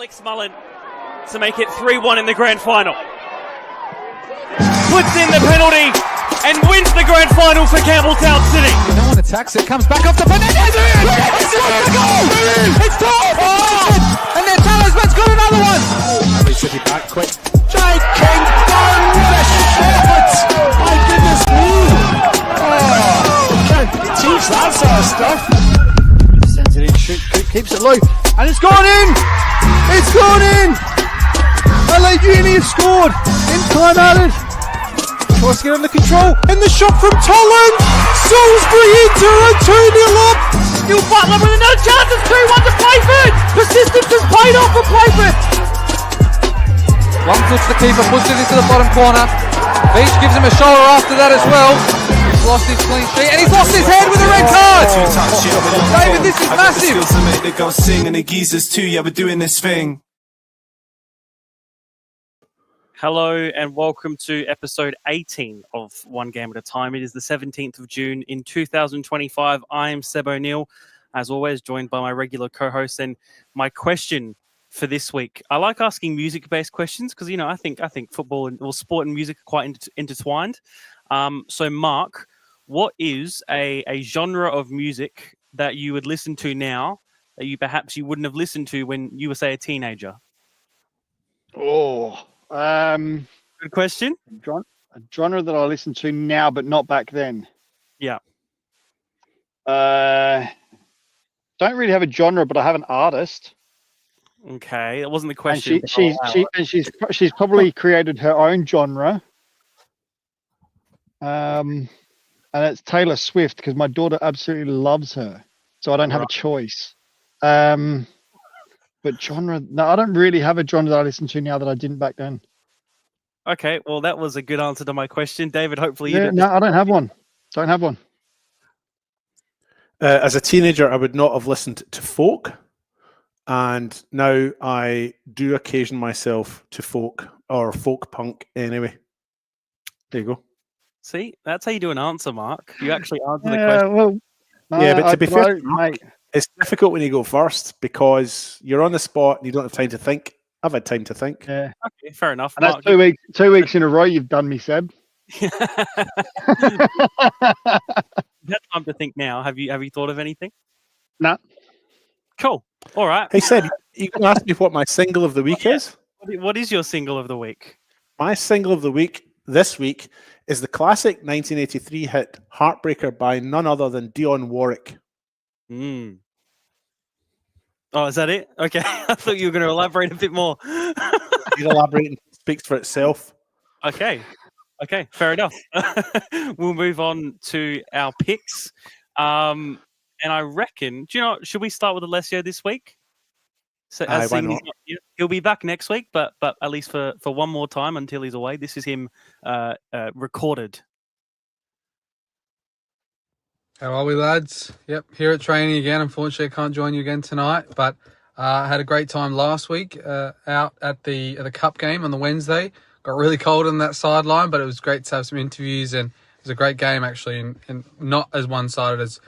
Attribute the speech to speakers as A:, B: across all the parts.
A: Alex Mullen to make it 3-1 in the grand final. Puts in the penalty and wins the grand final for Campbelltown City.
B: No one attacks it, comes back off the Fernandez. It's the goal! It's time! Oh! And then Talisman's got another one.
C: Every City back quick.
B: Jake King done with a shot! My goodness me! Oh, can't teach that sort of stuff. Sends it in, keeps it low, and it's gone in! It's gone in! LA Uni have scored in time added. Tries to get under control, and the shot from Tolland! Salisbury into a 2-0 up!
A: Still Butler with another chance, it's 3-1 to Playford! Persistence has paid off for Playford!
B: One touch the keeper, puts it into the bottom corner. Beach gives him a shoulder after that as well. He's lost his clean sheet, and he's lost his head with a red card! David, this is massive!
D: Skills to make the girls sing, and the geezers too, yeah, we're doing this thing.
A: Hello and welcome to episode 18 of One Game at a Time. It is the 17th of June in 2025. I am Seb O'Neill, as always, joined by my regular co-host. And my question for this week, I like asking music-based questions because, you know, I think football and sport and music are quite intertwined. So, Mark, what is a genre of music that you would listen to now that you wouldn't have listened to when you were, say, a teenager? Good question.
E: A genre that I listen to now, but not back then.
A: Yeah.
E: Don't really have a genre, but I have an artist.
A: Okay, that wasn't the question.
E: And she's probably created her own genre. And it's Taylor Swift because my daughter absolutely loves her, so I don't have a choice. But genre, no, I don't really have a genre that I listen to now that I didn't back then.
A: Okay, well, that was a good answer to my question, David. Hopefully, you didn't.
E: No, I don't have one. Don't have one.
C: As a teenager, I would not have listened to folk, and now I do occasion myself to folk or folk punk anyway. There you go.
A: See, that's how you do an answer, Mark. You actually answer the question.
E: Well,
C: But to be fair,
E: mate,
C: it's difficult when you go first because you're on the spot and you don't have time to think. I've had time to think.
E: Yeah.
A: Okay, fair enough.
E: And that's 2 weeks in a row you've done me, Seb.
A: You have time to think now. Have you thought of anything?
E: No.
A: Cool. All right.
C: Hey, Seb, you can ask me what my single of the week is?
A: What is your single of the week?
C: My single of the week this week is the classic 1983 hit Heartbreaker by none other than Dionne Warwick.
A: Oh, is that it? Okay. I thought you were going to elaborate a bit more.
C: Elaborating speaks for itself.
A: Okay, fair enough. We'll move on to our picks. And I reckon, should we start with Alessio this week? So
C: why not?
A: He'll be back next week, but at least for one more time until he's away. This is him recorded.
F: How are we, lads? Yep, here at training again. Unfortunately, I can't join you again tonight, but I had a great time last week out at the Cup game on the Wednesday. Got really cold on that sideline, but it was great to have some interviews, and it was a great game, actually, and not as one-sided as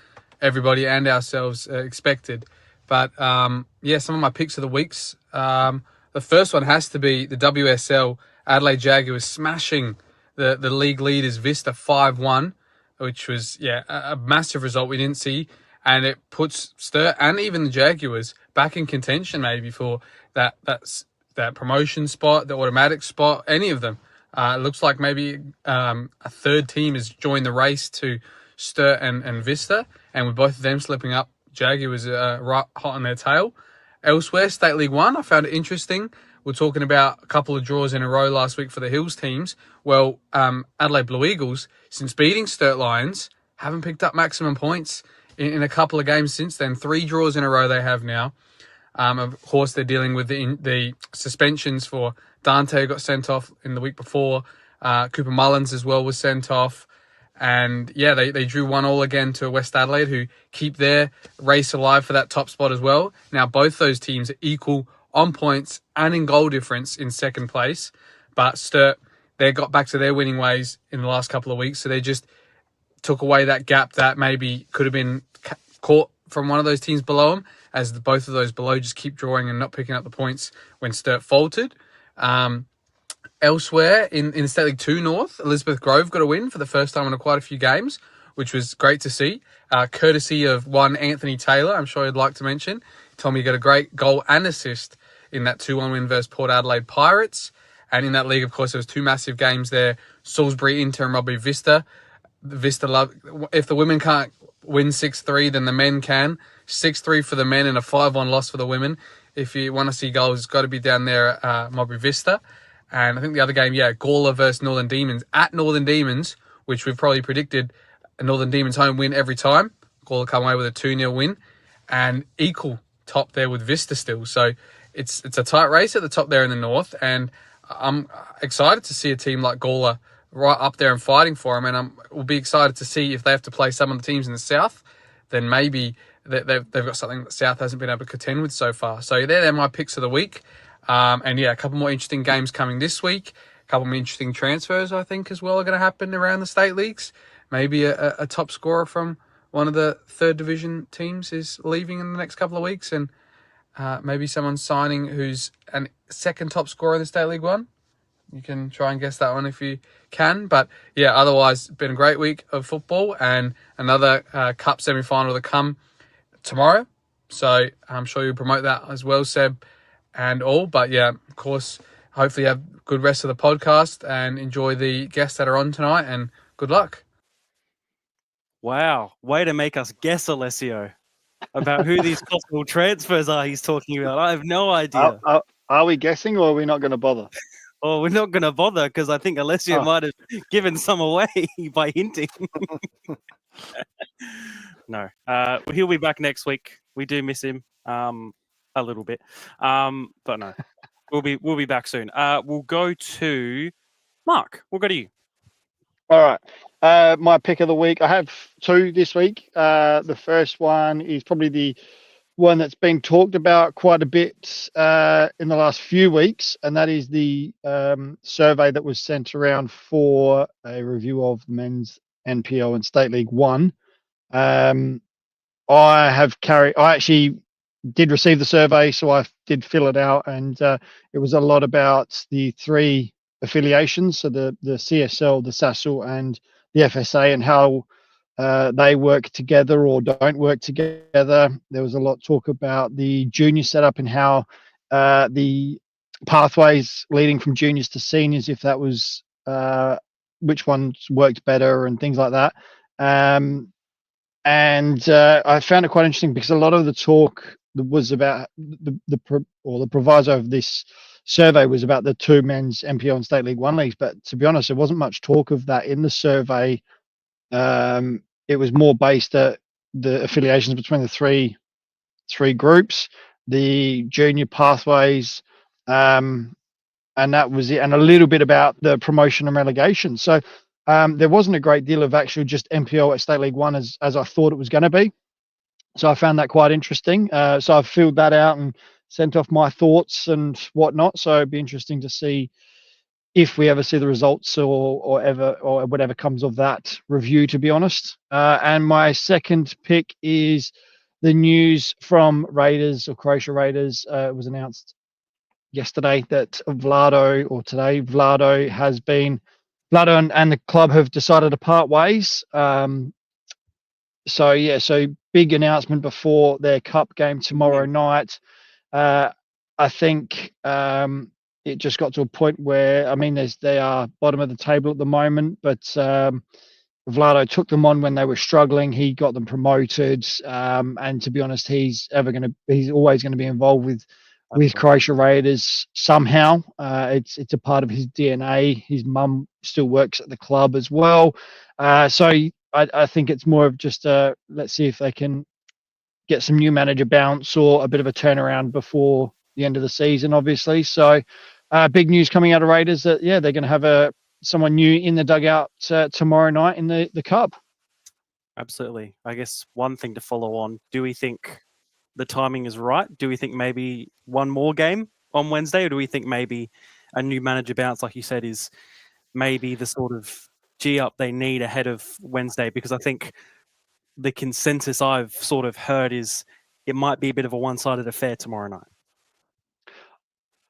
F: everybody and ourselves expected. But, some of my picks of the weeks. The first one has to be the WSL. Adelaide Jaguars smashing the league leaders Vista 5-1. Which was, a massive result we didn't see. And it puts Sturt and even the Jaguars back in contention maybe for that promotion spot, the automatic spot, any of them. It looks like maybe a third team has joined the race to Sturt and Vista. And with both of them slipping up, Jaguars right hot on their tail. Elsewhere, State League 1, I found it interesting. We're talking about a couple of draws in a row last week for the Hills teams. Well, Adelaide Blue Eagles, since beating Sturt Lions, haven't picked up maximum points in a couple of games since then. 3 draws in a row they have now. Of course, they're dealing with the suspensions for Dante, who got sent off in the week before. Cooper Mullins as well was sent off. And, they drew 1-1 again to West Adelaide, who keep their race alive for that top spot as well. Now, both those teams are equal on points and in goal difference in second place. But Sturt, they got back to their winning ways in the last couple of weeks. So they just took away that gap that maybe could have been caught from one of those teams below them, as both of those below just keep drawing and not picking up the points when Sturt faltered. Elsewhere in State League 2 North, Elizabeth Grove got a win for the first time in quite a few games, which was great to see. Courtesy of one Anthony Taylor, I'm sure you'd like to mention. Tommy got a great goal and assist in that 2-1 win versus Port Adelaide Pirates. And in that league, of course, there was two massive games there. Salisbury, Inter and Robbie Vista. If the women can't win 6-3, then the men can. 6-3 for the men and a 5-1 loss for the women. If you want to see goals, it's got to be down there at Robbie Vista. And I think the other game, Gawler versus Northern Demons. At Northern Demons, which we've probably predicted a Northern Demons home win every time. Gawler come away with a 2-0 win. And equal top there with Vista still. So it's a tight race at the top there in the north. And I'm excited to see a team like Gawler right up there and fighting for them. And we'll be excited to see if they have to play some of the teams in the south, then maybe they've got something that South hasn't been able to contend with so far. So they're my picks of the week. And a couple more interesting games coming this week. A couple more interesting transfers, I think, as well are going to happen around the state leagues. Maybe a top scorer from one of the third division teams is leaving in the next couple of weeks. And maybe someone signing who's a second top scorer in the State League 1. You can try and guess that one if you can. But, otherwise, been a great week of football and another cup semi-final to come tomorrow. So I'm sure you'll promote that as well, Seb, and all. But, of course, hopefully you have a good rest of the podcast and enjoy the guests that are on tonight, and good luck.
A: Wow. Way to make us guess, Alessio, about who these possible transfers are he's talking about. I have no idea.
E: Are we guessing or are we not going to bother?
A: Oh, we're not going to bother because I think Alessio might have given some away by hinting. No. He'll be back next week. We do miss him a little bit. But no. We'll be back soon. We'll go to Mark. We'll go to you.
E: All right. My pick of the week. I have two this week. The first one is probably the one that's been talked about quite a bit in the last few weeks, and that is the survey that was sent around for a review of men's NPL and State League 1. I actually did receive the survey, so I did fill it out, and it was a lot about the three affiliations, so the CSL, the SASL, and the FSA, and how they work together or don't work together. There was a lot of talk about the junior setup and how the pathways leading from juniors to seniors, if that was which ones worked better and things like that. And I found it quite interesting because a lot of the talk was about the proviso of this survey was about the two men's NPL and State League 1 leagues. But to be honest, there wasn't much talk of that in the survey. It was more based at the affiliations between the three groups, the junior pathways, and that was it, and a little bit about the promotion and relegation. So there wasn't a great deal of actual just NPL at State League 1 as I thought it was going to be. So I found that quite interesting. So I've filled that out and sent off my thoughts and whatnot. So it'd be interesting to see if we ever see the results or whatever comes of that review, to be honest. And my second pick is the news from Raiders, or Croatia Raiders. It was announced yesterday that Vlado and the club have decided to part ways. So big announcement before their cup game tomorrow night. I think it just got to a point where, they are bottom of the table at the moment, but Vlado took them on when they were struggling. He got them promoted, and to be honest, he's always going to be involved with Croatia Raiders somehow. It's a part of his DNA. His mum still works at the club as well, so I think it's more of just let's see if they can get some new manager bounce or a bit of a turnaround before the end of the season, obviously. So big news coming out of Raiders that, they're going to have someone new in the dugout tomorrow night in the Cup.
A: Absolutely. I guess one thing to follow on, do we think the timing is right? Do we think maybe one more game on Wednesday, or do we think maybe a new manager bounce, like you said, is maybe the sort of G up they need ahead of Wednesday? Because I think the consensus I've sort of heard is it might be a bit of a one-sided affair tomorrow night.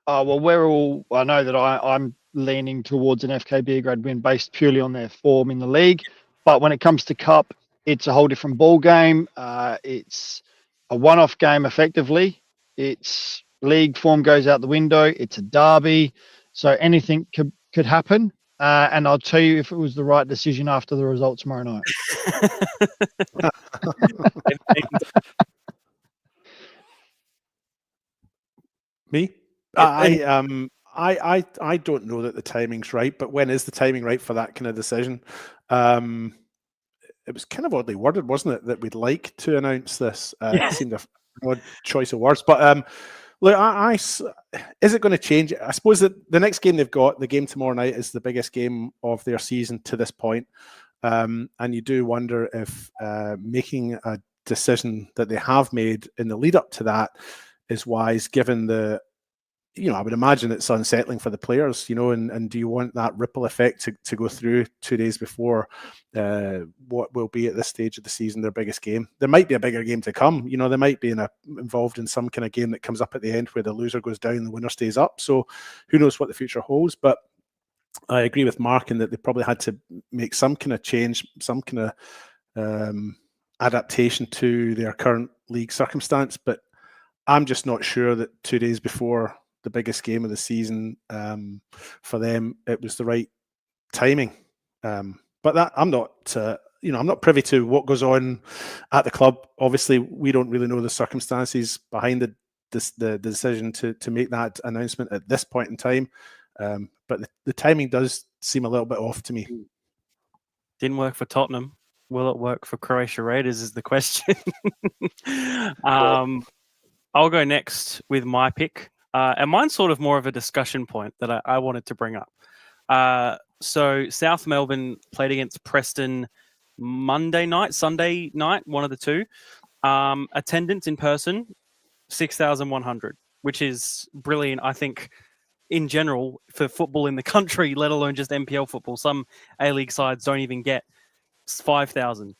E: Well, I know that I'm leaning towards an FK grade win based purely on their form in the league. But when it comes to Cup, it's a whole different ball game. It's a one-off game effectively. It's league form goes out the window. It's a derby. So anything could happen. And I'll tell you if it was the right decision after the result tomorrow night.
C: Me? I don't know that the timing's right, but when is the timing right for that kind of decision? It was kind of oddly worded, wasn't it, that we'd like to announce this? It seemed an odd choice of words, but look, is it going to change? I suppose that the next game they've got, the game tomorrow night, is the biggest game of their season to this point. And you do wonder if making a decision that they have made in the lead up to that is wise, given the, I would imagine it's unsettling for the players, and do you want that ripple effect to go through 2 days before what will be at this stage of the season their biggest game? There might be a bigger game to come. They might be involved in some kind of game that comes up at the end where the loser goes down and the winner stays up. So who knows what the future holds? But I agree with Mark in that they probably had to make some kind of change, some kind of adaptation to their current league circumstance. But I'm just not sure that 2 days before the biggest game of the season for them, it was the right timing. But that I'm not privy to what goes on at the club. Obviously, we don't really know the circumstances behind the decision to make that announcement at this point in time. But the timing does seem a little bit off to me.
A: Didn't work for Tottenham. Will it work for Croatia Raiders is the question. I'll go next with my pick. And mine's sort of more of a discussion point that I wanted to bring up. So South Melbourne played against Preston Sunday night, one of the two. Attendance in person, 6,100, which is brilliant, I think, in general for football in the country, let alone just NPL football. Some A-League sides don't even get 5,000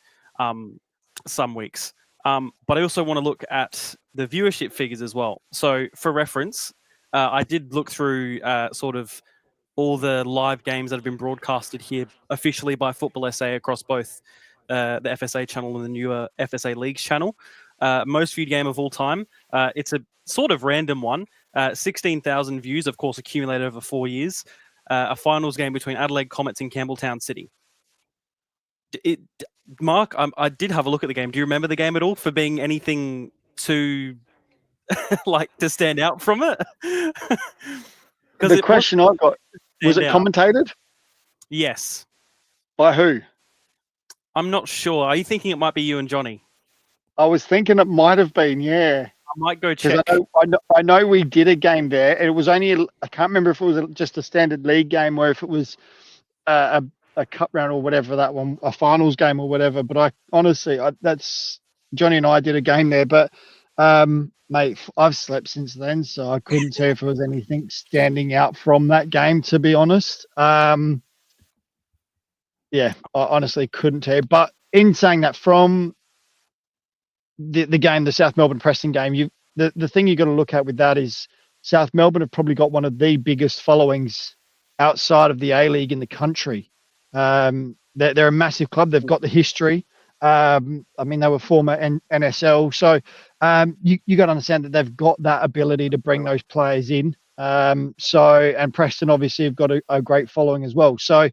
A: some weeks. But I also want to look at the viewership figures as well. So for reference, I did look through sort of all the live games that have been broadcasted here officially by Football SA across both the FSA channel and the newer FSA Leagues channel. Most viewed game of all time. It's a sort of random one. 16,000 views, of course, accumulated over 4 years. A finals game between Adelaide Comets and Campbelltown City. Mark, I did have a look at the game. Do you remember the game at all for being anything to to stand out from it?
E: The question I got, was it commentated?
A: Yes.
E: By who?
A: I'm not sure. Are you thinking it might be you and Johnny?
E: I was thinking it might have been, yeah.
A: I might go check.
E: I know we did a game there. It was only, I can't remember if it was just a standard league game or if it was a cup round or whatever, that one, a finals game or whatever. But I honestly, that's Johnny and I did a game there. But mate, I've slept since then, so I couldn't tell if there was anything standing out from that game, to be honest. Yeah, I honestly couldn't tell you. But in saying that, from the game, the South Melbourne Preston game, the thing you got to look at with that is South Melbourne have probably got one of the biggest followings outside of the A-League in the country. They're a massive club. They've got the history. I mean, they were former NSL. So you got to understand that they've got that ability to bring those players in. And Preston obviously have got a great following as well. So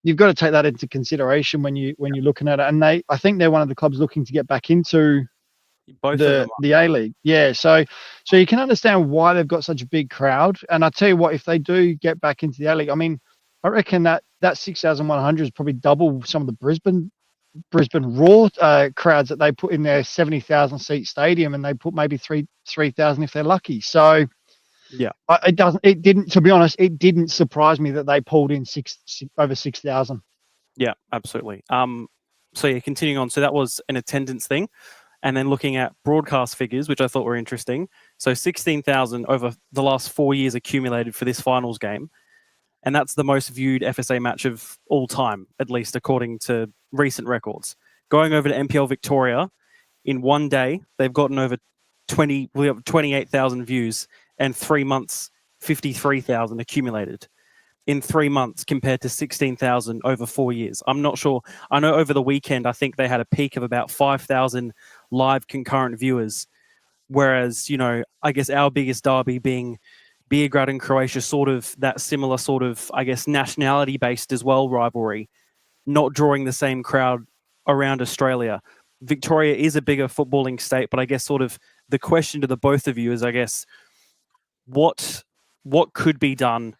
E: you've got to take that into consideration when you're looking at it. And I think they're one of the clubs looking to get back into the A-League. Yeah. So you can understand why they've got such a big crowd. And I tell you what, if they do get back into the A-League, I mean, I reckon that 6,100 is probably double some of the Brisbane Raw crowds that they put in their 70,000 seat stadium, and they put maybe 3,000 if they're lucky. So
A: yeah,
E: it didn't, to be honest, it didn't surprise me that they pulled in over 6,000.
A: Yeah, absolutely. So yeah, continuing on. So that was an attendance thing. And then looking at broadcast figures, which I thought were interesting. So 16,000 over the last 4 years accumulated for this finals game. And that's the most viewed FSA match of all time, at least according to recent records. going over to MPL Victoria, in one day, they've gotten over 28,000 views, and 3 months, 53,000 accumulated in 3 months compared to 16,000 over 4 years. I'm not sure. I know over the weekend, I think they had a peak of about 5,000 live concurrent viewers. Whereas, I guess our biggest derby being Beograd and Croatia, sort of that similar sort of, I guess, nationality-based as well rivalry, not drawing the same crowd around Australia. Victoria is a bigger footballing state, but I guess sort of the question to the both of you is, I guess, what could be done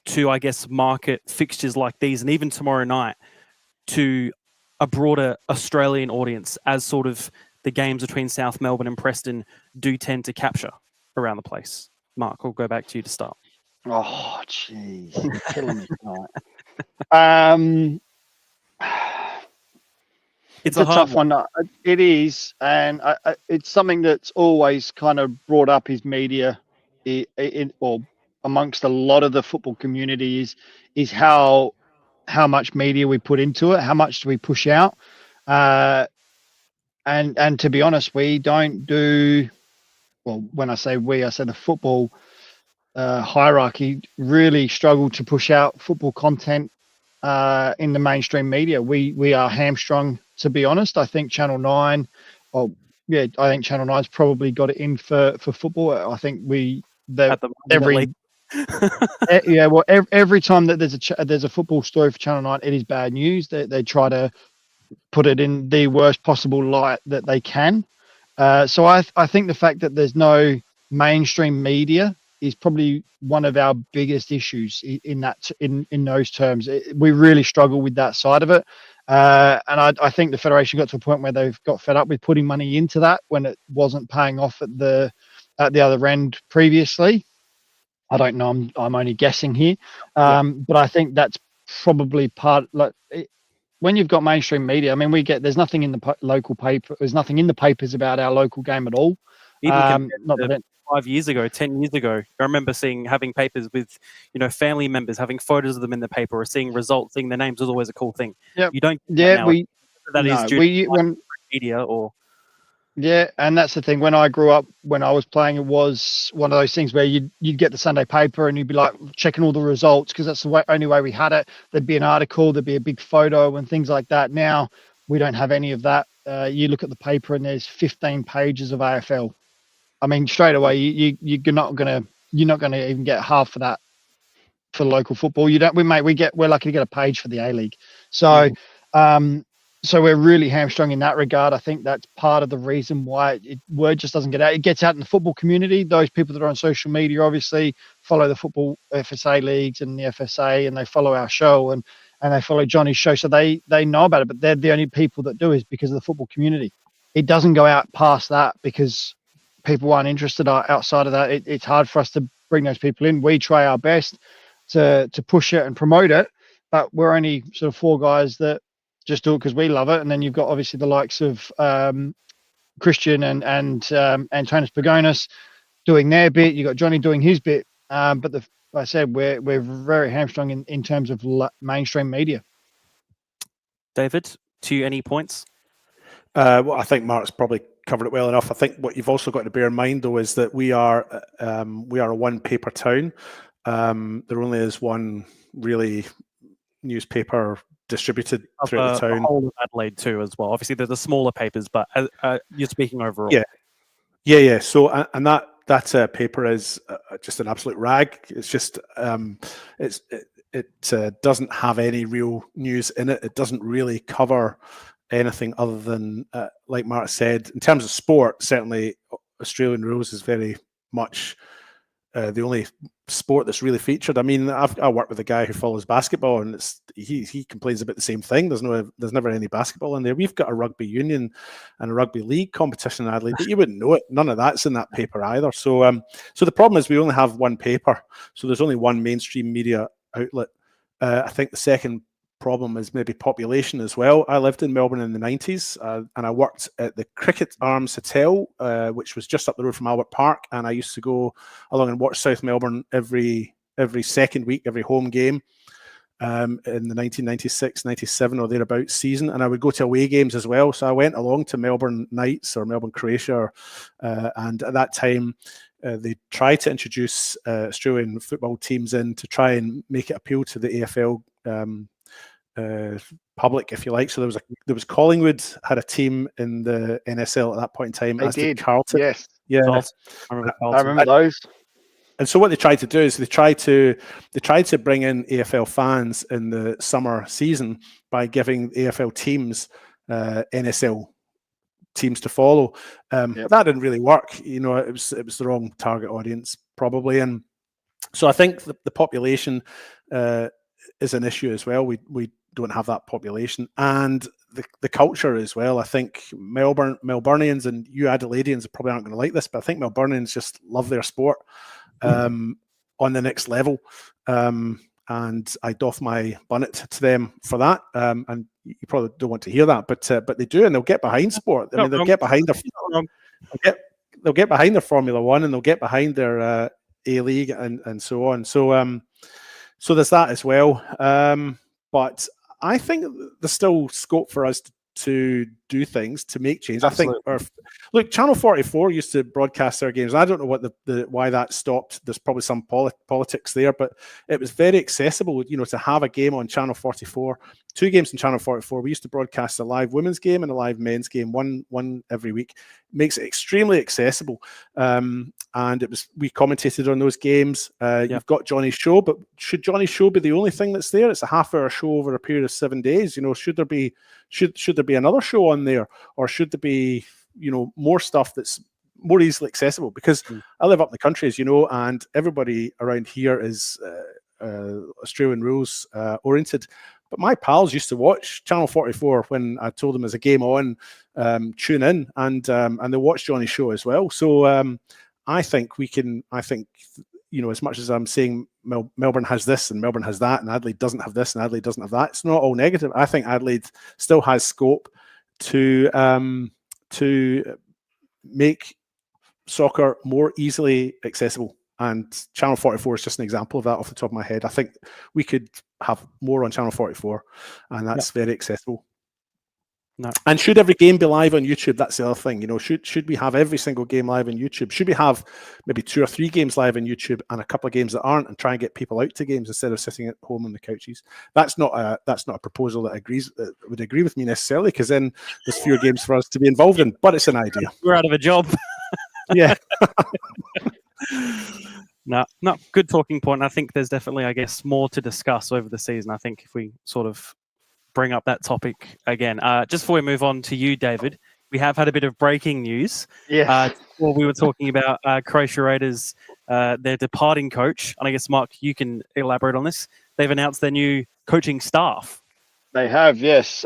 A: to, I guess, market fixtures like these, and even tomorrow night, to a broader Australian audience, as sort of the games between South Melbourne and Preston do tend to capture around the place. Mark, I'll go back to you to start.
E: Oh, jeez, you're killing me tonight. It's a tough one. It is, and it's something that's always kind of brought up is media, or amongst a lot of the football community is how much media we put into it, how much do we push out, and to be honest, we don't do well. When I say we, I say the football hierarchy really struggle to push out football content in the mainstream media. We are hamstrung, to be honest. I think Channel 9, I think Channel 9's probably got it in for football. I think every time that there's a football story for Channel 9, it is bad news. They try to put it in the worst possible light that they can. So I think the fact that there's no mainstream media is probably one of our biggest issues in those terms. We really struggle with that side of it. And I think the Federation got to a point where they've got fed up with putting money into that when it wasn't paying off at the other end previously. I don't know. I'm only guessing here. But I think that's probably part, when you've got mainstream media, I mean, there's nothing in the local paper. There's nothing in the papers about our local game at all.
A: Even 5 years ago, 10 years ago, I remember having papers with, family members, having photos of them in the paper, or seeing results, seeing their names was always a cool thing.
E: Yep.
A: You don't.
E: Yeah,
A: media or.
E: Yeah, and that's the thing. When I grew up, when I was playing, it was one of those things where you'd get the Sunday paper and you'd be like checking all the results, because that's the only way we had it. There'd be an article, there'd be a big photo and things like that. Now we don't have any of that. You look at the paper and there's 15 pages of AFL. I mean, straight away, you're not gonna even get half of that for local football. We're lucky to get a page for the A-League. So, so we're really hamstrung in that regard. I think that's part of the reason why word just doesn't get out. It gets out in the football community. Those people that are on social media obviously follow the football FSA leagues and the FSA, and they follow our show and they follow Johnny's show, so they know about it. But they're the only people that do is because of the football community. It doesn't go out past that because people aren't interested outside of that. It's hard for us to bring those people in. We try our best to push it and promote it, but we're only sort of 4 guys that just do it because we love it. And then you've got obviously the likes of Christian and Antonis Pagonis doing their bit. You've got Johnny doing his bit. But like I said, we're very hamstrung in terms of mainstream media.
A: David, to you, any points?
C: Well, I think Mark's probably covered it well enough. I think what you've also got to bear in mind, though, is that we are a one-paper town. There only is one really newspaper distributed throughout the town.
A: The whole of Adelaide too, as well. Obviously, there's the smaller papers, but you're speaking overall.
C: Yeah. So, and that paper is just an absolute rag. It's just it doesn't have any real news in it. It doesn't really cover anything other than, like Mark said, in terms of sport, certainly Australian rules is very much the only sport that's really featured. I mean, I work with a guy who follows basketball, and he complains about the same thing. There's never any basketball in there. We've got a rugby union and a rugby league competition in Adelaide, but you wouldn't know it. None of that's in that paper either. So the problem is we only have one paper, so there's only one mainstream media outlet. I think the second problem is maybe population as well. I lived in Melbourne in the 90s, and I worked at the Cricket Arms Hotel, which was just up the road from Albert Park, and I used to go along and watch South Melbourne every second week, every home game. in the 1996-97 or thereabouts season, and I would go to away games as well. So I went along to Melbourne Knights or Melbourne Croatia, and at that time they tried to introduce Australian football teams in to try and make it appeal to the AFL public, if you like. So there was Collingwood had a team in the NSL at that point in time.
E: They
C: as did
E: did.
C: Carlton.
E: Yes.
C: Yeah,
A: I remember
E: I remember those.
C: And so what they tried to do is they tried to bring in AFL fans in the summer season by giving AFL teams NSL teams to follow. But that didn't really work. It was the wrong target audience probably, and so I think the population is an issue as well. We don't have that population, and the culture as well. I think Melburnians and you Adelaideans probably aren't going to like this, but I think Melburnians just love their sport on the next level, and I doff my bonnet to them for that. And you probably don't want to hear that, but they do, and they'll get behind sport. I mean, they'll get behind they'll get behind their Formula One, and they'll get behind their A League and so on. So there's that as well. But I think there's still scope for us to do things, to make change.
A: Absolutely.
C: I think, look, Channel 44 used to broadcast their games. I don't know what why that stopped. There's probably some politics there, but it was very accessible, to have a game on Channel 44, 2 games on Channel 44. We used to broadcast a live women's game and a live men's game, one every week. Makes it extremely accessible. And we commentated on those games. You've got Johnny's show, but should Johnny's show be the only thing that's there? It's a half-hour show over a period of 7 days. Should there be another show on there, or should there be more stuff that's more easily accessible? Because I live up in the country, as you know, and everybody around here is Australian rules oriented. But my pals used to watch Channel 44 when I told them there's a game on, tune in, and they watch Johnny's show as well. So I think as much as I'm saying Melbourne has this and Melbourne has that, and Adelaide doesn't have this and Adelaide doesn't have that, it's not all negative. I think Adelaide still has scope to make soccer more easily accessible. And Channel 44 is just an example of that off the top of my head. I think we could have more on Channel 44, and that's very accessible. No. And should every game be live on YouTube? That's the other thing. Should we have every single game live on YouTube? Should we have maybe 2 or 3 games live on YouTube and a couple of games that aren't, and try and get people out to games instead of sitting at home on the couches? That's not a proposal that would agree with me necessarily, because then there's fewer games for us to be involved in. But it's an idea.
A: We're out of a job.
C: Yeah.
A: No, good talking point. I think there's definitely, I guess, more to discuss over the season. I think if we sort of bring up that topic again. Just before we move on to you, David, we have had a bit of breaking news.
E: Yeah.
A: Well, we were talking about Croatia Raiders, their departing coach. And I guess, Mark, you can elaborate on this. They've announced their new coaching staff.
E: They have, yes.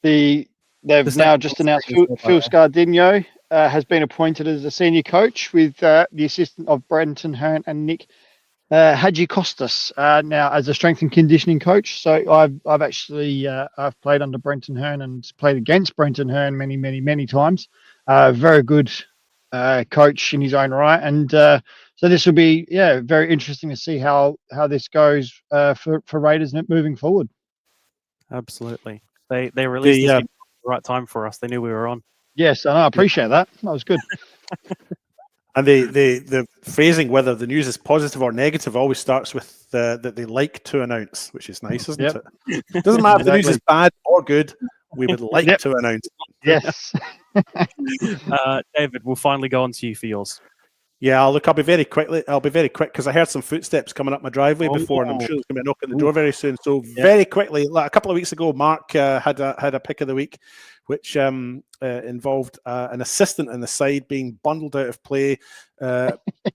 E: They've now just announced Phil Scardino has been appointed as a senior coach with the assistant of Brenton Hearn and Nick Hadji Costas now as a strength and conditioning coach. So I've actually I've played under Brenton Hearn and played against Brenton Hearn many times. Very good coach in his own right, and so this will be very interesting to see how this goes for Raiders moving forward.
A: Absolutely, they released this at the right time for us. They knew we were on.
E: Yes, I appreciate that. That was good.
C: And the phrasing, whether the news is positive or negative, always starts with that they like to announce, which is nice, isn't it? It doesn't matter if the news is bad or good. We would like to announce.
E: Yes.
A: David, we'll finally go on to you for yours.
C: Yeah, I'll be very quick because I heard some footsteps coming up my driveway before, and I'm sure there's going to be a knock on the door very soon. So very quickly, a couple of weeks ago, Mark had a pick of the week, which involved an assistant on the side being bundled out of play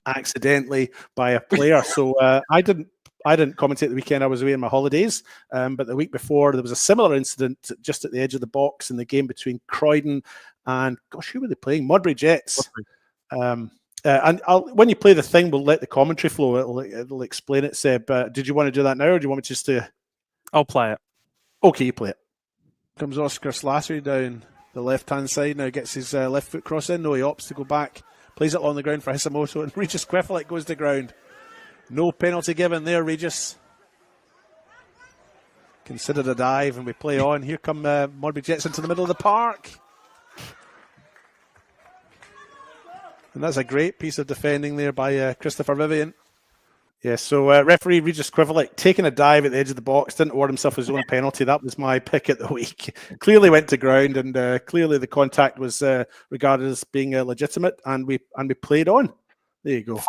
C: accidentally by a player. So I didn't commentate the weekend. I was away on my holidays, but the week before there was a similar incident just at the edge of the box in the game between Croydon and who were they playing? Modbury Jets. And when you play the thing, we'll let the commentary flow. It'll explain it, Seb. Did you want to do that now, or do you want me just to?
A: I'll play it.
C: Okay, you play it. Comes Oscar Slassery down the left-hand side now, gets his left foot cross in. No, he opts to go back. Plays it along the ground for Hisamoto, and Regis Quiffelet goes to ground. No penalty given there, Regis. considered a dive, and we play on. Here come Morby Jets into the middle of the park. And that's a great piece of defending there by Christopher Vivian. Yeah, so referee Regis Quiverlick taking a dive at the edge of the box, didn't award himself his own penalty. That was my pick at the week. Clearly went to ground, and clearly the contact was regarded as being legitimate, and we played on. There you go.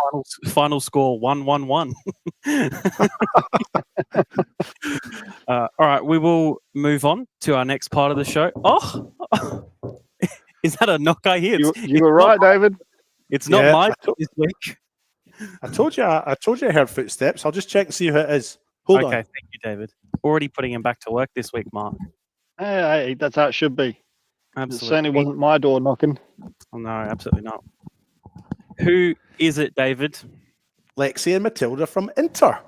A: Final score 1-1-1. All right, we will move on to our next part of the show. Oh, is that a knock I hear?
E: You were right, David.
A: It's not mine this week.
C: I told you I heard footsteps. I'll just check and see who it is. Hold on.
A: Okay, thank you, David. Already putting him back to work this week, Mark.
E: Hey, that's how it should be.
A: Absolutely.
E: It certainly wasn't my door knocking.
A: Oh, no, absolutely not. Who is it, David?
C: Lexie and Matilda from Inter.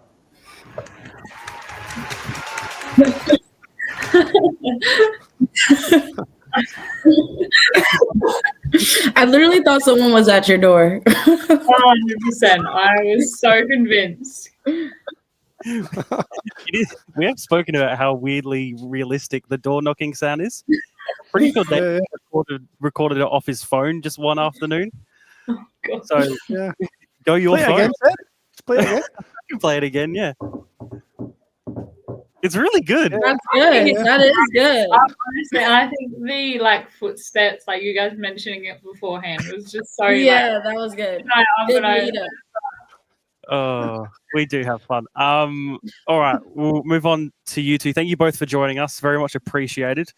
G: I literally thought someone was at your door.
H: 100%. I was so convinced.
A: We have spoken about how weirdly realistic the door knocking sound is. Pretty sure David recorded it off his phone just one afternoon.
H: Oh, God.
A: So go your
C: Play it
A: phone.
C: again, Sid. Let's play it again.
A: You can play it again, yeah. It's really good.
G: That's good. That is good.
H: Honestly, and I think the footsteps, like you guys mentioning it beforehand, was just so
G: That was good. Good lead up.
A: Oh, we do have fun. All right, we'll move on to you two. Thank you both for joining us. Very much appreciated.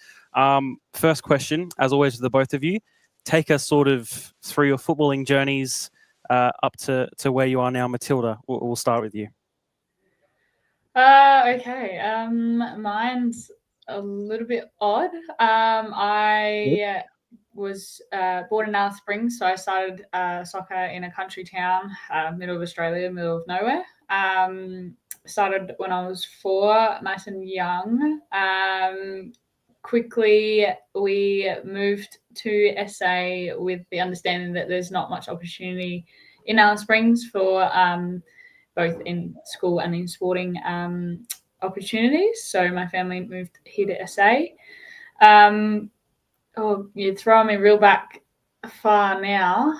A: First question, as always, to the both of you. Take us sort of through your footballing journeys up to where you are now. Matilda, we'll start with you.
H: Okay. Mine's a little bit odd. I was born in Alice Springs, so I started soccer in a country town, middle of Australia, middle of nowhere. Started when I was 4, nice and young. Quickly, we moved to SA with the understanding that there's not much opportunity in Alice Springs for both in school and in sporting opportunities. So my family moved here to SA. You're throwing me real back far now.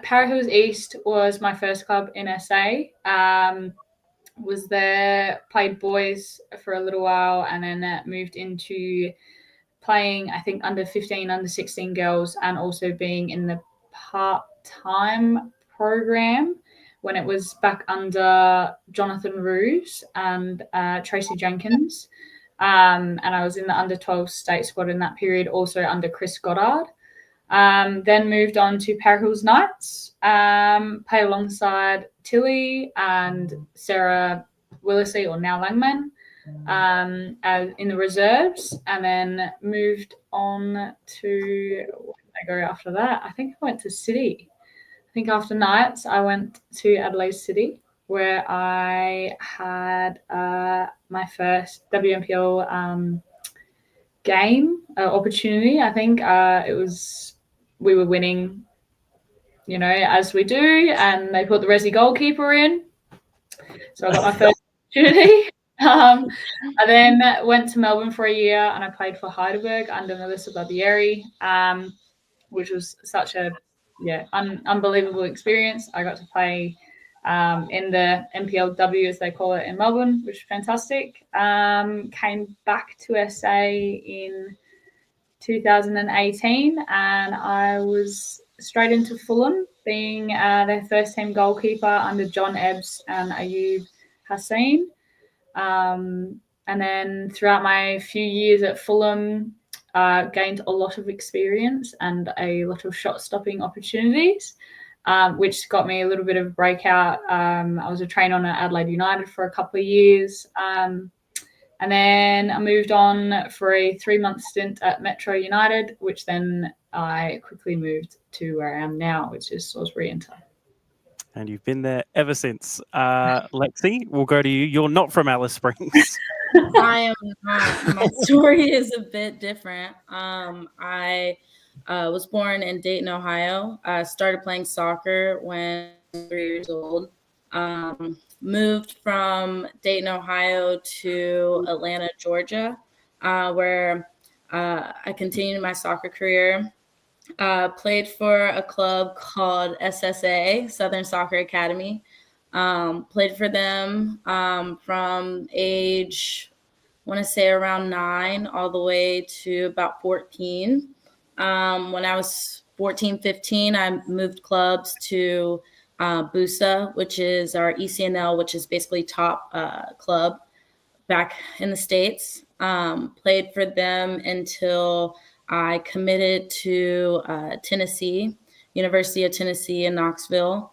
H: Para Hills East was my first club in SA. Was there, played boys for a little while, and then moved into playing, I think, under 15, under 16 girls, and also being in the part-time program when it was back under Jonathan Roos and Tracy Jenkins. And I was in the under 12 state squad in that period, also under Chris Goddard. Then moved on to Para Hills Knights, played alongside Tilly and Sarah Willisey, or now Langman, in the reserves, and then moved on to, where did I go after that? I think I went to City. I think after Knights, I went to Adelaide City, where I had my first WNPL game opportunity. I think we were winning, as we do, and they put the Resi goalkeeper in. So I got my first opportunity. I then went to Melbourne for a year, and I played for Heidelberg under Melissa Barbieri, which was such a unbelievable experience. I got to play in the NPLW, as they call it, in Melbourne, which was fantastic. Came back to SA in 2018, and I was straight into Fulham, being their first team goalkeeper under John Ebbs and Ayub Hassan. And then throughout my few years at Fulham, gained a lot of experience and a lot of shot-stopping opportunities, which got me a little bit of breakout. I was a trainer on Adelaide United for a couple of years. And then I moved on for a 3-month stint at Metro United, which then I quickly moved to where I am now, which is Salisbury Inter.
A: And you've been there ever since. Lexie, we'll go to you. You're not from Alice Springs.
G: I am not. My story is a bit different. I was born in Dayton, Ohio. I started playing soccer when I was 3 years old. moved from Dayton, Ohio to Atlanta, Georgia, where I continued my soccer career. Played for a club called SSA, Southern Soccer Academy. Played for them from age, I want to say around 9 all the way to about 14. When I was 14, 15, I moved clubs to Busa, which is our ECNL, which is basically top club back in the States. Played for them until I committed to Tennessee, University of Tennessee in Knoxville.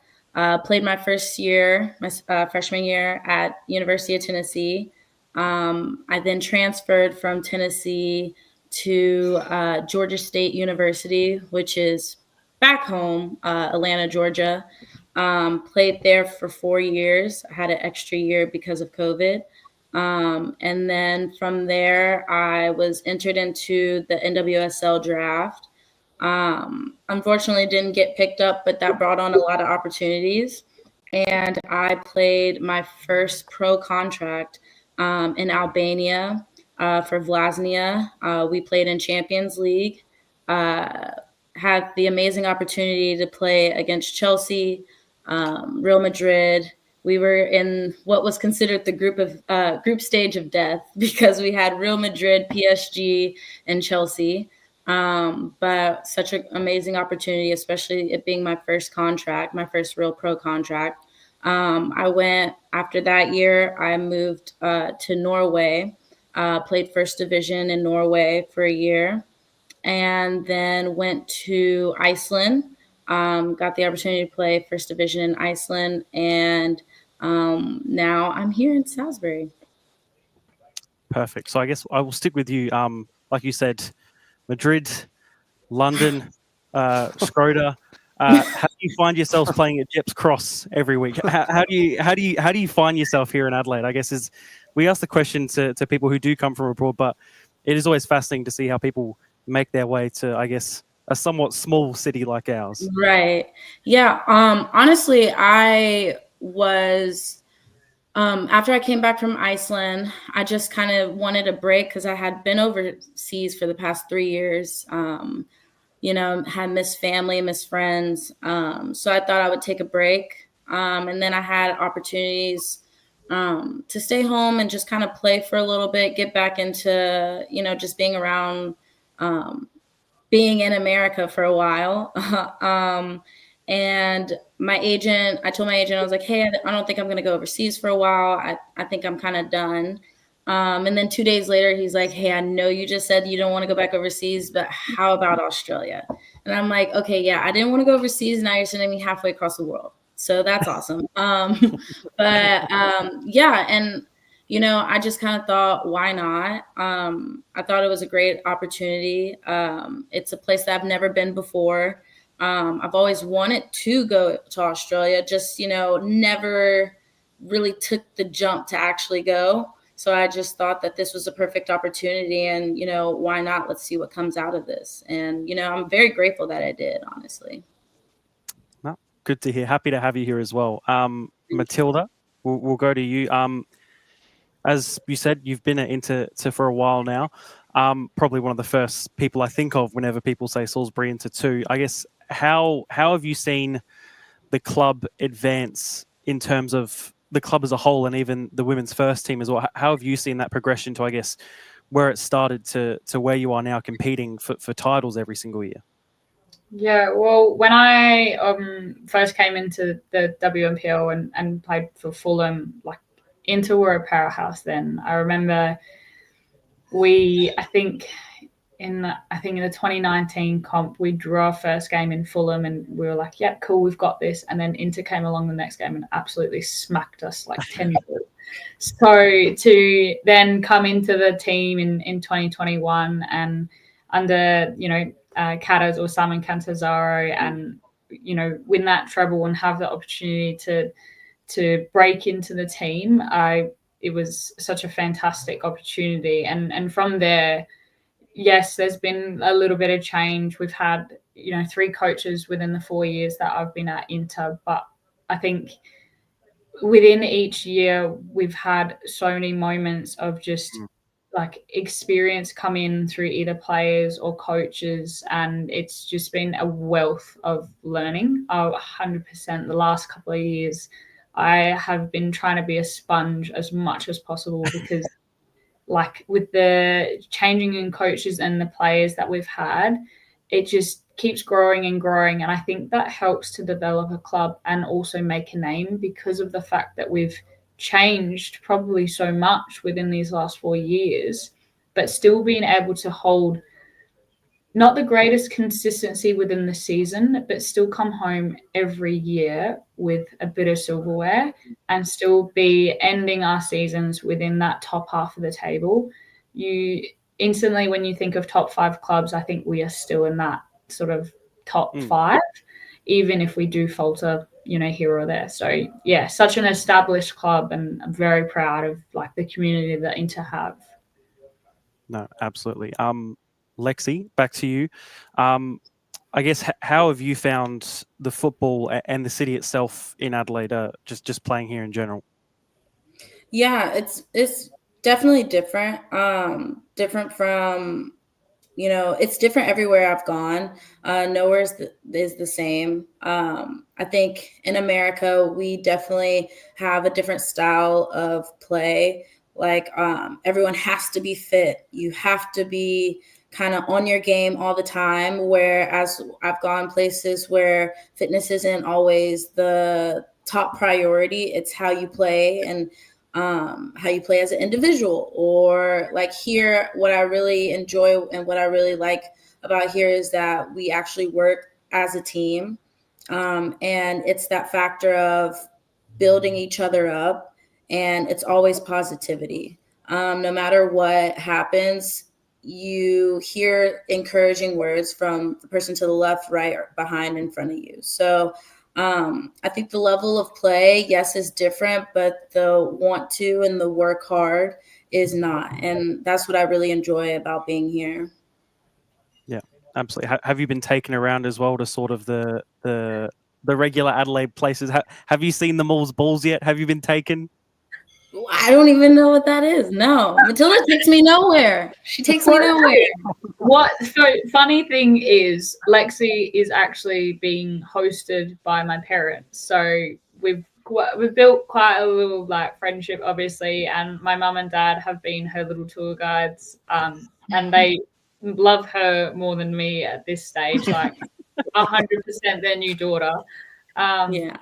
G: Played my first year, my freshman year at University of Tennessee. I then transferred from Tennessee to Georgia State University, which is back home, Atlanta, Georgia. Played there for 4 years. I had an extra year because of COVID. And then from there, I was entered into the NWSL draft. Unfortunately, didn't get picked up, but that brought on a lot of opportunities. And I played my first pro contract in Albania for Vlasnia. We played in Champions League. Had the amazing opportunity to play against Chelsea, Real Madrid. We were in what was considered the group stage of death because we had Real Madrid, PSG, and Chelsea. But such an amazing opportunity, especially it being my first contract, my first real pro contract. I went after that year. I moved to Norway, played first division in Norway for a year, and then went to Iceland. Got the opportunity to play first division in Iceland, and now I'm here in Salisbury.
A: Perfect. So I guess I will stick with you. Like you said, Madrid, London, Schroeder. How do you find yourselves playing at Jeps Cross every week? How do you find yourself here in Adelaide? I guess we ask the question to people who do come from abroad, but it is always fascinating to see how people make their way to, I guess, a somewhat small city like ours.
G: Right. Yeah. Honestly, I was after I came back from Iceland, I just kind of wanted a break because I had been overseas for the past 3 years. Had missed family, missed friends. So I thought I would take a break. And then I had opportunities to stay home and just kind of play for a little bit, get back into, just being around, being in America for a while. And I told my agent, I was like, hey, I don't think I'm going to go overseas for a while. I think I'm kind of done. And then 2 days later, he's like, hey, I know you just said you don't want to go back overseas, but how about Australia? And I'm like, okay, yeah, I didn't want to go overseas. Now you're sending me halfway across the world. So that's awesome. Yeah. And, I just kind of thought, why not? I thought it was a great opportunity. It's a place that I've never been before. I've always wanted to go to Australia, just, never really took the jump to actually go. So I just thought that this was a perfect opportunity and, why not? Let's see what comes out of this. And, I'm very grateful that I did, honestly.
A: Well, good to hear. Happy to have you here as well. Matilda, we'll go to you. As you said, you've been at Inter for a while now. Probably one of the first people I think of whenever people say Salisbury Inter 2. I guess, how have you seen the club advance in terms of the club as a whole and even the women's first team as well? How have you seen that progression to, I guess, where it started to where you are now competing for titles every single year?
H: Yeah, well, when I first came into the WNPL and played for Fulham, like Inter were a powerhouse then. I remember I think in the 2019 comp, we drew our first game in Fulham and we were like, yeah, cool, we've got this. And then Inter came along the next game and absolutely smacked us like 10-0. So to then come into the team in 2021 and under, Katas or Simon Cantazaro and, win that treble and have the opportunity to break into the team, it was such a fantastic opportunity. And from there, yes, there's been a little bit of change. We've had, 3 coaches within the 4 years that I've been at Inter, but I think within each year, we've had so many moments of just like experience come in through either players or coaches, and it's just been a wealth of learning. 100%. The last couple of years, I have been trying to be a sponge as much as possible because like with the changing in coaches and the players that we've had, it just keeps growing and growing. And I think that helps to develop a club and also make a name because of the fact that we've changed probably so much within these last 4 years, but still being able to hold not the greatest consistency within the season, but still come home every year with a bit of silverware and still be ending our seasons within that top half of the table. You instantly, when you think of top 5 clubs, I think we are still in that sort of top 5, even if we do falter, here or there. So yeah, such an established club, and I'm very proud of like the community that Inter have.
A: No, absolutely. Lexie, back to you. I guess how have you found the football and the city itself in Adelaide? Just playing here in general.
G: Yeah, it's definitely different. Different from, it's different everywhere I've gone. Nowhere is the same. I think in America we definitely have a different style of play. Like everyone has to be fit. You have to be kind of on your game all the time. Whereas I've gone places where fitness isn't always the top priority. It's how you play and how you play as an individual. Or like here, what I really enjoy and what I really like about here is that we actually work as a team. And it's that factor of building each other up, and it's always positivity. No matter what happens, you hear encouraging words from the person to the left, right, or behind, in front of you. So I think the level of play, yes, is different, but the want to and the work hard is not. And that's what I really enjoy about being here.
A: Yeah, absolutely. Have you been taken around as well to sort of the regular Adelaide places? Have you seen the Mall's Balls yet? Have you been taken?
G: I don't even know what that is. No, Matilda takes me nowhere. She takes me nowhere.
H: So funny thing is, Lexie is actually being hosted by my parents. So we've built quite a little like friendship, obviously, and my mum and dad have been her little tour guides, and they love her more than me at this stage. Like 100% their new daughter.
G: Yeah.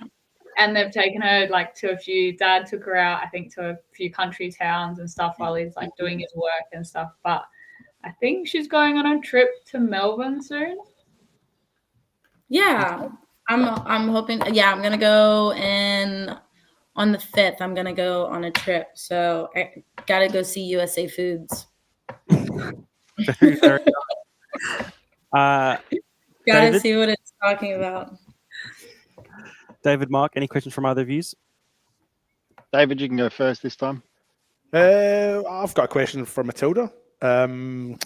H: And they've taken her like to a few. Dad took her out, I think, to a few country towns and stuff while he's like doing his work and stuff. But I think she's going on a trip to Melbourne soon.
G: Yeah, I'm hoping. Yeah, I'm gonna go on the 5th. I'm gonna go on a trip, so I gotta go see USA Foods.
A: Very, very
G: Gotta
A: David?
G: see what it's talking about.
A: David, Mark, any questions from either of you?
E: David, you can go first this time.
C: I've got a question for Matilda.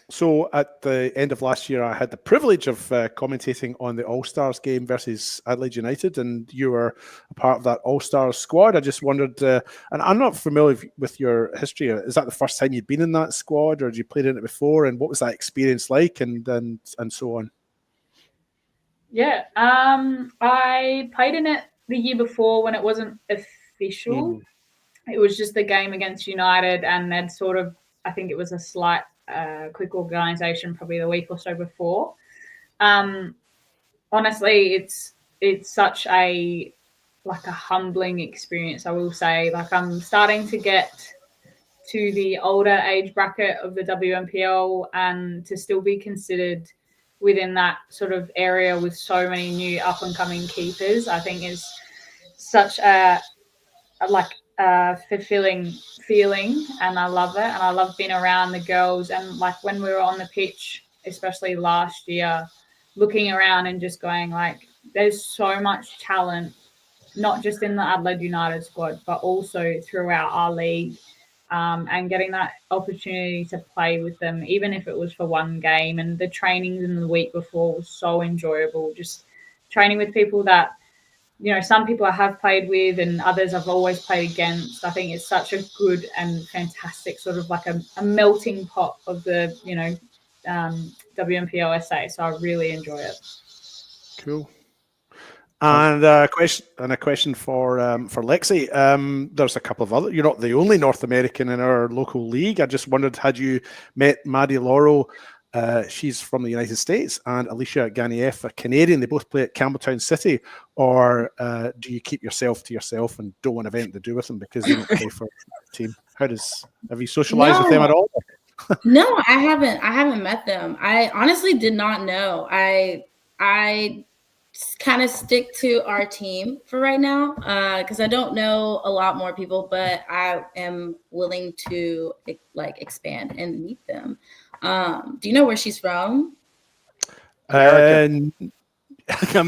C: So at the end of last year, I had the privilege of commentating on the All-Stars game versus Adelaide United, and you were a part of that All-Stars squad. I just wondered, and I'm not familiar with your history. Is that the first time you'd been in that squad, or had you played in it before? And what was that experience like, and so on?
H: Yeah, I played in it the year before when it wasn't official. It was just the game against United, and they'd sort of, I think it was a slight quick organisation probably the week or so before. Honestly, it's such a humbling experience, I will say. Like, I'm starting to get to the older age bracket of the WNPL, and to still be considered within that sort of area with so many new up and coming keepers, I think is such a fulfilling feeling, and I love it. And I love being around the girls, and like when we were on the pitch, especially last year, looking around and just going like, there's so much talent, not just in the Adelaide United squad, but also throughout our league. And getting that opportunity to play with them, even if it was for one game, and the trainings in the week before was so enjoyable. Just training with people that some people I have played with and others I've always played against. I think it's such a good and fantastic sort of like a melting pot of the, WMPOSA. So I really enjoy it.
C: Cool. And a question for Lexie. There's a couple of other. You're not the only North American in our local league. I just wondered, had you met Maddie Laurel? She's from the United States, and Alicia Ganieff, a Canadian. They both play at Campbelltown City. Or do you keep yourself to yourself and don't want anything to do with them because they don't play for the team? Have you socialized with them at all?
G: No, I haven't met them. I honestly did not know. I kind of stick to our team for right now because I don't know a lot more people, but I am willing to expand and meet them. Do you know where she's from?
C: America.
E: I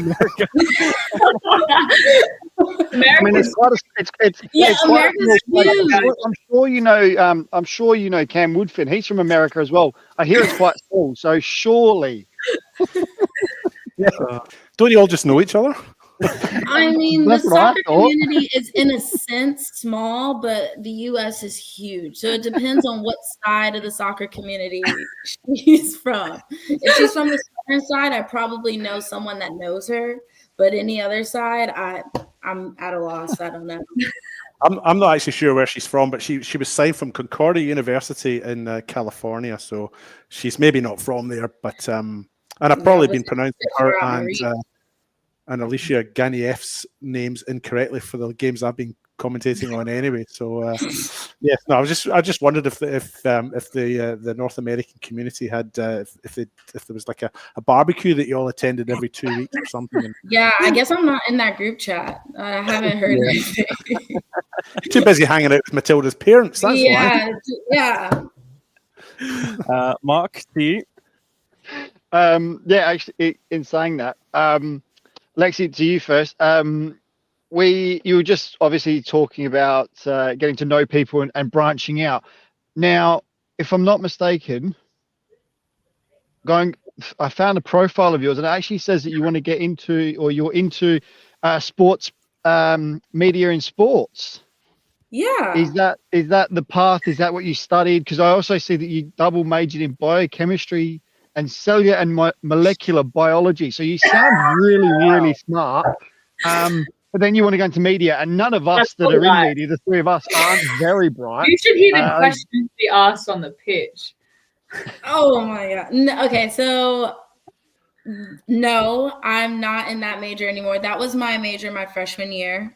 E: mean, it's
G: America's huge.
E: I'm sure you know Cam Woodfin. He's from America as well. I hear it's quite small, so surely.
C: Don't you all just know each other?
G: I mean, the soccer community is in a sense small, but the U.S. is huge. So it depends on what side of the soccer community she's from. If she's from the southern side, I probably know someone that knows her. But any other side, I'm at a loss. I don't know.
C: I'm not actually sure where she's from, but she was signed from Concordia University in California, so she's maybe not from there. But and I've probably been pronouncing her and Alicia Ganieff's names incorrectly for the games I've been commentating on anyway. So I just wondered if the North American community had if there was like a barbecue that you all attended every 2 weeks or something.
G: Yeah, I guess I'm not in that group chat. I haven't heard anything.
C: Too busy hanging out with Matilda's parents. That's why.
G: Yeah.
A: Mark, to you.
E: Actually, in saying that, Lexie, to you first. You were just obviously talking about getting to know people and branching out. Now, if I'm not mistaken, I found a profile of yours and it actually says that you want to get into, or you're into sports media and sports.
G: Yeah.
E: Is that the path? Is that what you studied? Because I also see that you double majored in biochemistry and cellular and molecular biology. So you sound really, really smart. But then you want to go into media, and none of us that are in media, the three of us, aren't very bright.
H: You should hear the questions we asked on the pitch.
G: Oh my God. No, okay, so no, I'm not in that major anymore. That was my major my freshman year.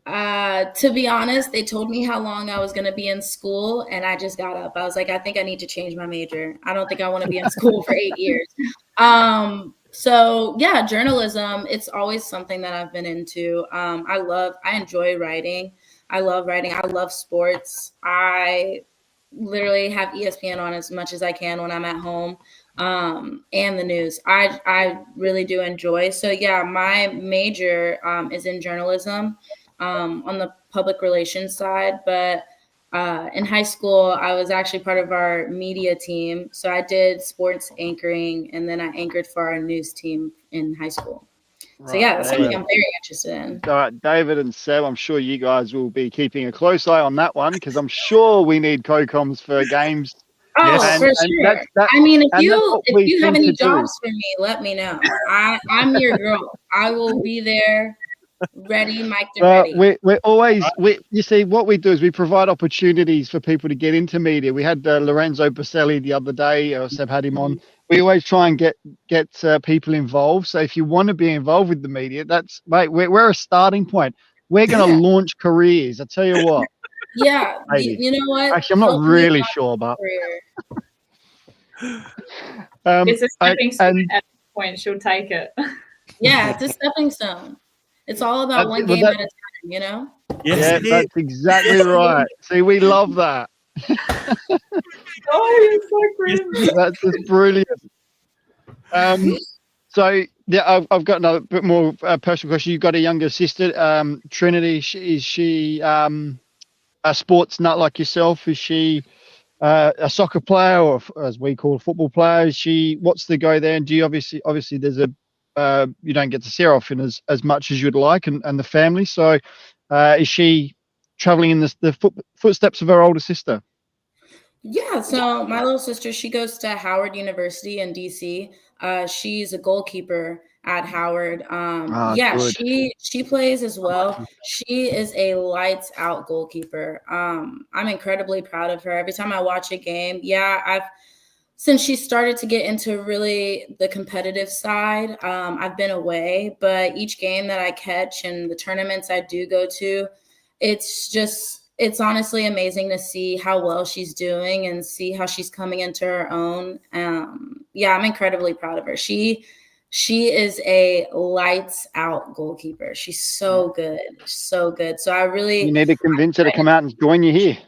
G: To be honest, they told me how long I was going to be in school, and I just got up. I was like, I think I need to change my major. I don't think I want to be in school for 8 years. So yeah, journalism, it's always something that I've been into. I enjoy writing. I love writing. I love sports. I literally have ESPN on as much as I can when I'm at home. And the news. I really do enjoy. So yeah, my major is in journalism. On the public relations side, but in high school, I was actually part of our media team. So I did sports anchoring, and then I anchored for our news team in high school. Right. So yeah, that's something I'm very interested in.
E: All right, David and Seb, I'm sure you guys will be keeping a close eye on that one because I'm sure we need co-coms for games.
G: Oh, yes. For sure. I mean, if you have any jobs for me, let me know. I'm your girl. I will be there. Ready, Mike. Ready.
E: We're always you see what we do is we provide opportunities for people to get into media. We had Lorenzo Baselli the other day, Seb had him on. We always try and get people involved. So if you want to be involved with the media, we're a starting point. We're going to launch careers. I tell you what.
G: Yeah, you know what?
E: Actually, I'm not really sure about.
H: It's a stepping stone. At this point, she'll take it.
G: Yeah, it's a stepping stone. It's all about one game at a time, you know?
E: Yes, that's exactly right. See, we love that.
H: Oh, you're so grim.
E: That's just brilliant. So, yeah, I've got another bit more personal question. You've got a younger sister, Trinity. Is she a sports nut like yourself? Is she a soccer player, or as we call a football player? What's the go there? And do you obviously there's a you don't get to see her often as much as you'd like, and the family. So, is she traveling in the footsteps of her older sister?
G: Yeah, so my little sister, she goes to Howard University in DC. She's a goalkeeper at Howard. Yeah,
E: Good.
G: she plays as well. She is a lights out goalkeeper. I'm incredibly proud of her. Every time I watch a game, since she started to get into really the competitive side, I've been away, but each game that I catch and the tournaments I do go to, it's honestly amazing to see how well she's doing and see how she's coming into her own. Yeah, I'm incredibly proud of her. She is a lights out goalkeeper. She's so good, so good. So
E: You need to convince her to come out and join you here.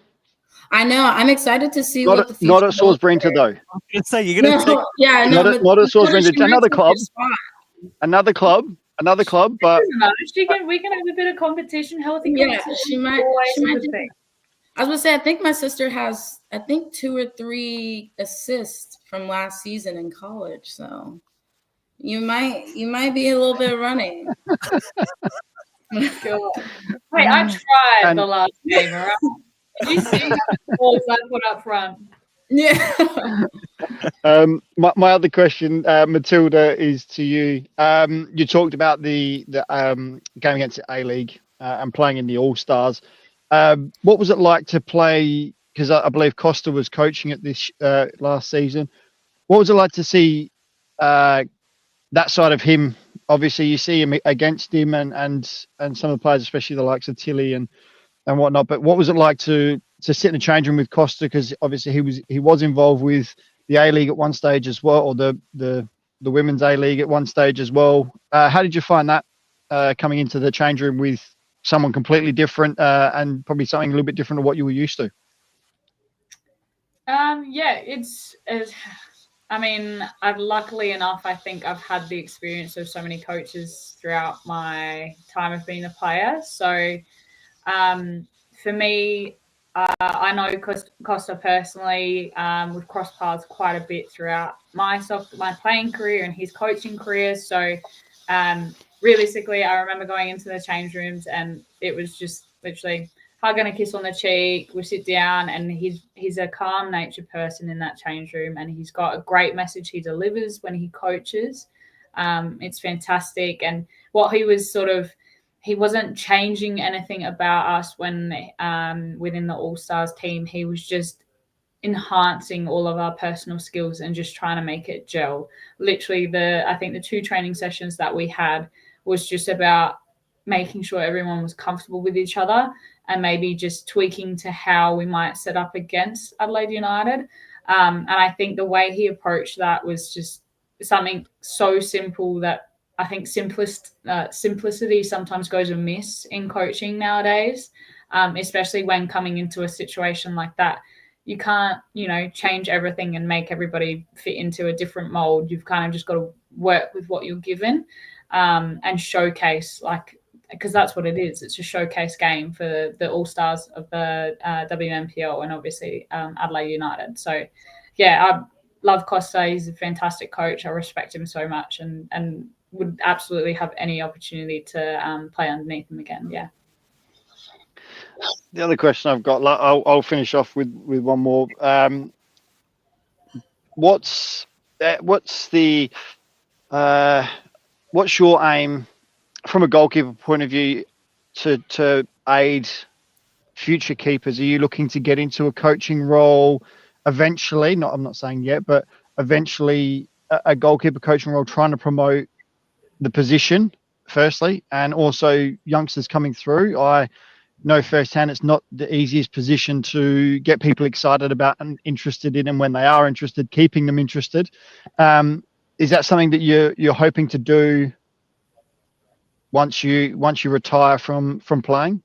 G: I know. I'm excited to see
E: Not
G: what the future
E: not at Salisbury though.
A: I was gonna say you're gonna take.
G: Yeah,
E: Not at Salisbury. Another club. Another club. But
H: we can have a bit of competition, healthy
G: yeah,
H: competition.
G: she might. I was gonna say, I think my sister has, 2 or 3 assists from last season in college. So you might be a little bit running.
H: Wait, I tried the last game, all right? Did you see how balls I put up front?
G: Yeah.
E: My other question, Matilda, is to you. You talked about the game against the A-League and playing in the All-Stars. What was it like to play? Because I believe Costa was coaching at this last season. What was it like to see that side of him? Obviously, you see him against him and some of the players, especially the likes of Tilly and whatnot. But what was it like to sit in the change room with Costa? Because obviously he was involved with the A-League at one stage as well, or the Women's A-League at one stage as well. How did you find that coming into the change room with someone completely different and probably something a little bit different to what you were used to?
H: Yeah, I mean, luckily enough, I think I've had the experience of so many coaches throughout my time of being a player. So for me, I know Costa personally. We've crossed paths quite a bit throughout my playing career and his coaching career. So realistically, I remember going into the change rooms and it was just literally hug and a kiss on the cheek. We sit down and he's a calm natured person in that change room, and he's got a great message he delivers when he coaches. It's fantastic. And what he wasn't changing anything about us when within the All-Stars team. He was just enhancing all of our personal skills and just trying to make it gel. Literally, I think the 2 training sessions that we had was just about making sure everyone was comfortable with each other and maybe just tweaking to how we might set up against Adelaide United. And I think the way he approached that was just something so simple that I think simplicity sometimes goes amiss in coaching nowadays, especially when coming into a situation like that. You can't, change everything and make everybody fit into a different mold. You've kind of just got to work with what you're given and showcase, because that's what it is. It's a showcase game for the All-Stars of the WNPL and obviously Adelaide United. So, yeah, I love Costa. He's a fantastic coach. I respect him so much and would absolutely have any opportunity to play underneath him again. Yeah.
E: The other question I've got, I'll finish off with one more. What's your aim from a goalkeeper point of view to aid future keepers? Are you looking to get into a coaching role eventually? I'm not saying yet, but eventually a goalkeeper coaching role, trying to promote the position firstly, and also youngsters coming through. I know firsthand it's not the easiest position to get people excited about and interested in, and when they are interested, keeping them interested. Is that something that you're hoping to do once you retire from playing?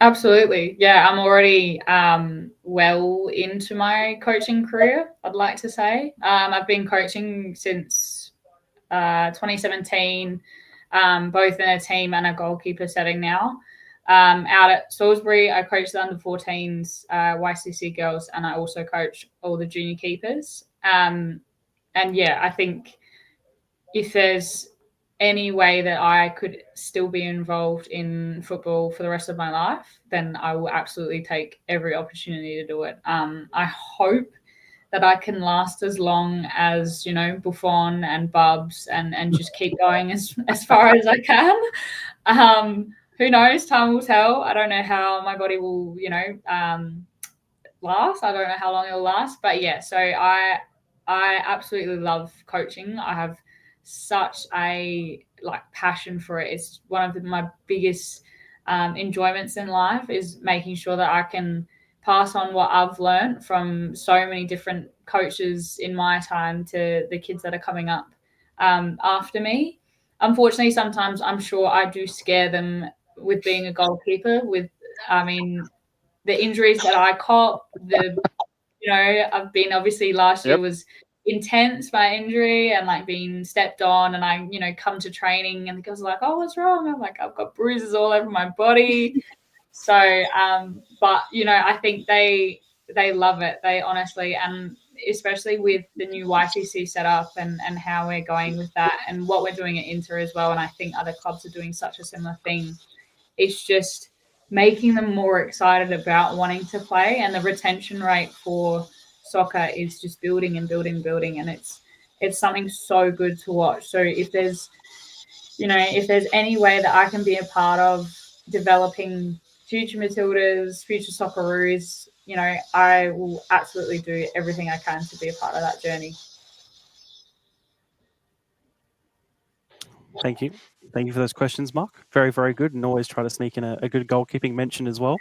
H: Absolutely. Yeah, I'm already well into my coaching career, I'd like to say. I've been coaching since 2017, both in a team and a goalkeeper setting now. Out at Salisbury, I coach the under-14s, YCC girls, and I also coach all the junior keepers. And yeah, I think if there's any way that I could still be involved in football for the rest of my life, then I will absolutely take every opportunity to do it. I hope that I can last as long as, Buffon and Bubs and just keep going as far as I can. Who knows? Time will tell. I don't know how my body will, last. I don't know how long it'll last. But yeah, so I absolutely love coaching. I have such a passion for it. It's one of my biggest enjoyments in life is making sure that I can pass on what I've learned from so many different coaches in my time to the kids that are coming up after me. Unfortunately, sometimes I'm sure I do scare them with being a goalkeeper. The injuries that I caught, I've been obviously last year was intense, my injury, and being stepped on, and I come to training and the girls are like, "Oh, what's wrong?" I'm like, "I've got bruises all over my body." So, but I think they love it. They honestly, and especially with the new YCC setup and how we're going with that and what we're doing at Inter as well. And I think other clubs are doing such a similar thing. It's just making them more excited about wanting to play, and the retention rate for soccer is just building and building and building, and it's something so good to watch. So if there's any way that I can be a part of developing future Matildas, future Socceroos, I will absolutely do everything I can to be a part of that journey.
A: Thank you. Thank you for those questions, Mark. Very, very good. And always try to sneak in a good goalkeeping mention as well,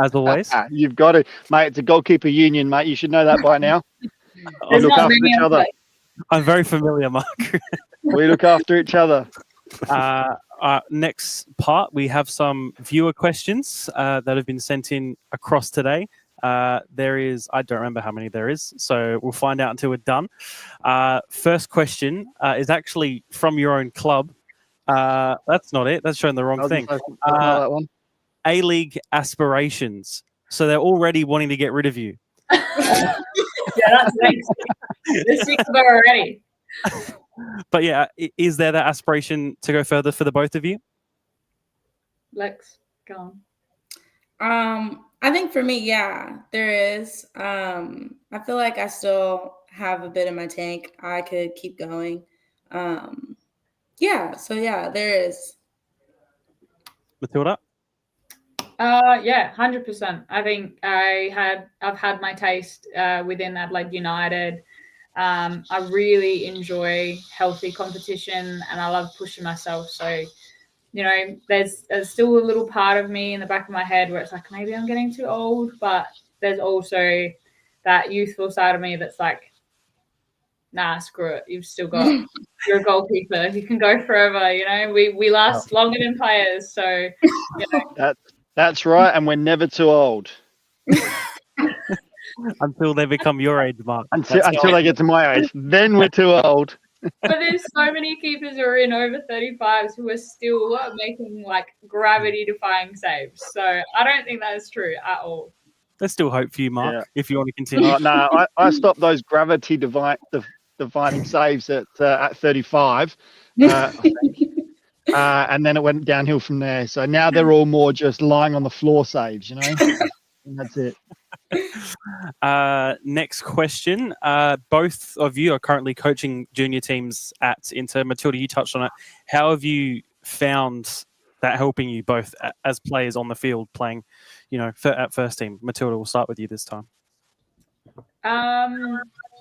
A: as always.
E: You've got to, mate. It's a goalkeeper union, mate. You should know that by now. We look after each other.
A: I'm very familiar, Mark.
E: We look after each other.
A: Next part, we have some viewer questions that have been sent in across today. There is, I don't remember how many there is, so we'll find out until we're done. First question is actually from your own club. That's not it. That's showing the wrong thing.
E: That one.
A: A-League aspirations. So they're already wanting to get rid of you.
H: Yeah, that's nice. The 6 of already.
A: But yeah, is there that aspiration to go further for the both of you?
H: Lex, go on.
G: I think for me, yeah, there is. I feel like I still have a bit in my tank. I could keep going. Yeah, so yeah, there is.
A: Matilda?
H: Yeah, 100%. I think I've had my taste within Adelaide United. I really enjoy healthy competition and I love pushing myself. So, there's still a little part of me in the back of my head where it's like, maybe I'm getting too old, but there's also that youthful side of me that's like, nah, screw it. You're a goalkeeper. You can go forever. We last longer than players. So,
E: That's right. And we're never too old.
A: Until they become your age, Mark.
E: Until they get to my age. Then we're too old.
H: But there's so many keepers who are in over 35s who are still making gravity-defying saves. So I don't think that is true at all.
A: There's still hope for you, Mark, if you want to continue.
E: No, I stopped those gravity-defining saves at 35. I think. And then it went downhill from there. So now they're all more just lying on the floor saves, And that's it.
A: Next question. Both of you are currently coaching junior teams at Inter. Matilda, you touched on it. How have you found that helping you both as players on the field playing, at first team? Matilda, we'll start with you this time.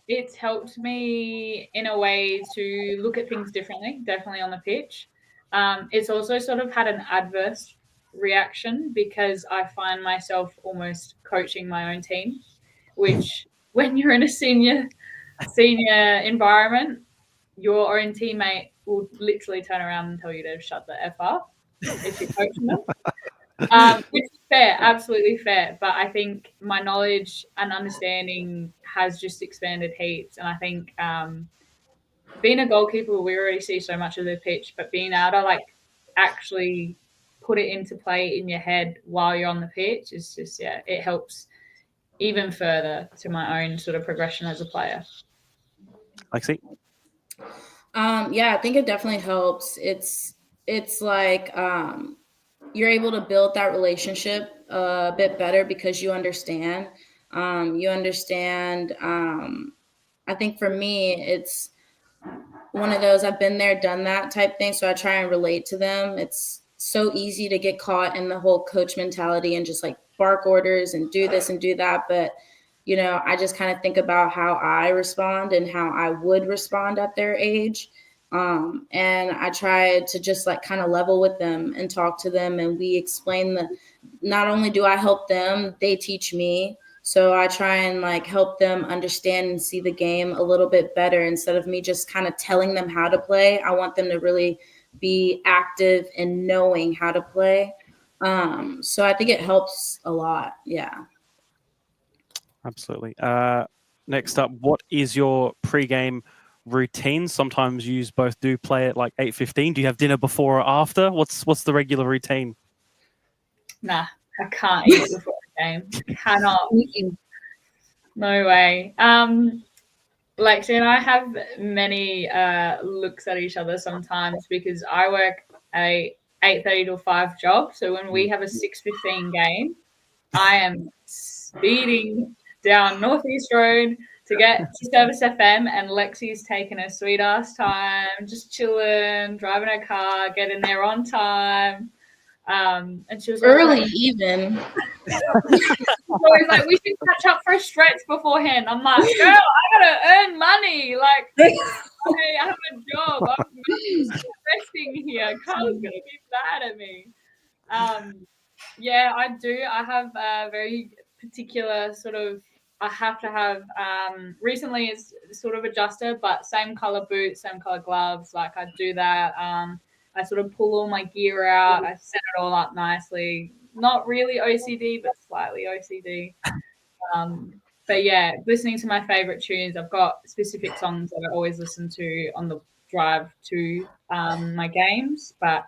H: It's helped me in a way to look at things differently, definitely on the pitch. It's also sort of had an adverse reaction because I find myself almost coaching my own team, which when you're in a senior environment, your own teammate will literally turn around and tell you to shut the F up if you're coaching them. Which is fair, absolutely fair. But I think my knowledge and understanding has just expanded heaps. And I think being a goalkeeper, we already see so much of the pitch, but being able to actually put it into play in your head while you're on the pitch is just, it helps even further to my own sort of progression as a player.
A: Lexie?
G: Yeah, I think it definitely helps. It's like you're able to build that relationship a bit better because you understand. You understand. I think for me, it's one of those I've been there, done that type thing. So I try and relate to them. It's so easy to get caught in the whole coach mentality and just like bark orders and do this and do that. But, I just kind of think about how I respond and how I would respond at their age. And I try to just like kind of level with them and talk to them. And we explain not only do I help them, they teach me. So I try and like help them understand and see the game a little bit better instead of me just kind of telling them how to play. I want them to really be active in knowing how to play. So I think it helps a lot. Yeah.
A: Absolutely. Next up, what is your pre-game routine? Sometimes you both do play at like 8:15. Do you have dinner before or after? What's the regular routine?
H: Nah, I can't eat before the game. Cannot. No way. Lexie and I have many looks at each other sometimes because I work a 8:30 to 5 job. So when we have a 6:15 game, I am speeding down Northeast Road to get to Service FM, and Lexie's taking a sweet ass time, just chilling, driving her car, getting there on time. And she was
G: Early
H: like,
G: even.
H: always like, we should catch up for a stretch beforehand. I'm like, girl, I gotta earn money. Like, okay, I have a job. I'm investing here. Carl's gonna be mad at me. Yeah, I do. I have a very particular sort of. I have to have. Recently, it's sort of adjusted, but same color boots, same color gloves. Like I do that. I sort of pull all my gear out. I set it all up nicely. Not really OCD, but slightly OCD. But yeah, listening to my favorite tunes. I've got specific songs that I always listen to on the drive to my games. But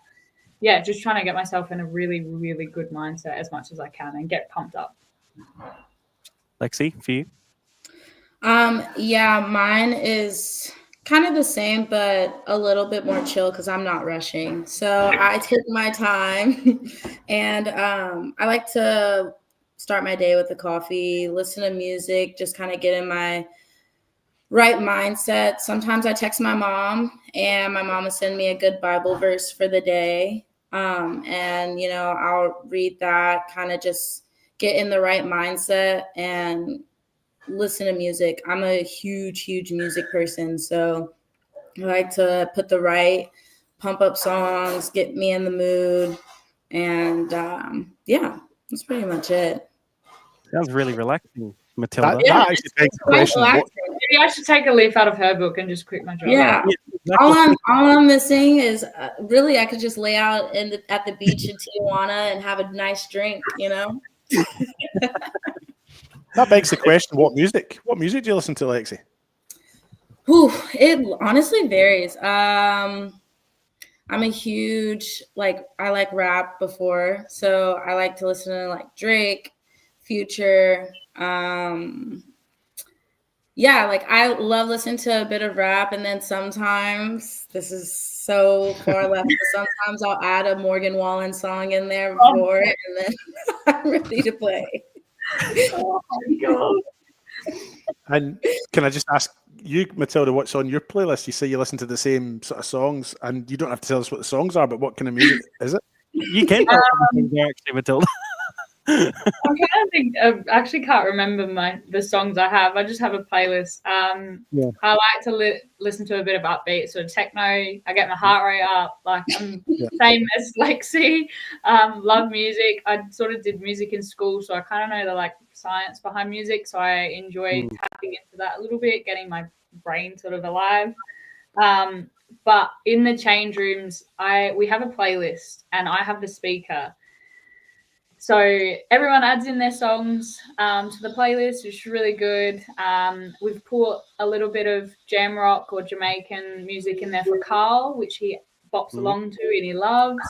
H: yeah, just trying to get myself in a really, really good mindset as much as I can and get pumped up.
A: Lexie, for you?
G: Yeah, mine is kind of the same, but a little bit more chill because I'm not rushing. So I take my time and I like to start my day with a coffee, listen to music, just kind of get in my right mindset. Sometimes I text my mom and my mom will send me a good Bible verse for the day. And, I'll read that, kind of just get in the right mindset and listen to music. I'm a huge music person. So I like to put the right pump up songs, get me in the mood. And yeah, that's pretty much it.
A: Sounds really relaxing, Matilda.
C: That actually begs the question.
H: Maybe I should take a leaf out of her book and just quit my job.
G: Yeah.
A: Exactly.
G: All I'm missing is really I could just lay out at the beach in Tijuana and have a nice drink,
C: That begs the question: What music do you listen to, Lexie?
G: It honestly varies. I'm a huge I like rap before, so I like to listen to like Drake, Future. Yeah, I love listening to a bit of rap, and then sometimes this is so far left, but sometimes I'll add a Morgan Wallen song in there before it, and then I'm ready to play.
H: Oh my God.
C: And can I just ask you, Matilda, what's on your playlist? You say you listen to the same sort of songs, and you don't have to tell us what the songs are, but what kind of music is it?
A: You can actually, Matilda.
H: I'm trying to think. I actually can't remember the songs I have. I just have a playlist. I like to listen to a bit of upbeat, sort of techno. I get my heart rate up. Like I'm same as Lexie. Love music. I sort of did music in school, so I kind of know the science behind music. So I enjoy tapping into that a little bit, getting my brain sort of alive. But in the change rooms, we have a playlist, and I have the speaker. So everyone adds in their songs to the playlist, which is really good. We've put a little bit of jam rock or Jamaican music in there for Carl, which he bops along to and he loves.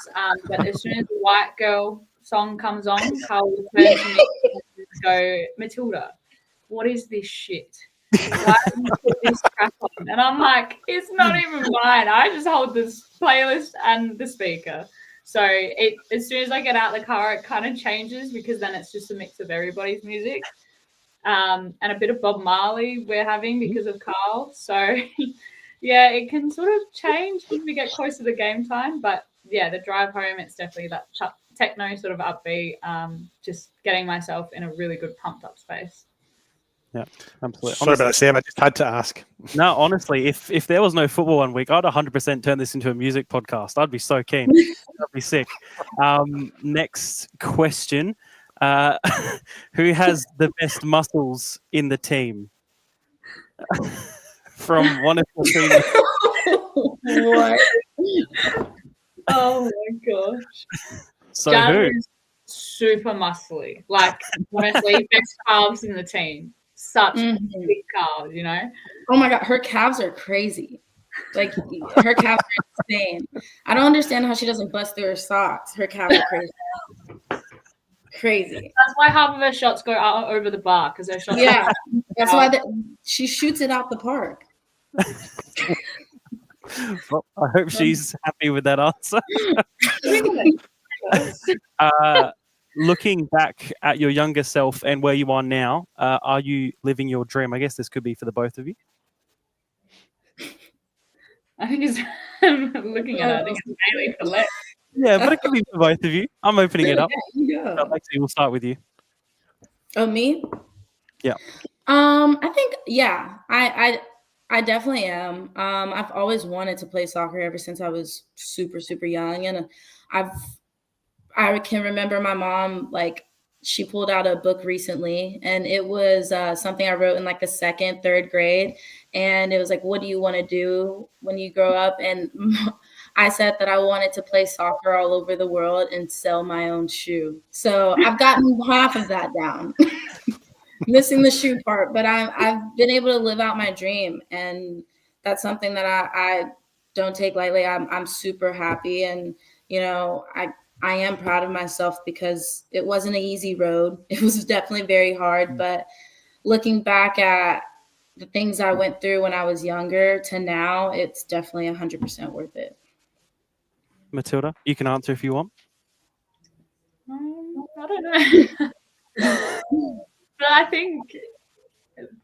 H: But as soon as the White Girl song comes on, Carl will turn to me and go, Matilda, what is this shit? Why did you put this crap on? And I'm like, it's not even mine. I just hold this playlist and the speaker. So as soon as I get out the car, it kind of changes because then it's just a mix of everybody's music. And a bit of Bob Marley we're having because of Carl. So yeah, it can sort of change as we get closer to game time. But yeah, the drive home, it's definitely that techno sort of upbeat, just getting myself in a really good pumped up space.
A: Yeah, absolutely.
C: Sorry about that, Sam. I just had to ask.
A: No, honestly, if there was no football one week, I'd 100% turn this into a music podcast. I'd be so keen. That'd be sick. Next question. Who has the best muscles in the team? From one of the team.
G: What? Oh my gosh.
A: So
H: Jazz
A: who?
H: is super muscly. Like, honestly, best calves in the team. Such big calves, you know?
G: Oh my God, her calves are crazy. Like, her calves are insane. I don't understand how she doesn't bust through her socks. Her calves are crazy. Crazy.
H: That's why half of her shots go out over the bar, because her shots.
G: Yeah, that's why she shoots it out the park.
A: Well, I hope she's happy with that answer. Looking back at your younger self and where you are now, are you living your dream? I guess this could be for the both of you.
H: I think it's looking at her. I think it's mainly for Lex.
A: Yeah, but it could be for both of you. I'm opening it up.
G: Yeah.
A: Lexie, we'll start with you.
G: Oh, me?
A: Yeah.
G: I think, yeah, I definitely am. I've always wanted to play soccer ever since I was super, super young. And I can remember my mom, like, she pulled out a book recently, and it was something I wrote in like the 2nd, 3rd grade. And it was like, what do you want to do when you grow up? And I said that I wanted to play soccer all over the world and sell my own shoe. So I've gotten half of that down, missing the shoe part, but I've been able to live out my dream. And that's something that I don't take lightly. I'm super happy. And, you know, I am proud of myself because it wasn't an easy road. It was definitely very hard, but looking back at the things I went through when I was younger to now, it's definitely 100% worth it.
A: Matilda, you can answer if you want.
H: I don't know. But I think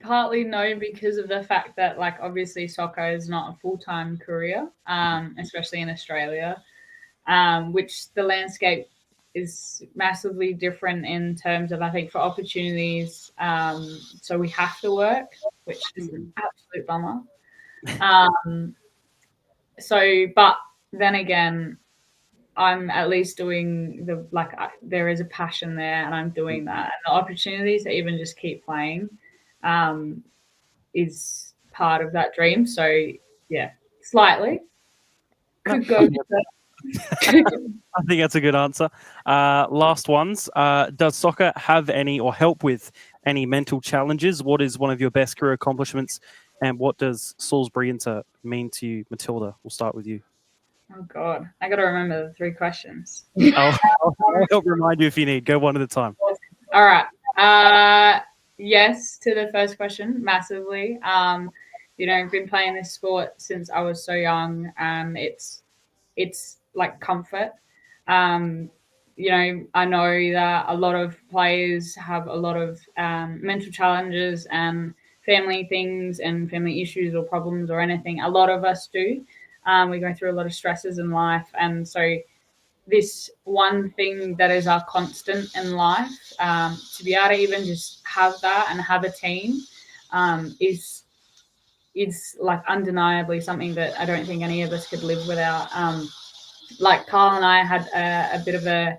H: partly no, because of the fact that, like, obviously soccer is not a full-time career, especially in Australia, which the landscape is massively different in terms of, I think, for opportunities. So we have to work, which is an absolute bummer. But then again, I'm at least doing there is a passion there, and I'm doing that. And the opportunities to even just keep playing is part of that dream. So yeah, slightly could go with that.
A: I think that's a good answer. Last ones. Does soccer have any or help with any mental challenges? What is one of your best career accomplishments? And what does Salisbury Inter mean to you? Matilda, we'll start with you.
H: Oh, God. I got to remember the 3 questions.
A: I'll help remind you if you need. Go one at a time.
H: All right. Yes to the first question, massively. You know, I've been playing this sport since I was so young. It's like comfort. You know, I know that a lot of players have a lot of mental challenges and family things and family issues or problems or anything. A lot of us do. We go through a lot of stresses in life. And so this one thing that is our constant in life, to be able to even just have that and have a team is like undeniably something that I don't think any of us could live without. Like Carl and I had a bit of a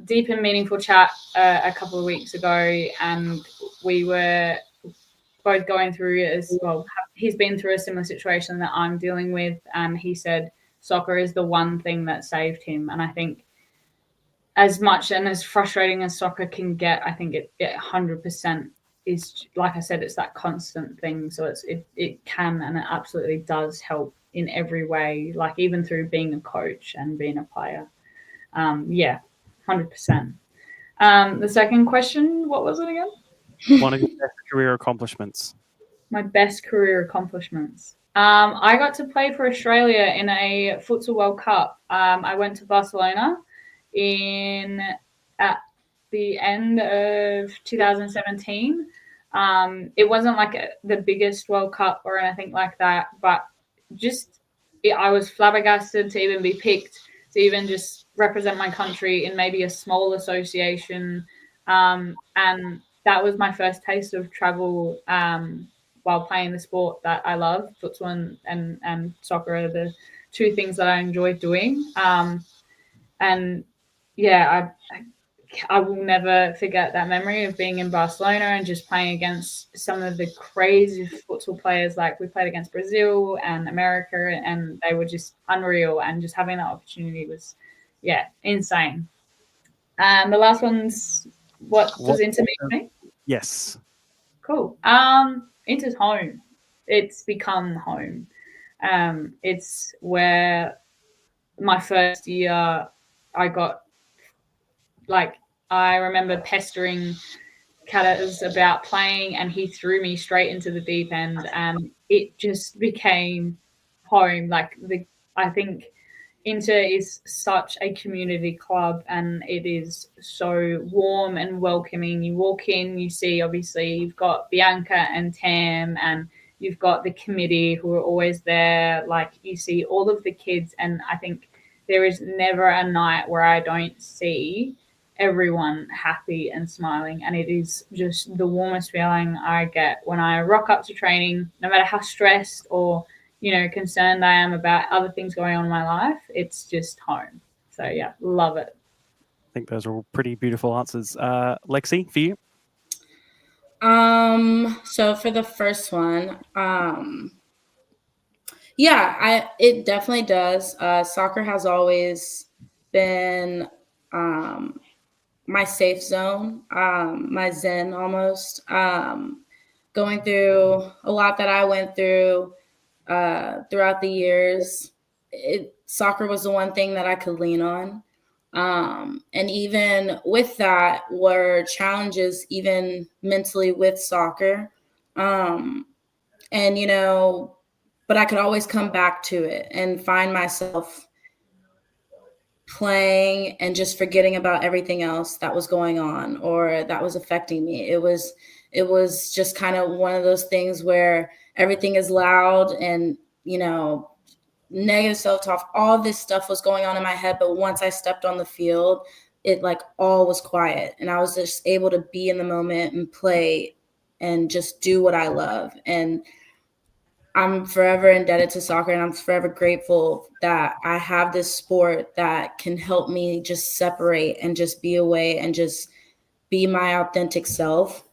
H: deep and meaningful chat a couple of weeks ago, and we were both going through as well. He's been through a similar situation that I'm dealing with, and he said soccer is the one thing that saved him. And I think as much and as frustrating as soccer can get, I think it 100% is, like I said, it's that constant thing. So it can and it absolutely does help in every way, like even through being a coach and being a player. Yeah, 100%. The second question, what was it again?
A: One of your best career accomplishments.
H: My best career accomplishments. I got to play for Australia in a futsal World Cup. I went to Barcelona at the end of 2017. It wasn't like the biggest World Cup or anything like that, but I was flabbergasted to even be picked to even just represent my country in maybe a small association. And that was my first taste of travel while playing the sport that I love. Futsal and soccer are the two things that I enjoy doing. And yeah, I will never forget that memory of being in Barcelona and just playing against some of the crazy futsal players. Like we played against Brazil and America, and they were just unreal. And just having that opportunity was, insane. And the last one's what does Inter mean to me?
A: Yes.
H: Cool. Inter's home. It's become home. It's where my first year I got, I remember pestering Catters about playing, and he threw me straight into the deep end, and it just became home. I think Inter is such a community club, and it is so warm and welcoming. You walk in, you see, obviously, you've got Bianca and Tam, and you've got the committee who are always there. Like, you see all of the kids, and I think there is never a night where I don't see everyone happy and smiling, and it is just the warmest feeling I get when I rock up to training, no matter how stressed or concerned I am about other things going on in my life. It's just home. So yeah, love it.
A: I think those are all pretty beautiful answers. Lexie, for you?
G: So for the first one, it definitely does. Soccer has always been my safe zone, my zen almost. Going through a lot that I went through throughout the years, soccer was the one thing that I could lean on. And even with that were challenges, even mentally with soccer. But I could always come back to it and find myself playing and just forgetting about everything else that was going on or that was affecting me. It was just kind of one of those things where everything is loud and, negative self-talk, all this stuff was going on in my head. But once I stepped on the field, it all was quiet, and I was just able to be in the moment and play and just do what I love. And I'm forever indebted to soccer, and I'm forever grateful that I have this sport that can help me just separate and just be away and just be my authentic self.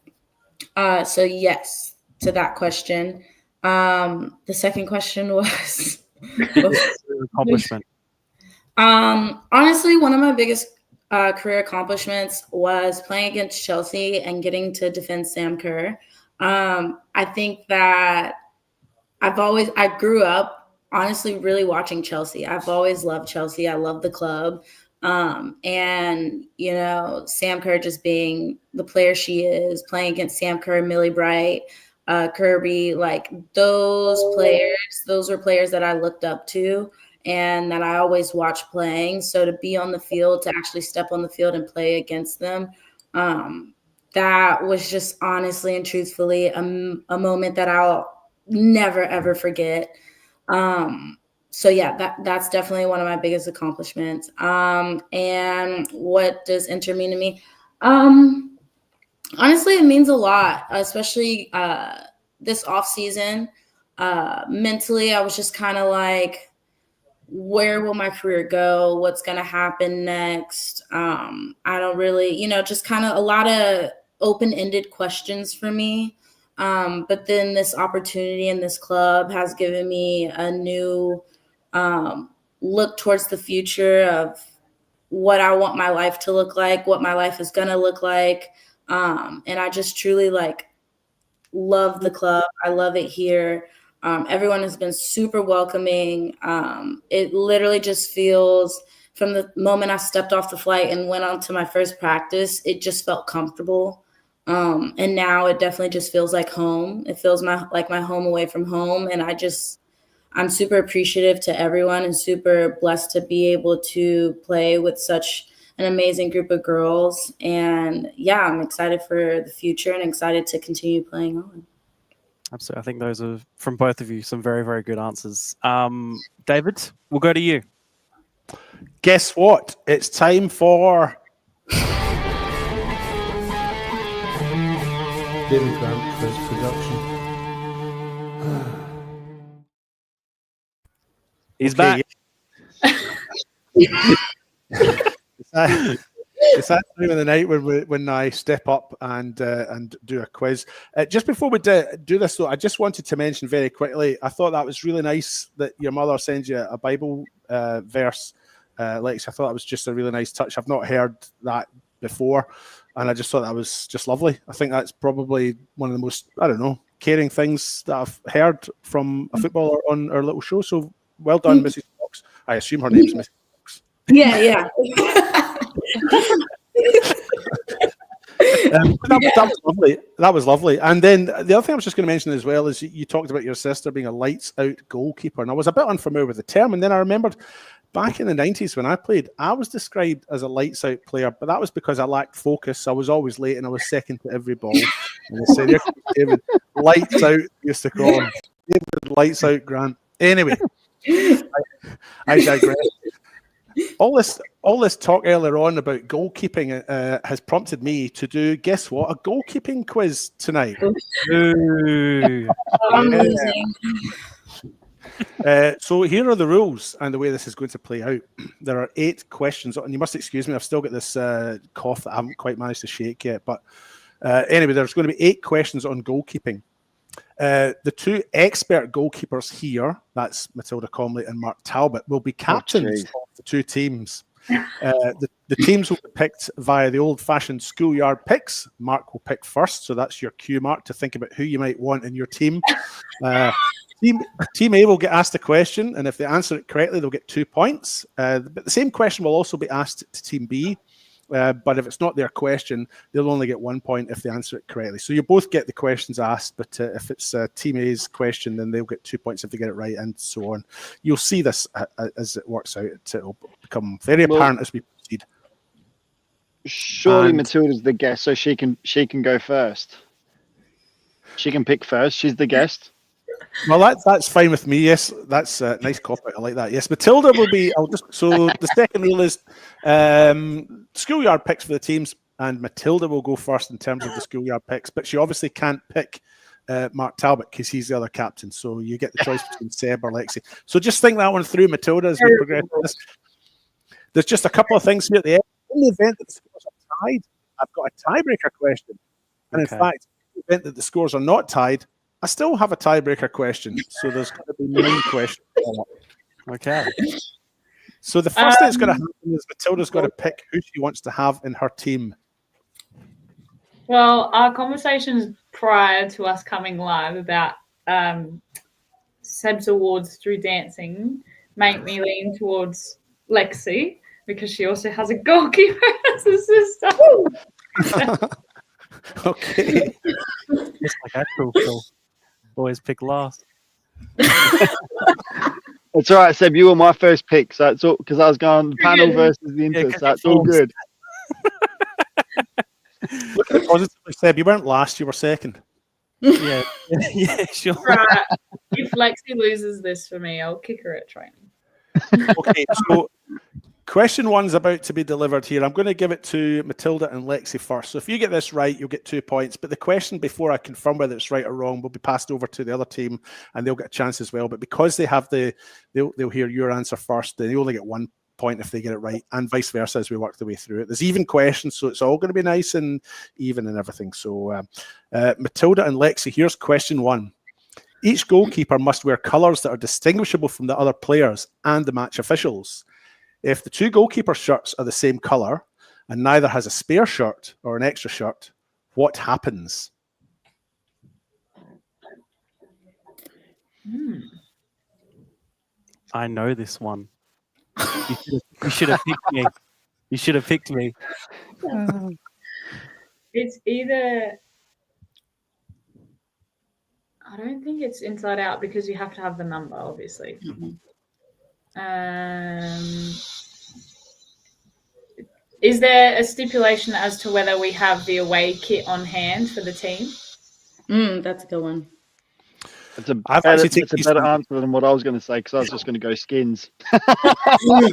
G: So yes, to that question. The second question was
A: accomplishment.
G: Honestly, one of my biggest career accomplishments was playing against Chelsea and getting to defend Sam Kerr. I think that I grew up honestly really watching Chelsea. I've always loved Chelsea. I love the club. And Sam Kerr just being the player she is, playing against Sam Kerr, Millie Bright, Kirby, those were players that I looked up to and that I always watched playing. So to be on the field, to actually step on the field and play against them, that was just honestly and truthfully a moment that I'll never, ever forget. So yeah, that's definitely one of my biggest accomplishments. And what does Inter mean to me? Honestly, it means a lot, especially this off season. Mentally, I was just kind of like, where will my career go? What's going to happen next? I don't really, just kind of a lot of open-ended questions for me. But then this opportunity in this club has given me a new look towards the future of what I want my life to look like, what my life is going to look like. And I just truly love the club. I love it here. Everyone has been super welcoming. It literally just feels, from the moment I stepped off the flight and went on to my first practice, it just felt comfortable. And now it definitely just feels like home. It feels like my home away from home. And I'm super appreciative to everyone and super blessed to be able to play with such an amazing group of girls. And yeah, I'm excited for the future and excited to continue playing on.
A: Absolutely. I think those are, from both of you, some very, very good answers. David, we'll go to you.
C: Guess what? It's time for
B: David Grant for his production.
A: He's
C: Okay,
A: back.
C: It's that time of the night when I step up and do a quiz. Just before we do this, though, I just wanted to mention very quickly, I thought that was really nice that your mother sends you a Bible verse, Lex. I thought that was just a really nice touch. I've not heard that before, and I just thought that was just lovely. I think that's probably one of the most, I don't know, caring things that I've heard from a footballer on our little show. So well done, Mrs. Knox. I assume her name's Mrs. Knox.
G: Yeah.
C: That was lovely. That was lovely. And then the other thing I was just going to mention as well is you talked about your sister being a lights out goalkeeper, and I was a bit unfamiliar with the term. And then I remembered back in the 90s when I played, I was described as a lights out player, but that was because I lacked focus. I was always late and I was second to every ball. And they said, David, lights out used to call him. David, lights out Grant. Anyway, I digress. All this talk earlier on about goalkeeping has prompted me to do, guess what, a goalkeeping quiz tonight.
A: Ooh.
C: So here are the rules and the way this is going to play out. There are 8 questions, and you must excuse me, I've still got this cough that I haven't quite managed to shake yet. But anyway, there's going to be 8 questions on goalkeeping. The 2 expert goalkeepers here, that's Matilda Comlet and Mark Talbot, will be captains of the 2 teams. The teams will be picked via the old-fashioned schoolyard picks. Mark will pick first, so that's your cue, Mark, to think about who you might want in your team. Team A will get asked a question, and if they answer it correctly, they'll get 2 points. But the same question will also be asked to Team B. But if it's not their question, they'll only get 1 point if they answer it correctly. So you both get the questions asked, but if it's Team A's question, then they'll get 2 points if they get it right, and so on. You'll see this as it works out. It'll become very apparent as we proceed.
E: Surely Matilda's the guest, so she can go first. She can pick first. She's the guest.
C: Well, that's fine with me. Yes, that's a nice cop out. I like that. Yes, Matilda will be. So the second rule is schoolyard picks for the teams, and Matilda will go first in terms of the schoolyard picks. But she obviously can't pick Mark Talbot because he's the other captain. So you get the choice between Seb or Lexie. So just think that one through, Matilda, as we progress with this. There's just a couple of things here at the end. In the event that the scores are tied, I've got a tiebreaker question, and in fact, in the event that the scores are not tied, I still have a tiebreaker question, so there's going to be 9 questions.
A: Okay.
C: So the first thing that's going to happen is Matilda's got to pick who she wants to have in her team.
H: Well, our conversations prior to us coming live about Seb's awards through dancing make me lean towards Lexie because she also has a goalkeeper as a sister.
C: Okay.
A: It's like actual always pick last.
E: It's all right, Seb. You were my first pick, so it's all because I was going panel versus the Inter, so it's all good.
C: Look at it positively, Seb. You weren't last; you were second.
A: Yeah, sure.
H: Right. If Lexie loses this for me, I'll kick her at training.
C: Okay, so question 1's about to be delivered here. I'm going to give it to Matilda and Lexie first. So if you get this right, you'll get 2 points. But the question before I confirm whether it's right or wrong will be passed over to the other team, and they'll get a chance as well. But because they have they'll hear your answer first, then they only get 1 point if they get it right, and vice versa as we work the way through it. There's even questions, so it's all going to be nice and even and everything. So Matilda and Lexie, here's question 1. Each goalkeeper must wear colours that are distinguishable from the other players and the match officials. If the 2 goalkeeper shirts are the same colour and neither has a spare shirt or an extra shirt, what happens?
A: I know this one. You should have picked me. You should have picked me.
H: It's either. I don't think it's inside out because you have to have the number, obviously. Is there a stipulation as to whether we have the away kit on hand for the team?
G: That's a good one.
E: It's a
C: I've
E: better,
C: actually
E: it's a better answer than what I was going to say because I was just going to go skins.
H: I don't think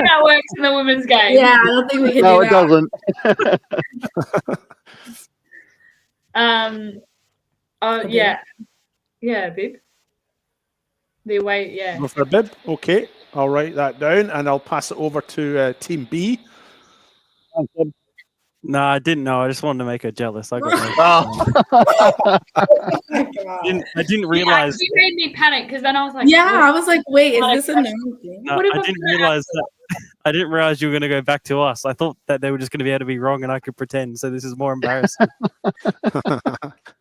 H: that works in the women's game.
G: Yeah, I don't think we can
E: No,
G: do
E: it
G: that.
E: doesn't.
H: Yeah. Yeah, Bib. The away, yeah.
C: Go for a bib. Okay, I'll write that down and I'll pass it over to Team B.
A: No, I didn't know. I just wanted to make her jealous. I got I didn't realize.
H: You made me panic because then I was like,
G: I was like, wait, is this a known thing?
A: I didn't realize that. I didn't realize you were going to go back to us. I thought that they were just going to be able to be wrong and I could pretend. So this is more embarrassing.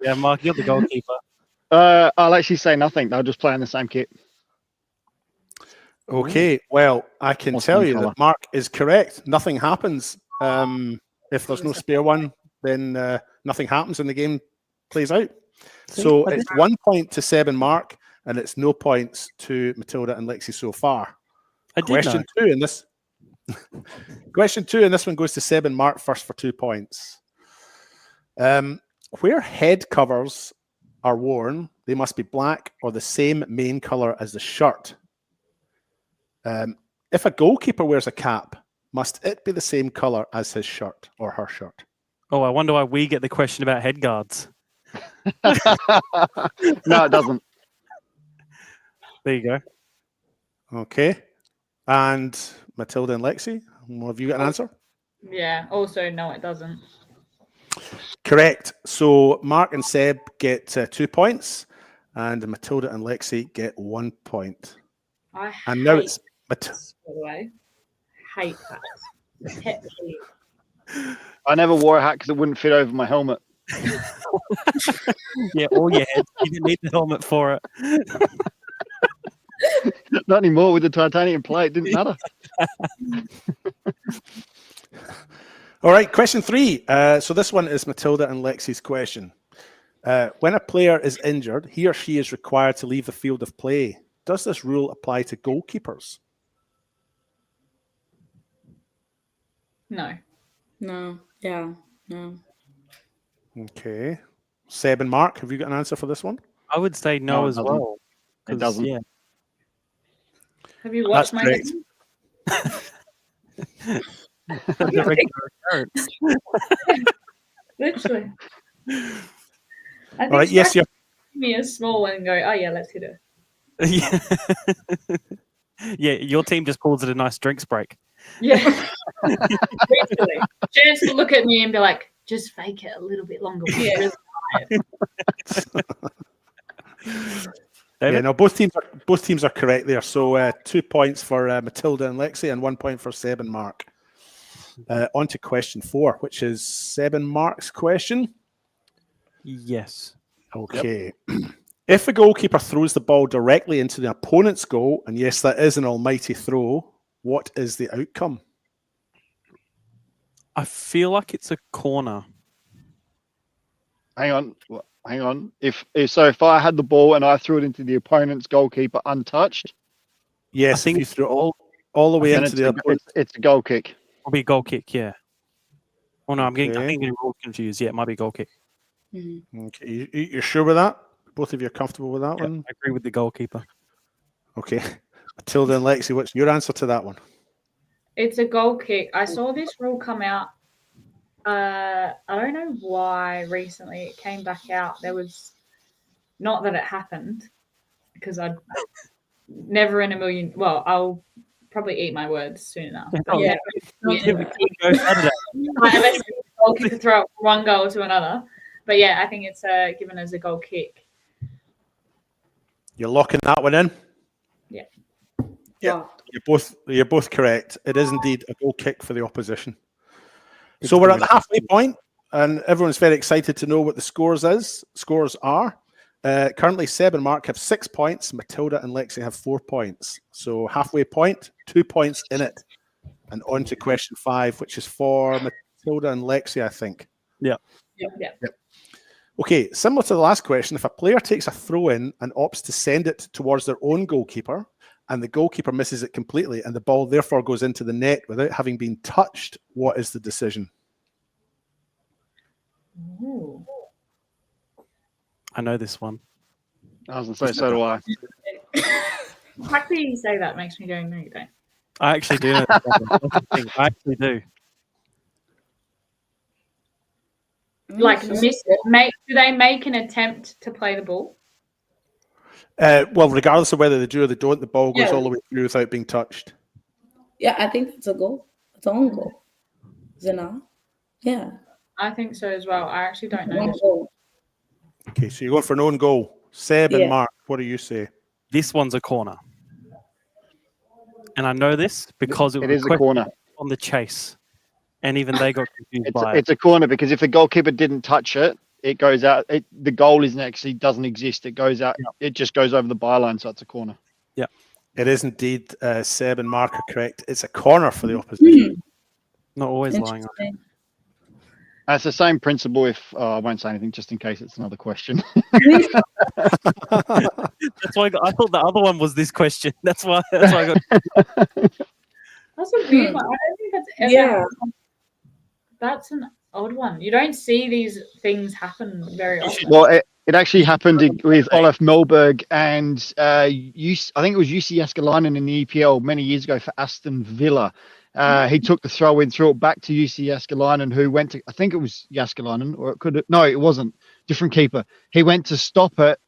A: Yeah, Mark, you're the goalkeeper.
E: I'll actually say nothing. They'll just play in the same kit.
C: Okay, well, I can
E: What's
C: tell
E: the
C: you
E: colour?
C: that Mark is correct. Nothing happens. If there's no spare one, then nothing happens and the game plays out. So it's 1 point to Seb and Mark, and it's no points to Matilda and Lexie so far. Question two in this. Question 2, and this one goes to Seb and Mark first for 2 points. Where head covers are worn, they must be black or the same main colour as the shirt. If a goalkeeper wears a cap, must it be the same colour as his shirt or her shirt?
A: Oh, I wonder why we get the question about head guards.
E: No, it doesn't.
A: There you go.
C: Okay. And Matilda and Lexie, have you got an answer?
H: Yeah, also, no, it doesn't.
C: Correct. So Mark and Seb get 2 points, and Matilda and Lexie get 1 point. And now it's
H: by the way. Hate that. Pet peeve.
E: I never wore a hat because it wouldn't fit over my helmet.
A: Yeah, all your head. You didn't need the helmet for it.
E: Not anymore with the titanium plate. Didn't matter.
C: All right, question 3. So this one is Matilda and Lexie's question. When a player is injured, he or she is required to leave the field of play. Does this rule apply to goalkeepers?
H: No.
G: No. Yeah. No.
C: Okay. Seb and Mark, have you got an answer for this one?
A: I would say no,
E: No, it
A: as
E: doesn't.
A: well.
E: It doesn't.
A: Yeah.
H: Have you watched my
C: correct.
H: game?
A: The regular occurrence.
H: Literally. I think
C: All right, yes,
H: give me a small one and go, oh yeah, let's hit it.
A: Yeah. Yeah, your team just calls it a nice drinks break.
H: Yeah. Literally. Chance to look at me and be like, just fake it a little bit longer. Yeah.
C: Yeah, no, both teams are correct there. So 2 points for Matilda and Lexie, and 1 point for Seb and Mark. On to question 4, which is Seb and Mark's question.
A: Yes.
C: Okay. Yep. If a goalkeeper throws the ball directly into the opponent's goal, and yes, that is an almighty throw, what is the outcome?
A: I feel like it's a corner.
E: Hang on. If I had the ball and I threw it into the opponent's goalkeeper untouched,
C: Yes, if you threw it all the way
E: then
C: into the opponent.
E: it's a goal kick.
A: It'll be a goal kick, yeah. Oh no, I'm
C: Okay.
A: getting rules confused. Yeah, it might be a goal kick.
C: Okay, you're sure with that? Both of you are comfortable with that one?
A: I agree with the goalkeeper.
C: Okay. Matilda and Lexie, what's your answer to that one?
H: It's a goal kick. I saw this rule come out. I don't know why recently it came back out. There was not that it happened because I'd never in a million. Well, I'll probably eat my words soon enough. But yeah, unless the goalkeeper throw it from one goal to another. But yeah, I think it's given as a goal kick.
C: You're locking that one in?
H: Yeah.
C: Yeah. You're both correct. It is indeed a goal kick for the opposition. So we're at the halfway point, and everyone's very excited to know what the scores are. Currently, Seb and Mark have 6 points. Matilda and Lexie have 4 points. So halfway point, 2 points in it. And on to question 5, which is for Matilda and Lexie, I think.
H: Yeah.
C: Okay, similar to the last question, if a player takes a throw in and opts to send it towards their own goalkeeper, and the goalkeeper misses it completely, and the ball therefore goes into the net without having been touched, what is the decision?
H: Ooh.
A: I know this one.
E: I was going to say, so do I.
H: The fact that you say that makes me go, no, you don't.
A: I actually do know this one. That's the thing. I actually do.
H: Like, do they make an attempt to play the ball?
C: Well, regardless of whether they do or they don't, the ball goes all the way through without being touched.
G: Yeah, I think that's a goal. It's an own goal. Is it not? Yeah.
H: I think so as well. I actually don't know.
G: One goal.
C: Okay, so you're going for an own goal. Seb and
G: Yeah.
C: Mark, what do you say?
A: This one's a corner. And I know this because
E: It is a corner.
A: on the chase. And even they got confused by
E: It's a corner because if the goalkeeper didn't touch it, it goes out. The goal doesn't exist. It goes out. It just goes over the byline, so it's a corner.
A: Yeah.
C: It is indeed. Seb and Mark are correct. It's a corner for the opposition.
A: Not always lying on.
G: Interesting.
E: It's the same principle. If I won't say anything, just in case it's another question.
A: That's why I thought the other one was this question. That's why I got.
H: That's a weird one. I don't think that's ever.
G: Yeah.
H: That's an odd one. You don't see these things happen very often.
E: Well, it actually happened with Olaf Melberg and I think it was UC Jääskeläinen in the EPL many years ago for Aston Villa. He took the throw in, threw it back to UC Jääskeläinen, who went to, I think it was Jääskeläinen, or it wasn't, different keeper. He went to stop it,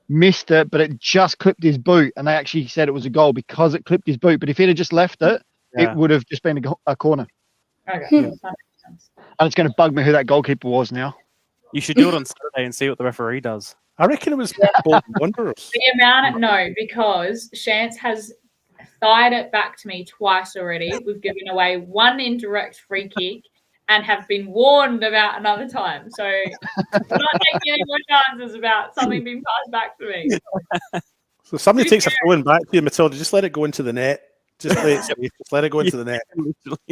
E: missed it, but it just clipped his boot, and they actually said it was a goal because it clipped his boot. But if he'd have just left it, it would have just been a corner.
H: Okay, that makes sense.
E: And it's going to bug me who that goalkeeper was now.
A: You should do it on Saturday and see what the referee does.
C: I reckon it was Bolton Wanderers.
H: Because Chance has thied it back to me twice already. We've given away one indirect free kick and have been warned about another time. So we're not taking any more chances about something being passed back to me.
C: So if somebody takes a throw in back to you, Matilda, just let it go into the net. Just play it safe. Just let it go into the net.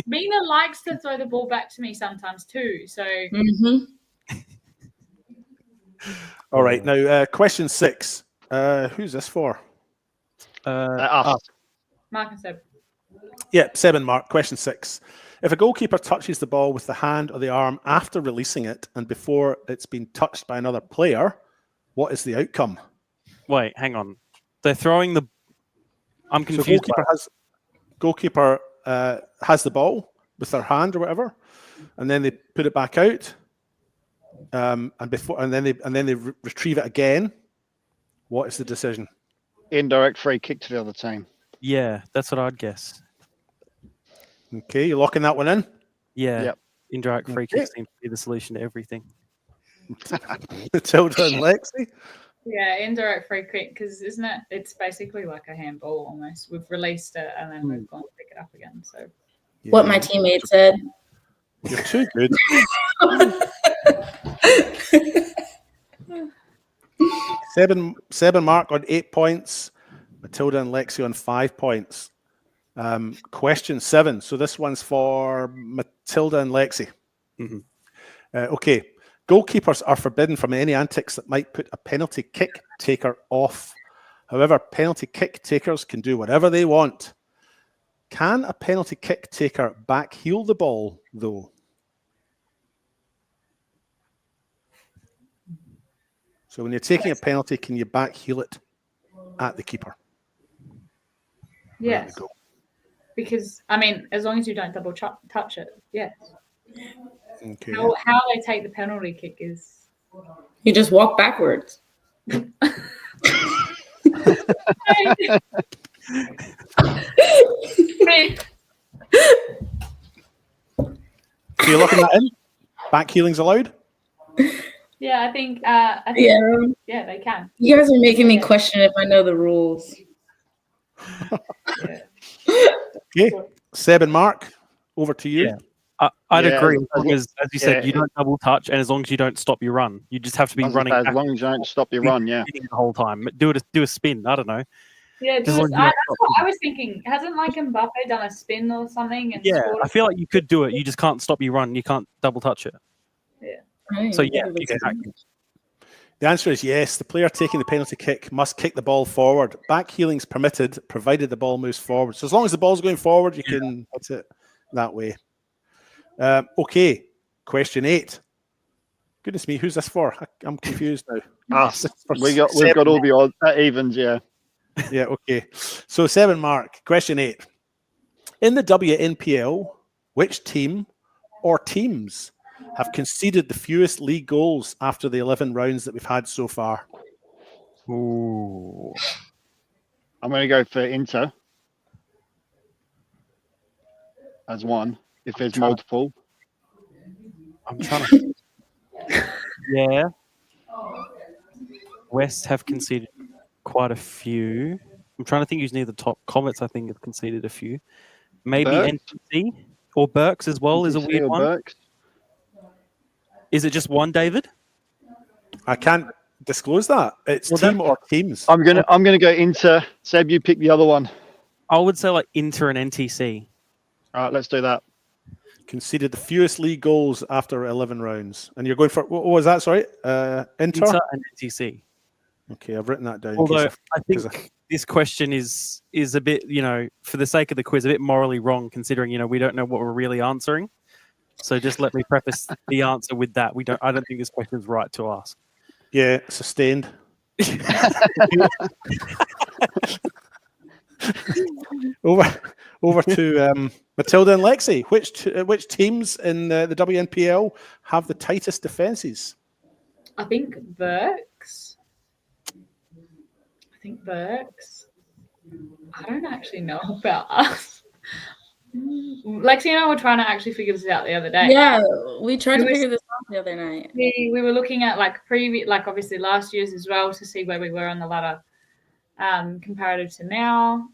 H: Mina likes to throw the ball back to me sometimes too. So
C: All right, now question 6. Who's this for?
E: Us.
H: Mark and Seb.
C: Yeah, Seb and Mark. Question 6. If a goalkeeper touches the ball with the hand or the arm after releasing it and before it's been touched by another player, what is the outcome?
A: Wait, hang on. They're throwing the. I'm
C: So
A: confused.
C: goalkeeper has the ball with their hand or whatever, and then they put it back out, and then they retrieve it again. What is the decision?
E: Indirect free kick to the other team.
A: Yeah, that's what I'd guess.
C: Okay, you locking that one in?
A: Yeah.
E: Yep.
A: Indirect free kick seems to be the solution to everything.
C: Matilda and Lexie?
H: Yeah, indirect free kick, because isn't it? It's basically like a handball almost. We've released it and then we've gone to pick it up again. So
G: What my teammate said.
C: You're too good. Seb and Mark on 8 points. Matilda and Lexie on 5 points. Question 7. So this one's for Matilda and Lexie.
A: Mm-hmm.
C: Okay. Goalkeepers are forbidden from any antics that might put a penalty kick taker off. However, penalty kick takers can do whatever they want. Can a penalty kick taker backheel the ball, though? So when you're taking a penalty, can you backheel it at the keeper?
H: yes, because I mean, as long as you don't double touch it, yes.
C: Okay.
H: How they take the penalty kick is
G: You just walk backwards.
C: So you're looking that in? Backheeling's allowed?
H: Yeah, I think yeah, they can.
G: You guys are making me question if I know the rules.
C: Okay. Seb and Mark, over to you.
A: Yeah. I'd
E: Yeah,
A: agree
E: as
A: because, as you said,
E: yeah.
A: you don't double touch, and as long as you don't stop your run, you just have to be running
E: As
A: back
E: long as you don't stop your run, yeah.
A: the whole time. Do a spin. I don't know.
H: Yeah,
A: As long as
H: that's
A: you're not
H: what I was thinking. Hasn't like Mbappe done a spin or something? And
A: Yeah,
H: scored
A: I feel like you could do it. You just can't stop you run. You can't double touch it. So yeah, you get hacked.
C: The answer is yes. The player taking the penalty kick must kick the ball forward. Back heeling's permitted, provided the ball moves forward. So as long as the ball's going forward, you can hit it that way. Okay, question 8. Goodness me, who's this for? I'm confused now.
E: Us. We've got all the odds at evens, yeah.
C: Yeah, okay. So 7 mark. Question 8. In the WNPL, which team or teams have conceded the fewest league goals after the 11 rounds that we've had so far?
E: Ooh. I'm going to go for Inter as one, if there's multiple.
C: I'm trying to...
A: Yeah. West have conceded quite a few. I'm trying to think who's near the top. Comets, I think, have conceded a few. Maybe
E: Burks?
A: NTC or Burks as well is a
E: NTC
A: weird
E: or
A: one.
E: Burks?
A: Is it just one, David?
C: I can't disclose that. It's team or teams.
E: I'm gonna go Inter. Seb, you pick the other one.
A: I would say like Inter and NTC.
E: All right, let's do that.
C: Conceded the fewest league goals after 11 rounds. And you're going for, what was that, sorry? Inter?
A: Inter and NTC.
C: Okay, I've written that down.
A: Although I think this question is a bit, for the sake of the quiz, a bit morally wrong, considering, we don't know what we're really answering. So just let me preface the answer with that. I don't think this question is right to ask.
C: Yeah, sustained. Over to Matilda and Lexie. Which teams in the WNPL have the tightest defences?
H: I think Burks. I don't actually know about us. Lexie and I were trying to actually figure this out the other day.
G: Yeah, we tried to figure this out the other night.
H: We were looking at obviously last year's as well to see where we were on the ladder comparative to now.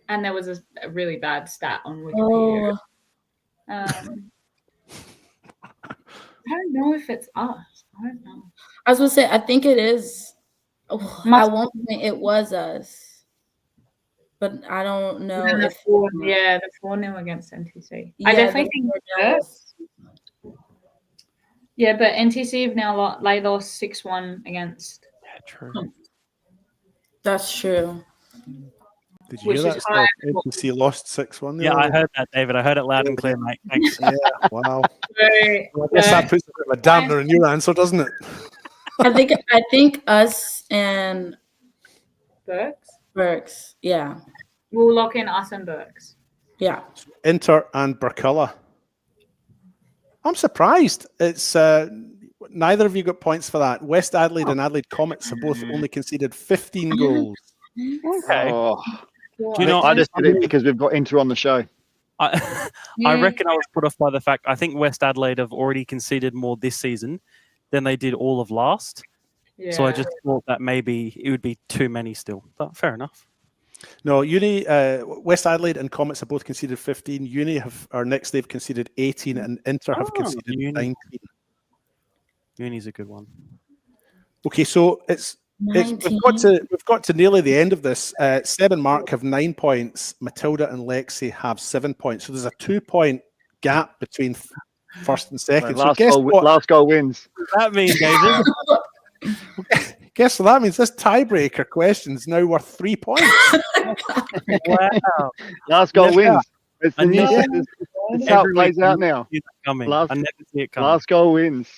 H: And there was a really bad stat on Wikipedia. I don't know if it's us. I don't know.
G: I was going to say, I think it is. At one point, it was us. But I don't know.
H: The 4-0 against NTC. I definitely think Burks. Yeah, but NTC have now lost 6-1 against.
A: Yeah, true.
G: That's true.
C: Did you hear that? NTC lost 6-1.
A: Yeah, I heard that, David. I heard it loud and clear, mate. Thanks.
C: Yeah, wow. I guess that puts a bit of a dampener in your answer, doesn't it?
G: I think us and
H: Burks.
G: Yeah.
H: We'll lock in us and Burks.
G: Yeah.
C: Inter and Burkulla. I'm surprised. It's neither of you got points for that. West Adelaide and Adelaide Comets have both only conceded 15 goals.
A: Okay.
E: Oh.
A: Do you know?
E: I just did it because we've got Inter on the show.
A: I reckon I was put off by the fact I think West Adelaide have already conceded more this season than they did all of last. Yeah. So I just thought that maybe it would be too many still. But fair enough.
C: No, West Adelaide and Comets have both conceded 15. They've conceded 18, and Inter have conceded 19.
A: Uni's a good one.
C: Okay, so we've got to nearly the end of this. Seb and Mark have 9 points. Matilda and Lexie have 7 points. So there's a 2-point gap between first and second.
E: Right, last goal wins.
A: What does that mean, David?
C: Guess what that means? This tiebreaker question is now worth 3 points.
A: Wow.
E: Last goal wins. It's the new. It's how it plays out now.
A: I never see it coming.
E: Last goal wins.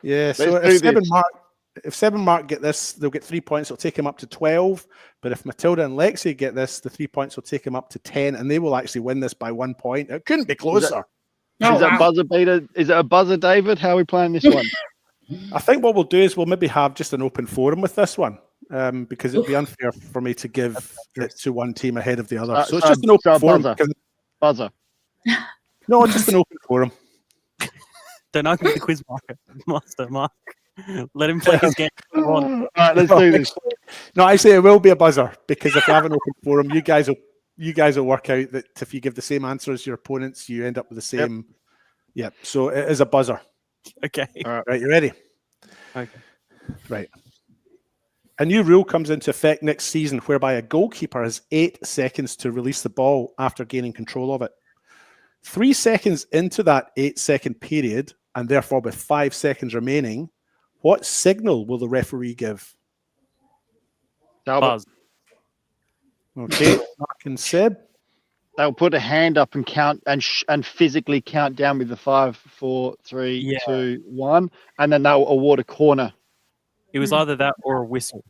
C: Yeah. So if Seb and Mark get this, they'll get 3 points. It'll take them up to 12. But if Matilda and Lexie get this, the 3 points will take them up to 10, and they will actually win this by 1 point. It couldn't be closer.
E: Is that buzzer beater? Is it a buzzer, David? How are we playing this one?
C: I think what we'll do is we'll maybe have just an open forum with this one, because it'd be unfair for me to give it to one team ahead of the other. So it's just an open forum.
E: Buzzer.
C: No, just an open forum.
A: Don't open the quiz master, Mark. Let him play his game.
E: All right, let's do this.
C: No, actually, it will be a buzzer, because if we have an open forum, you guys will work out that if you give the same answer as your opponents, you end up with the same. Yep. So it is a buzzer.
A: Okay.
C: All right, you ready?
A: Okay.
C: Right. A new rule comes into effect next season whereby a goalkeeper has 8 seconds to release the ball after gaining control of it. 3 seconds into that 8-second period, and therefore with 5 seconds remaining, what signal will the referee give?
A: Buzz.
C: Okay, Mark and Seb.
E: They'll put a hand up and count and physically count down with the 5, 4, 3, 2, 1, and then they'll award a corner.
A: It was either that or a whistle.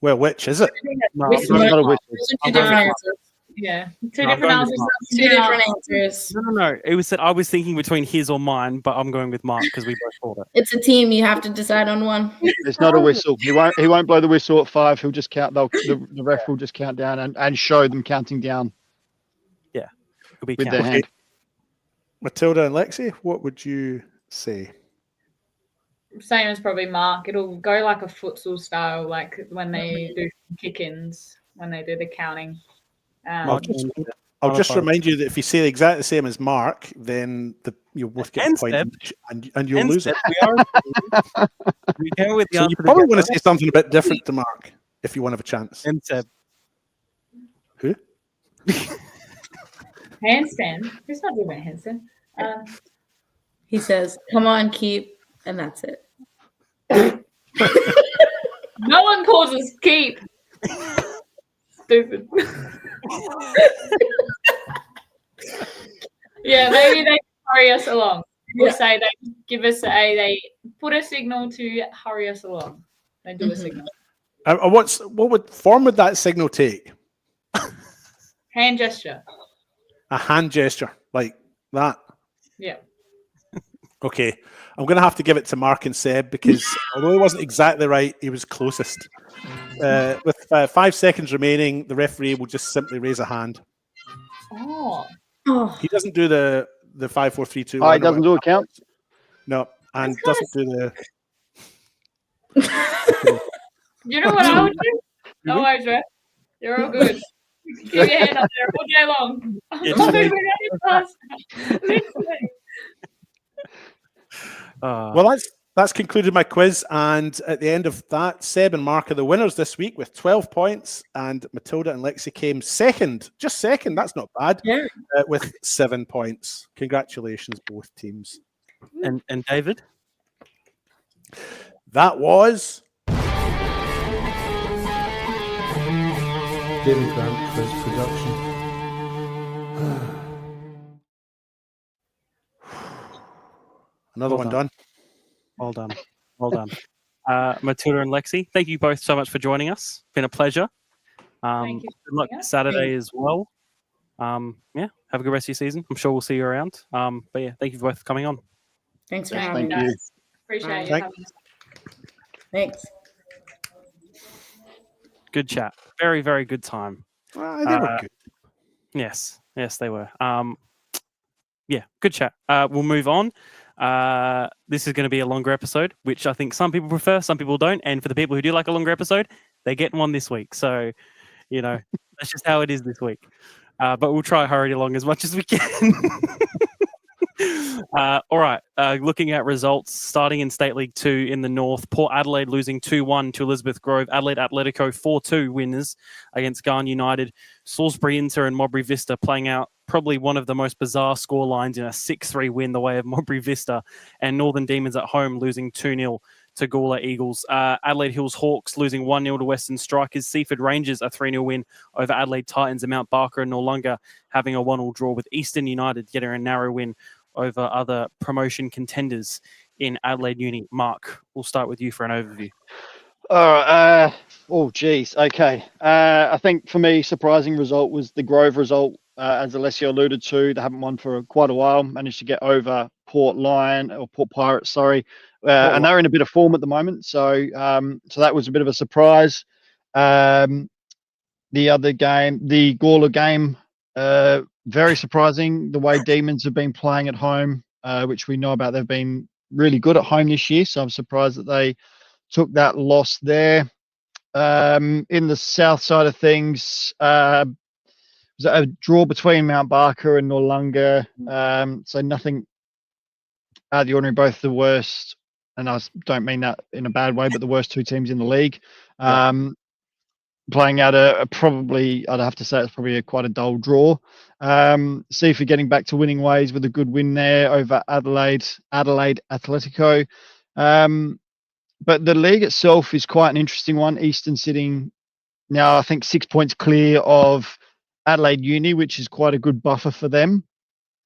C: Well, which is it?
E: No, it's not a whistle.
G: Those are two different answers.
H: Yeah,
A: No, I'm
H: different
A: going with
H: answers.
A: Mark.
G: Two different answers.
A: No. It was said I was thinking between his or mine, but I'm going with Mark because we both thought it.
G: It's a team. You have to decide on one.
E: It's not a whistle. He won't blow the whistle at 5. He'll just count. The ref will just count down and show them counting down.
A: Yeah, it'll be
E: with their
A: counted.
E: hand.
C: Matilda and Lexie, what would you say?
H: Same as probably Mark. It'll go like a futsal style, like when they do kick-ins, when they do the counting.
C: I'll just remind you that if you say exactly the same as Mark, then you'll both get a point and you'll lose it.
A: We go with the
C: So you probably want to say something a bit different to Mark if you want to have a chance.
A: And Seb.
C: Who?
H: Handstand. Who's not doing a handstand?
G: He says, "Come on, keep," and that's it.
H: No one calls us keep. Stupid. Yeah, maybe they hurry us along. We'll say they give us they put a signal to hurry us along. They do a signal.
C: What form would that signal take?
H: Hand gesture.
C: A hand gesture like that.
H: Yeah.
C: Okay, I'm going to have to give it to Mark and Seb because although he wasn't exactly right, he was closest. With 5 seconds remaining, the referee will just simply raise a hand.
H: Oh.
C: He doesn't do the 5, 4, 3, 2.
E: Oh, he doesn't do a count?
C: No, and doesn't do the.
H: You know what I would do? No worries, Ref. You're all good. Keep your hand up there all day long.
C: Well, that's concluded my quiz, and at the end of that, Seb and Mark are the winners this week with 12 points, and Matilda and Lexie came second, just second. That's not bad, with 7 points. Congratulations, both teams.
A: And David,
C: that was
B: David Grant quiz production.
C: Another one done.
A: Well done. Well done. Matilda and Lexie, thank you both so much for joining us. Been a pleasure.
H: Thank you.
A: Good luck Saturday as well. Have a good rest of your season. I'm sure we'll see you around. But yeah, thank you both for coming on.
G: Thanks for having us.
E: you.
H: Appreciate you having us.
G: Thanks.
A: Good chat. Very, very good time.
C: They were good.
A: Yes, they were. Yeah, good chat. We'll move on. This is going to be a longer episode, which I think some people prefer, some people don't. And for the people who do like a longer episode, they're getting one this week. So, that's just how it is this week. But we'll try to hurry it along as much as we can. All right. Looking at results, starting in State League 2 in the North, Port Adelaide losing 2-1 to Elizabeth Grove. Adelaide Atletico 4-2 winners against Garn United. Salisbury Inter and Mowbray Vista playing out probably one of the most bizarre score lines in a 6-3 win the way of Mowbray Vista. And Northern Demons at home losing 2-0 to Gawler Eagles. Adelaide Hills Hawks losing 1-0 to Western Strikers. Seaford Rangers a 3-0 win over Adelaide Titans, and Mount Barker and Noarlunga having a 1-1 draw, with Eastern United getting a narrow win over other promotion contenders in Adelaide Uni. Mark, we'll start with you for an overview.
E: All right. Okay. I think for me, surprising result was the Grove result. As Alessio alluded to, they haven't won for quite a while. Managed to get over Port Pirates, sorry. And they're in a bit of form at the moment. So that was a bit of a surprise. The other game, the Gawler game, very surprising the way Demons have been playing at home, which we know about. They've been really good at home this year. So I'm surprised that they took that loss there. In the south side of things, was a draw between Mount Barker and Noarlunga. So nothing out of the ordinary, both the worst and I don't mean that in a bad way, but the worst 2 teams in the league.
C: Yeah.
E: Playing out a probably, I'd have to say it's probably quite a dull draw. See if you're getting back to winning ways with a good win there over Adelaide Atletico. But the league itself is quite an interesting one. Eastern sitting now, I think 6 points clear of Adelaide Uni, which is quite a good buffer for them.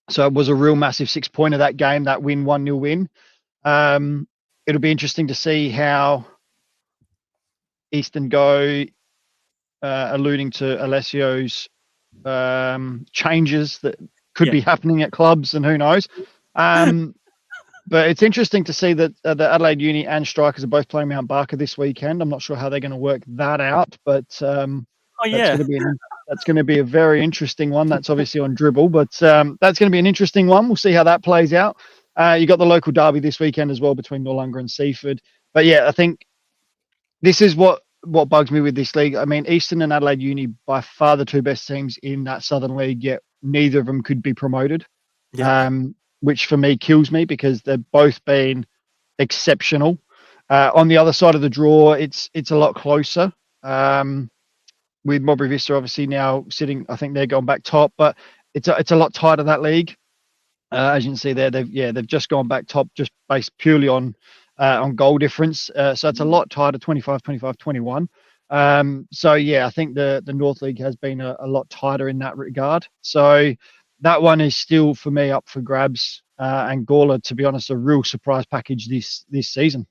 E: So it was a real massive 6 point of that game, that win, 1-0 win. It'll be interesting to see how Eastern go, alluding to Alessio's changes that could be happening at clubs, and who knows. But it's interesting to see that the Adelaide Uni and Strikers are both playing Mount Barker this weekend. I'm not sure how they're going to work that out, but that's going to be a very interesting one. That's obviously on dribble, but that's going to be an interesting one. We'll see how that plays out. You got the local derby this weekend as well between Noarlunga and Seaford. But yeah, I think this is what bugs me with this league. I mean, Eastern and Adelaide Uni by far the 2 best teams in that Southern League, yet neither of them could be promoted. Yeah. Which for me kills me because they've both been exceptional. On the other side of the draw, it's a lot closer. With Modbury Vista obviously now sitting, I think they're going back top, but it's a lot tighter, that league. As you can see there, they've just gone back top just based purely on goal difference. So it's a lot tighter, 25, 25, 21. So yeah, I think the North League has been a lot tighter in that regard. So that one is still for me up for grabs. And Gawler, to be honest, a real surprise package this season.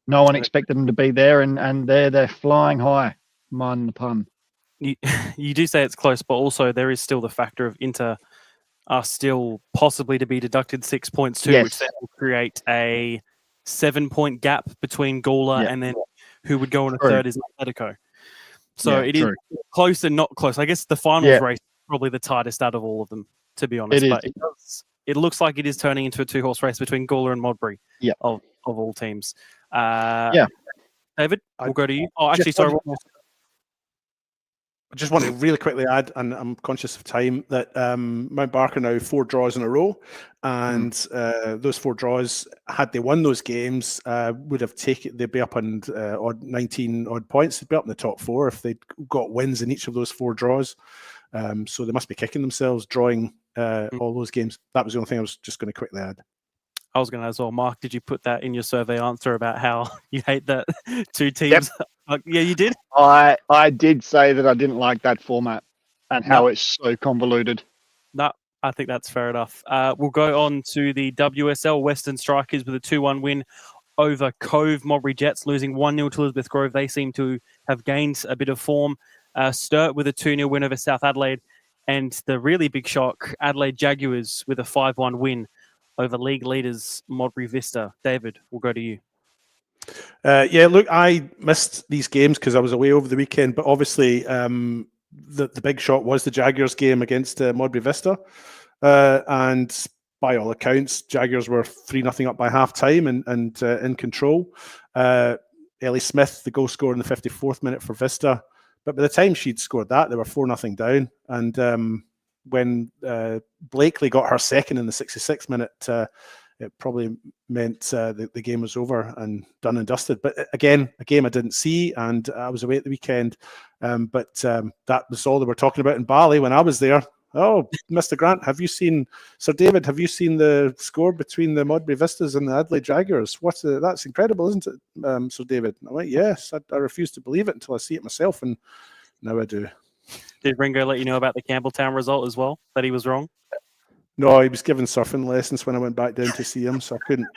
E: No one expected them to be there, and they're flying high. Mind the pun.
A: You do say it's close, but also there is still the factor of Inter are still possibly to be deducted 6 points too, which then will create a 7-point gap between Gawler and then who would go in a third is Atletico. So it is close and not close. I guess the finals race is probably the tightest out of all of them, to be honest. But it looks like it is turning into a 2-horse race between Gawler and Modbury of all teams. David, we'll go to you. Oh, actually, sorry.
C: I just want to really quickly add, and I'm conscious of time, that Mount Barker now 4 draws in a row, and those 4 draws, had they won those games, would have they'd be up on 19 odd points. They'd be up in the top 4 if they'd got wins in each of those 4 draws. So they must be kicking themselves drawing all those games. That was the only thing I was just going to quickly add.
A: I was going to as well. Mark, did you put that in your survey answer about how you hate that 2 teams? Yep. Yeah, you did?
E: I did say that I didn't like that format and how it's so convoluted.
A: No, I think that's fair enough. We'll go on to the WSL. Western Strikers with a 2-1 win over Cove. Modbury Jets losing 1-0 to Elizabeth Grove. They seem to have gained a bit of form. Sturt with a 2-0 win over South Adelaide. And the really big shock, Adelaide Jaguars with a 5-1 win over league leaders Modbury Vista. David, we'll go to you.
C: Look, I missed these games because I was away over the weekend, but obviously the big shot was the Jaguars game against Modbury Vista. And by all accounts, Jaguars were 3-0 up by half-time and in control. Ellie Smith, the goal scorer in the 54th minute for Vista. But by the time she'd scored that, they were 4-0 down. And when Blakely got her second in the 66th minute, it probably meant the game was over and done and dusted. But again, a game I didn't see, and I was away at the weekend. But that was all they were talking about in Bali when I was there. Oh, Mr. Grant, Sir David, have you seen the score between the Modbury Vistas and the Adelaide Jaguars? That's incredible, isn't it, Sir David? I went, yes. I refuse to believe it until I see it myself, and now I do.
A: Did Ringo let you know about the Campbelltown result as well, that he was wrong?
C: No, he was giving surfing lessons when I went back down to see him, so I didn't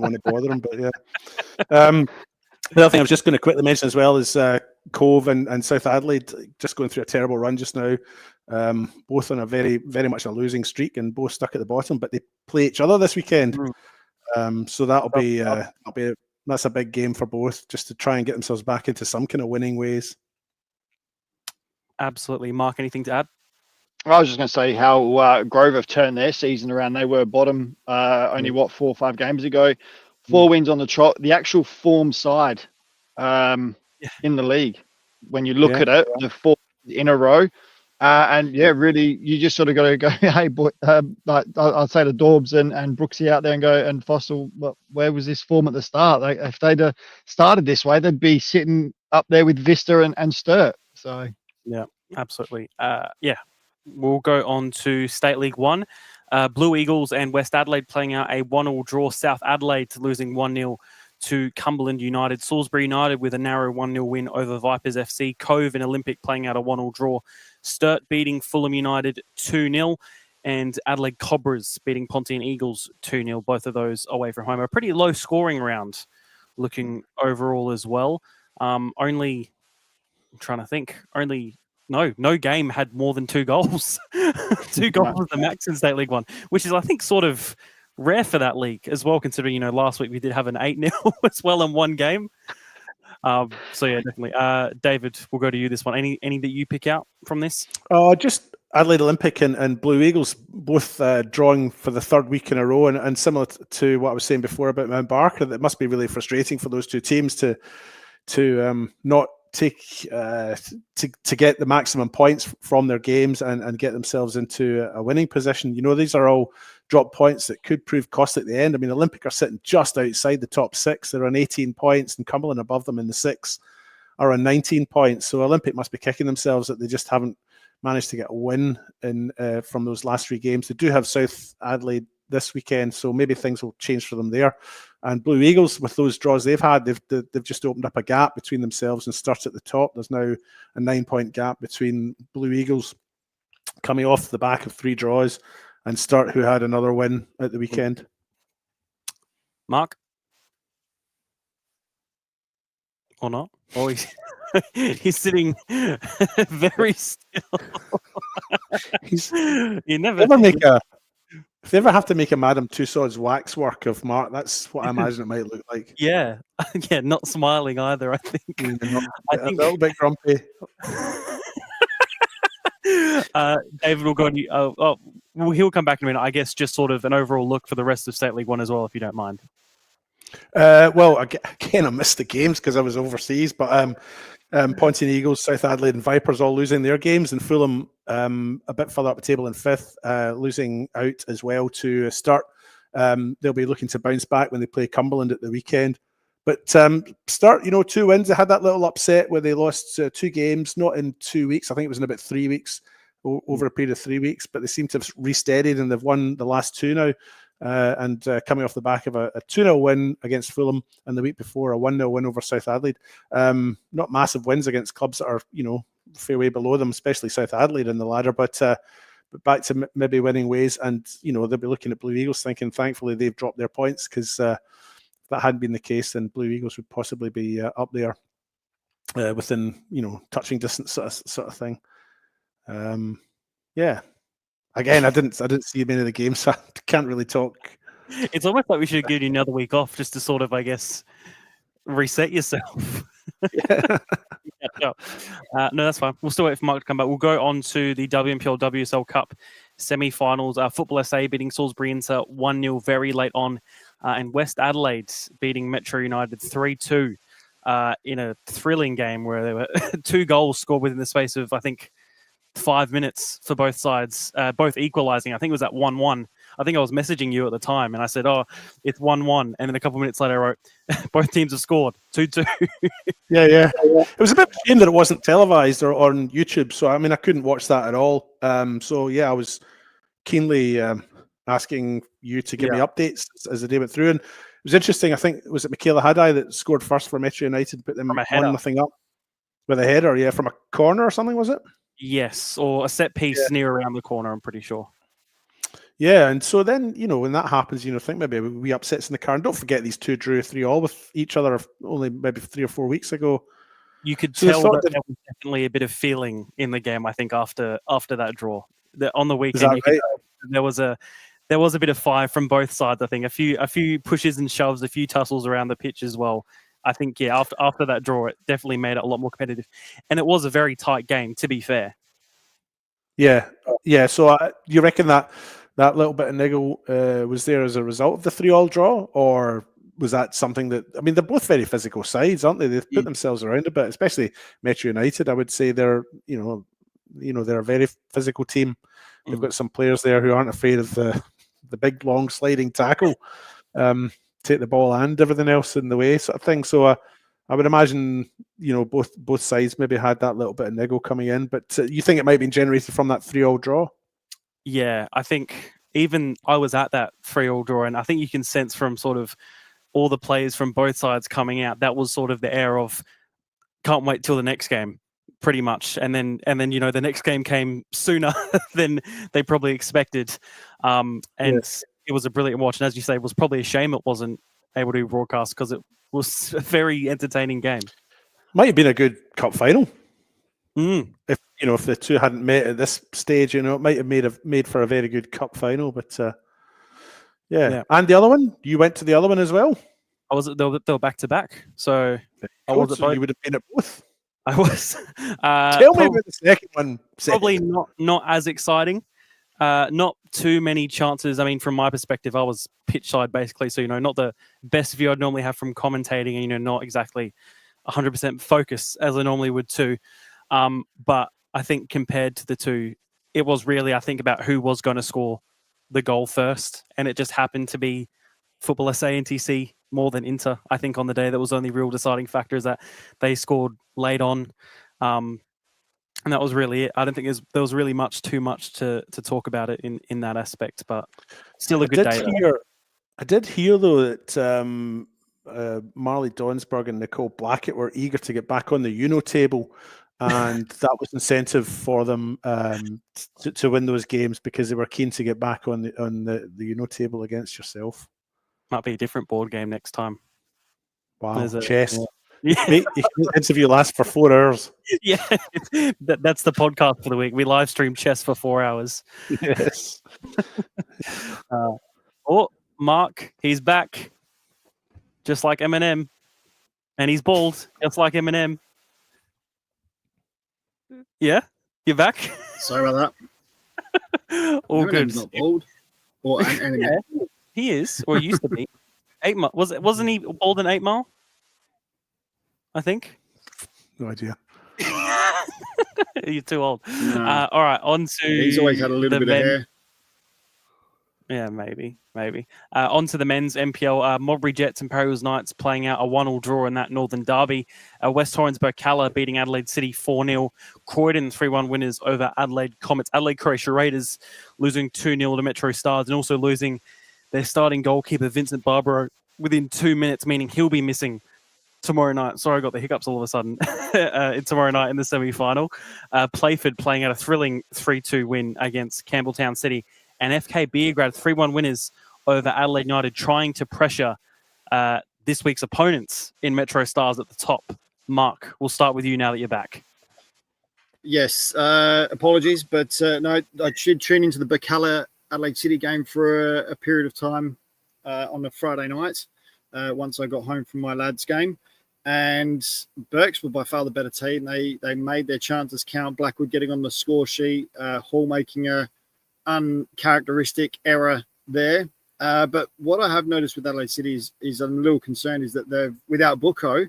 C: want to bother him, but yeah. The other thing I was just going to quickly mention as well is Cove and South Adelaide just going through a terrible run just now. Both on a very, very much a losing streak and both stuck at the bottom, but they play each other this weekend. So that's a big game for both, just to try and get themselves back into some kind of winning ways.
A: Absolutely. Mark, anything to add?
E: I was just going to say how Grove have turned their season around. They were bottom only 4 or 5 games ago. 4 wins on the trot. The actual form side in the league, when you look at it, the 4 in a row, And yeah, really, you just sort of got to go, hey, boy, like I'd say to Dorbs and Brooksy out there and go, and Fossil, where was this form at the start? Like, if they'd started this way, they'd be sitting up there with Vista and Sturt. So,
A: yeah, absolutely. We'll go on to State League 1. Blue Eagles and West Adelaide playing out a 1-1 draw. South Adelaide losing 1-0 to Cumberland United. Salisbury United with a narrow 1-0 win over Vipers FC. Cove and Olympic playing out a 1-1 draw. Sturt beating Fulham United 2-0. And Adelaide Cobras beating Pontian Eagles 2-0. Both of those away from home. A pretty low scoring round looking overall as well. I'm trying to think. No game had more than 2 goals. 2 goals was the max in State League 1, which is, I think, sort of rare for that league as well, considering, last week we did have an 8-0 as well in one game. So, yeah, definitely. David, we'll go to you this one. Any that you pick out from this?
C: Just Adelaide Olympic and Blue Eagles both drawing for the 3rd week in a row. And similar to what I was saying before about Mount Barker, that must be really frustrating for those two teams to not take to get the maximum points from their games and get themselves into a winning position. These are all drop points that could prove costly at the end. I mean, Olympic are sitting just outside the top 6. They're on 18 points, and Cumberland above them in the 6 are on 19 points. So Olympic must be kicking themselves that they just haven't managed to get a win from those last 3 games. They do have South Adelaide this weekend, so maybe things will change for them there. And Blue Eagles, with those draws they've had, they've just opened up a gap between themselves and Sturt at the top. There's now a 9-point gap between Blue Eagles coming off the back of 3 draws and Sturt, who had another win at the weekend.
A: Mark? Or not? Oh, he's sitting very still.
C: If they ever have to make a Madame Tussauds waxwork of Mark, that's what I imagine it might look like.
A: Yeah, not smiling either, I think.
C: I think a little bit grumpy.
A: David will go on you. Well, he'll come back in a minute. I guess just sort of an overall look for the rest of State League 1 as well, if you don't mind.
C: Well, again, I missed the games because I was overseas, but Pontian Eagles, South Adelaide and Vipers all losing their games, and Fulham a bit further up the table in 5th, losing out as well to Sturt. They'll be looking to bounce back when they play Cumberland at the weekend. But Sturt, 2 wins. They had that little upset where they lost 2 games, not in 2 weeks. I think it was in about 3 weeks, over a period of 3 weeks. But they seem to have resteadied, and they've won the last 2 now. And coming off the back of a 2-0 win against Fulham, and the week before a 1-0 win over South Adelaide. Not massive wins against clubs that are, fair way below them, especially South Adelaide in the ladder, but back to maybe winning ways. And, they'll be looking at Blue Eagles thinking, thankfully, they've dropped their points, because if that hadn't been the case, then Blue Eagles would possibly be up there within, touching distance sort of thing. Yeah. Again, I didn't see many of the games, so I can't really talk.
A: It's almost like we should give you another week off just to sort of, I guess, reset yourself.
C: Yeah.
A: No, that's fine. We'll still wait for Mark to come back. We'll go on to the WMPL WSL Cup semi-finals. Football SA beating Salisbury Inter 1-0 very late on, and West Adelaide beating Metro United 3-2 in a thrilling game where there were 2 goals scored within the space of, I think, 5 minutes for both sides, both equalising. I think it was at 1-1. I think I was messaging you at the time, and I said, it's 1-1. And then a couple of minutes later, I wrote, both teams have scored 2-2.
C: Yeah. It was a bit of a shame that it wasn't televised or on YouTube. So, I couldn't watch that at all. I was keenly asking you to give me updates as the day went through. And it was interesting. I think, was it Michaela Haddai that scored first for Metro United, put them 1-0 up with a header, from a corner or something, was it? Yes,
A: or a set piece near around the corner, I'm pretty sure.
C: Yeah, and so then, when that happens, think maybe we upsets in the car. And don't forget, these 2 drew 3-3 with each other only maybe 3 or 4 weeks ago.
A: You could tell that there was definitely a bit of feeling in the game, I think, after that draw. On the weekend,
C: right?
A: There was a bit of fire from both sides, I think. A few pushes and shoves, a few tussles around the pitch as well. I think, after that draw, it definitely made it a lot more competitive. And it was a very tight game, to be fair.
C: Yeah. So you reckon that little bit of niggle was there as a result of the 3-3 draw? Or was that something that... they're both very physical sides, aren't they? They've put themselves around a bit, especially Metro United. I would say they're, they're a very physical team. They've got some players there who aren't afraid of the big, long sliding tackle, take the ball and everything else in the way, sort of thing. So I would imagine, both sides maybe had that little bit of niggle coming in. But you think it might have been generated from that 3-3 draw?
A: Yeah, I think even I was at that 3-3 draw, and I think you can sense from sort of all the players from both sides coming out, that was sort of the air of can't wait till the next game, pretty much. And then the next game came sooner than they probably expected. It was a brilliant watch. And as you say, it was probably a shame it wasn't able to be broadcast because it was a very entertaining game.
C: Might have been a good cup final.
A: If
C: the two hadn't met at this stage, it might have made for a very good cup final. But yeah. And the other one, you went to the other one as well.
A: They were back to back, so
C: I was. So you would have been at both.
A: I was.
C: Tell me about the second one.
A: Probably not as exciting. Not too many chances. I mean, from my perspective, I was pitch side basically, so not the best view I'd normally have from commentating, and not exactly 100% focus as I normally would too. But I think compared to the two, it was really, I think, about who was going to score the goal first, and it just happened to be Football SA and TC more than Inter. I think on the day that was the only real deciding factor is that they scored late on, and that was really it. I don't think there was really too much to talk about it in that aspect, but still a good day.
C: I did hear though that Marley Donsberg and Nicole Blackett were eager to get back on the Uno table, and that was incentive for them to win those games because they were keen to get back on the Uno table against yourself.
A: Might be a different board game next time.
C: Wow, chess. Yeah. Mate, the interview lasts for 4 hours.
A: Yeah, that's the podcast for the week. We live stream chess for 4 hours.
C: Yes.
A: Mark, he's back, just like Eminem, and he's bald, just like Eminem. Yeah, you're back.
I: Sorry about
A: that. All good.
I: Not bald, or Eminem.
A: Yeah, he is, or used to be. 8 Mile wasn't he bald in 8 Mile? I think.
C: No idea.
A: You're too old.
I: No.
A: All right, on to.
I: He's always had a little bit of hair.
A: Yeah, maybe. On to the men's MPL. Modbury Jets and Parrywills Knights playing out a 1-1 draw in that Northern Derby. West Torrens Burkalla beating Adelaide City 4-0. Croydon 3-1 winners over Adelaide Comets. Adelaide Croatia Raiders losing 2-0 to Metro Stars and also losing their starting goalkeeper Vincent Barbaro within 2 minutes, meaning he'll be missing tomorrow night. Sorry, I got the hiccups all of a sudden. Tomorrow night in the semi-final. Playford playing out a thrilling 3-2 win against Campbelltown City. And FK Beergrad 3-1 winners over Adelaide United, trying to pressure this week's opponents in Metro Stars at the top. Mark, we'll start with you now that you're back.
I: Yes, apologies, but no, I should tune into the Burkalla Adelaide City game for a period of time on a Friday night once I got home from my lads' game. And Burks were by far the better team. They made their chances count. Blackwood getting on the score sheet, Hall making a uncharacteristic error there. But what I have noticed with Adelaide City is I'm a little concerned is that they've, without Bucco,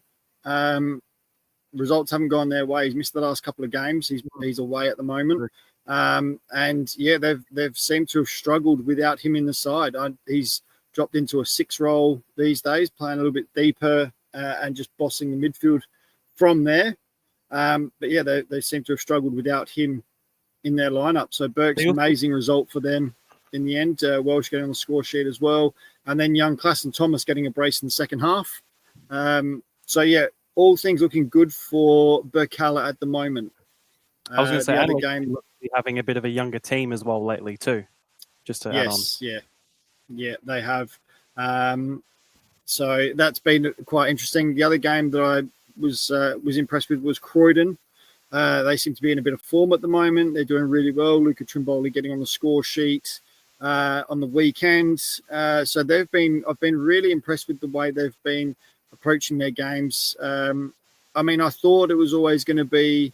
I: results haven't gone their way. He's missed the last couple of games. He's away at the moment. And yeah, they've seemed to have struggled without him in the side. He's dropped into a 6 role these days, playing a little bit deeper and just bossing the midfield from there. But yeah, they seem to have struggled without him in their lineup. So Burke's amazing result for them in the end. Welsh getting on the score sheet as well. And then young Class and Thomas getting a brace in the second half. So yeah, all things looking good for Burkalla at the moment.
A: I was going to say, the game having a bit of a younger team as well lately too. Just to add on.
I: Yeah, they have. So that's been quite interesting. The other game that I was impressed with was Croydon. They seem to be in a bit of form at the moment. They're doing really well. Luca Trimboli getting on the score sheet on the weekend. So I've been really impressed with the way they've been approaching their games. I mean, I thought it was always going to be,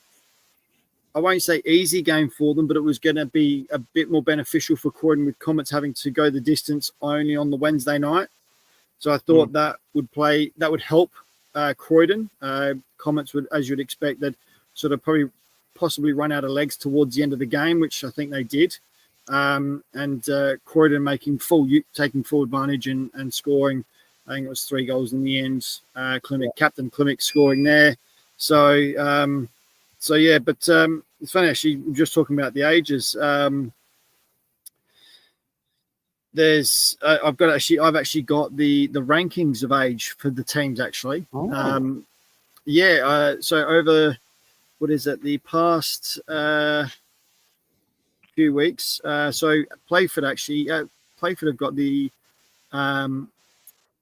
I: I won't say easy game for them, but it was going to be a bit more beneficial for Croydon with Comets having to go the distance only on the Wednesday night. So I thought that would help Croydon. Comets would, as you'd expect, they'd sort of probably possibly run out of legs towards the end of the game, which I think they did. And Croydon taking full advantage and scoring. I think it was 3 goals in the end. Captain Klimek scoring there. So yeah, but it's funny actually. Just talking about the ages. I've actually got the rankings of age for the teams actually.
A: Oh.
I: So over the past few weeks. So Playford have got the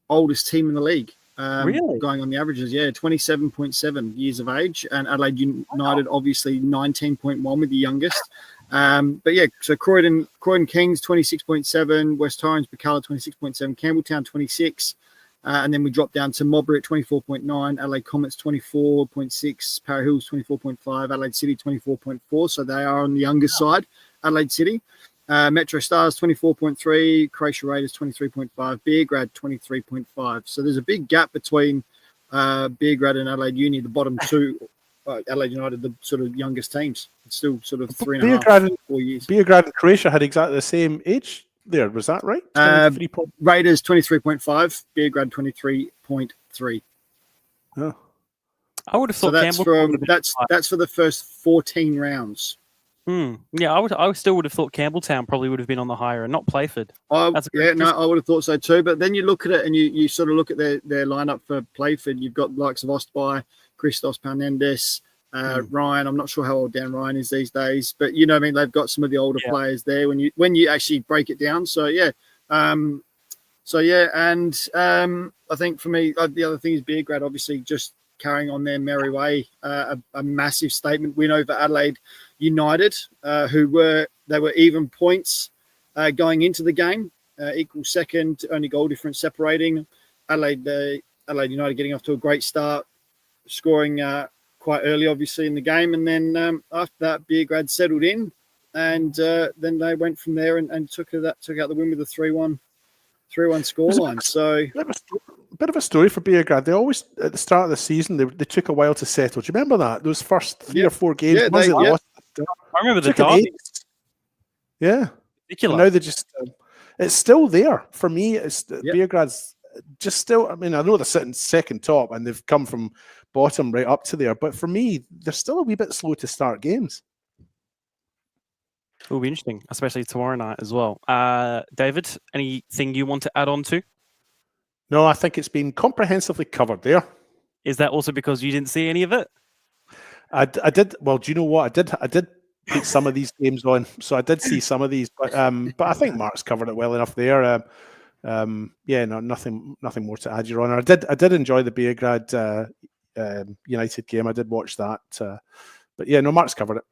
I: oldest team in the league.
A: Really?
I: Going on the averages, 27.7 years of age, and Adelaide United obviously 19.1 with the youngest. But yeah, so Croydon Kings 26.7, West Torrens Bacala 26.7, Campbelltown 26, and then we drop down to Modbury at 24.9, Adelaide Comets 24.6, Para Hills 24.5, Adelaide City 24.4. So they are on the younger side. Adelaide City. Metro Stars 24.3, Croatia Raiders 23.5, Beergrad 23.5. So there's a big gap between Beergrad and Adelaide Uni, the bottom two. Adelaide United, the sort of youngest teams. It's still sort of 3.5, 4 years.
C: Beergrad and Croatia had exactly the same age there. Was that right?
I: Raiders 23.5, Beergrad 23.3.
C: Oh.
A: I would have thought
I: that's for the first 14 rounds.
A: Yeah, I still would have thought Campbelltown probably would have been on the higher and not Playford.
I: I would have thought so too. But then you look at it and you sort of look at their lineup for Playford. You've got the likes of Ostby, Christos Panendes, Ryan. I'm not sure how old Dan Ryan is these days, but you know what I mean. They've got some of the older players there when you actually break it down. So yeah, and I think for me the other thing is Beergrad obviously just carrying on their merry way. A massive statement win over Adelaide United, who were even points going into the game, equal second, only goal difference separating. Adelaide United getting off to a great start, scoring quite early, obviously, in the game, and then after that, Beergrad settled in, and then they went from there and took out the win with a 3-1 scoreline. So.
C: A bit of a story for Beergrad. They always, at the start of the season, they took a while to settle. Do you remember that? Those first 3 or 4 games?
A: I remember the derby.
C: Yeah.
A: Ridiculous.
C: Now they just, it's still there. For me, Beergrad's just still, I mean, I know they're sitting second top and they've come from bottom right up to there, but for me, they're still a wee bit slow to start games.
A: It will be interesting, especially tomorrow night as well. David, anything you want to add on to?
C: No, I think it's been comprehensively covered there.
A: Is that also because you didn't see any of it?
C: I did. Well, do you know what? I did put some of these games on, so I did see some of these, but I think Mark's covered it well enough there. Nothing more to add, Your Honour. I did enjoy the Beergrad United game. I did watch that, but yeah, no, Mark's covered it.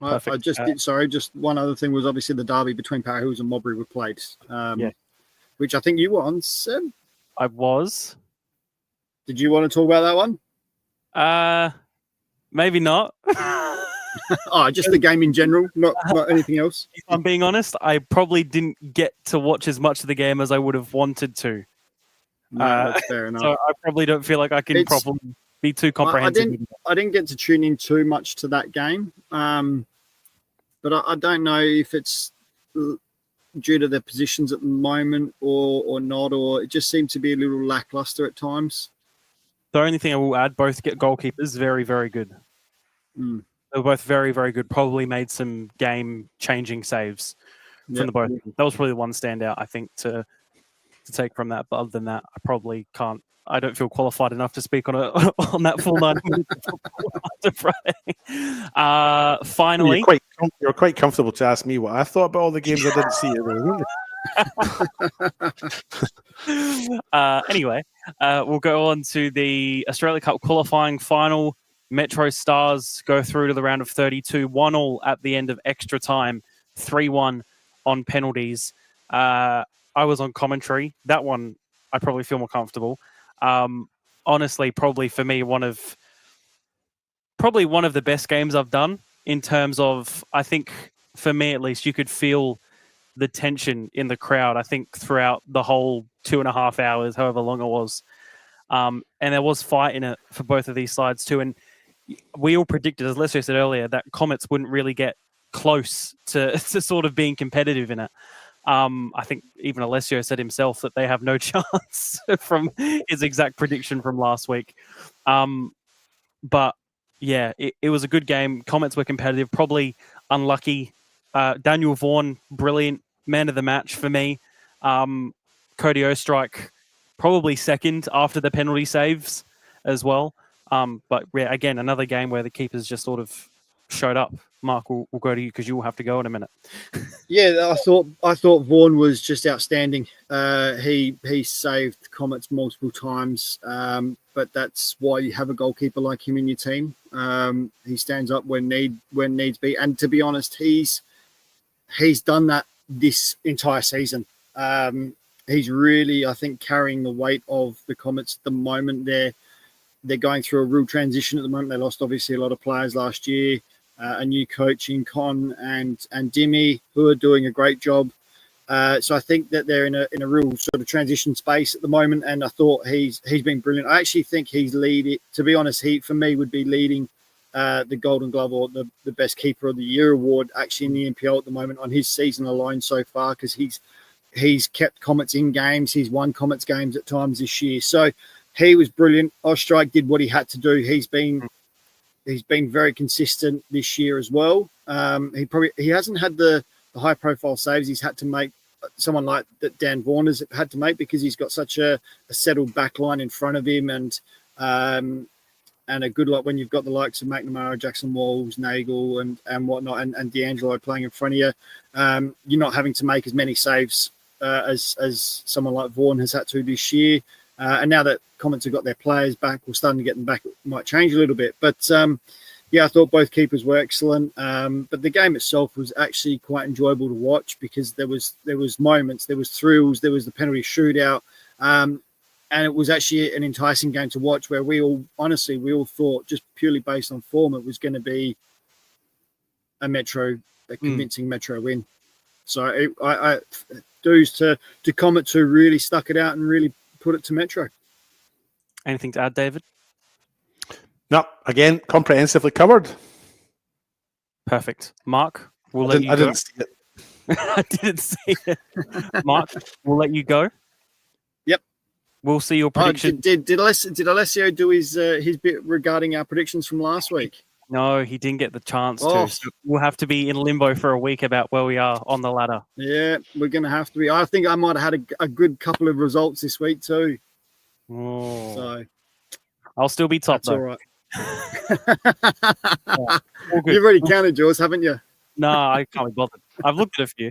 I: Perfect. Just one other thing was obviously the derby between Para Hills and Modbury were played, which I think you were on, Seb.
A: I was.
I: Did you want to talk about that one?
A: Maybe not.
I: Just the game in general, not anything else.
A: If I'm being honest, I probably didn't get to watch as much of the game as I would have wanted to.
I: No, that's fair enough.
A: So I probably don't feel like I can probably be too comprehensive.
I: I didn't get to tune in too much to that game, but I don't know if it's due to their positions at the moment or not, or it just seemed to be a little lackluster at times.
A: The only thing I will add, both goalkeepers, very, very good. They were both very, very good. Probably made some game-changing saves from the both. That was probably the one standout, I think, to take from that. But other than that, I probably can't. I don't feel qualified enough to speak on that full 90 minutes after Friday. Finally,
C: you're quite comfortable to ask me what I thought about all the games I didn't see.
A: Anyway, we'll go on to the Australia Cup qualifying final. Metro Stars go through to the round of 32, 1-1 at the end of extra time, 3-1 on penalties. I was on commentary. That one, I probably feel more comfortable. Honestly, probably for me, one of the best games I've done in terms of, I think, for me at least, you could feel the tension in the crowd, I think, throughout the whole 2.5 hours, however long it was. And there was fight in it for both of these sides too. And we all predicted, as Lexie said earlier, that Comets wouldn't really get close to sort of being competitive in it. I think even Alessio said himself that they have no chance from his exact prediction from last week. But yeah, it was a good game. Comets were competitive, probably unlucky. Daniel Vaughan, brilliant, man of the match for me. Cody Ostrike, probably second after the penalty saves as well. But yeah, again, another game where the keepers just sort of showed up. Mark, we'll go to you because you will have to go in a minute.
I: Yeah, I thought Vaughan was just outstanding. He saved Comets multiple times, but that's why you have a goalkeeper like him in your team. He stands up when needs be, and to be honest, he's done that this entire season. He's really, I think, carrying the weight of the Comets at the moment. They're going through a real transition at the moment. They lost obviously a lot of players last year. A new coach in Con and Dimmy, who are doing a great job. So I think that they're in a real sort of transition space at the moment. And I thought he's been brilliant. I actually think he's leading. To be honest, he for me would be leading the Golden Glove or the Best Keeper of the Year award actually in the NPL at the moment on his season alone so far, because he's kept Comets in games. He's won Comets games at times this year. So he was brilliant. Ostrike did what he had to do. He's been very consistent this year as well. He hasn't had the high profile saves he's had to make. Someone like that Dan Vaughan has had to make, because he's got such a settled back line in front of him, and a good lot when you've got the likes of McNamara, Jackson Walls, Nagel, and whatnot, and D'Angelo playing in front of you. You're not having to make as many saves as someone like Vaughan has had to this year. And now that Comets have got their players back, we're starting to get them back. It might change a little bit. But, yeah, I thought both keepers were excellent. But the game itself was actually quite enjoyable to watch, because there was moments, there was thrills, there was the penalty shootout. And it was actually an enticing game to watch, where we all thought, just purely based on form, it was going to be a convincing Metro win. So I dues to Comets, who really stuck it out and really put it to Metro.
A: Anything to add, David?
C: No, again, comprehensively covered.
A: Perfect. Mark, we'll let you go.
C: I didn't see it.
A: I didn't see it. Mark, we'll let you go.
I: Yep.
A: We'll see your prediction.
I: Did Alessio do his bit regarding our predictions from last week?
A: No, he didn't get the chance to. So we'll have to be in limbo for a week about where we are on the ladder.
I: Yeah, we're going to have to be. I think I might have had a good couple of results this week too.
A: Oh.
I: So
A: I'll still be top,
I: that's
A: though.
I: all right.
A: All good.
I: You've already counted yours, haven't you?
A: No, I can't be bothered. I've looked at a few.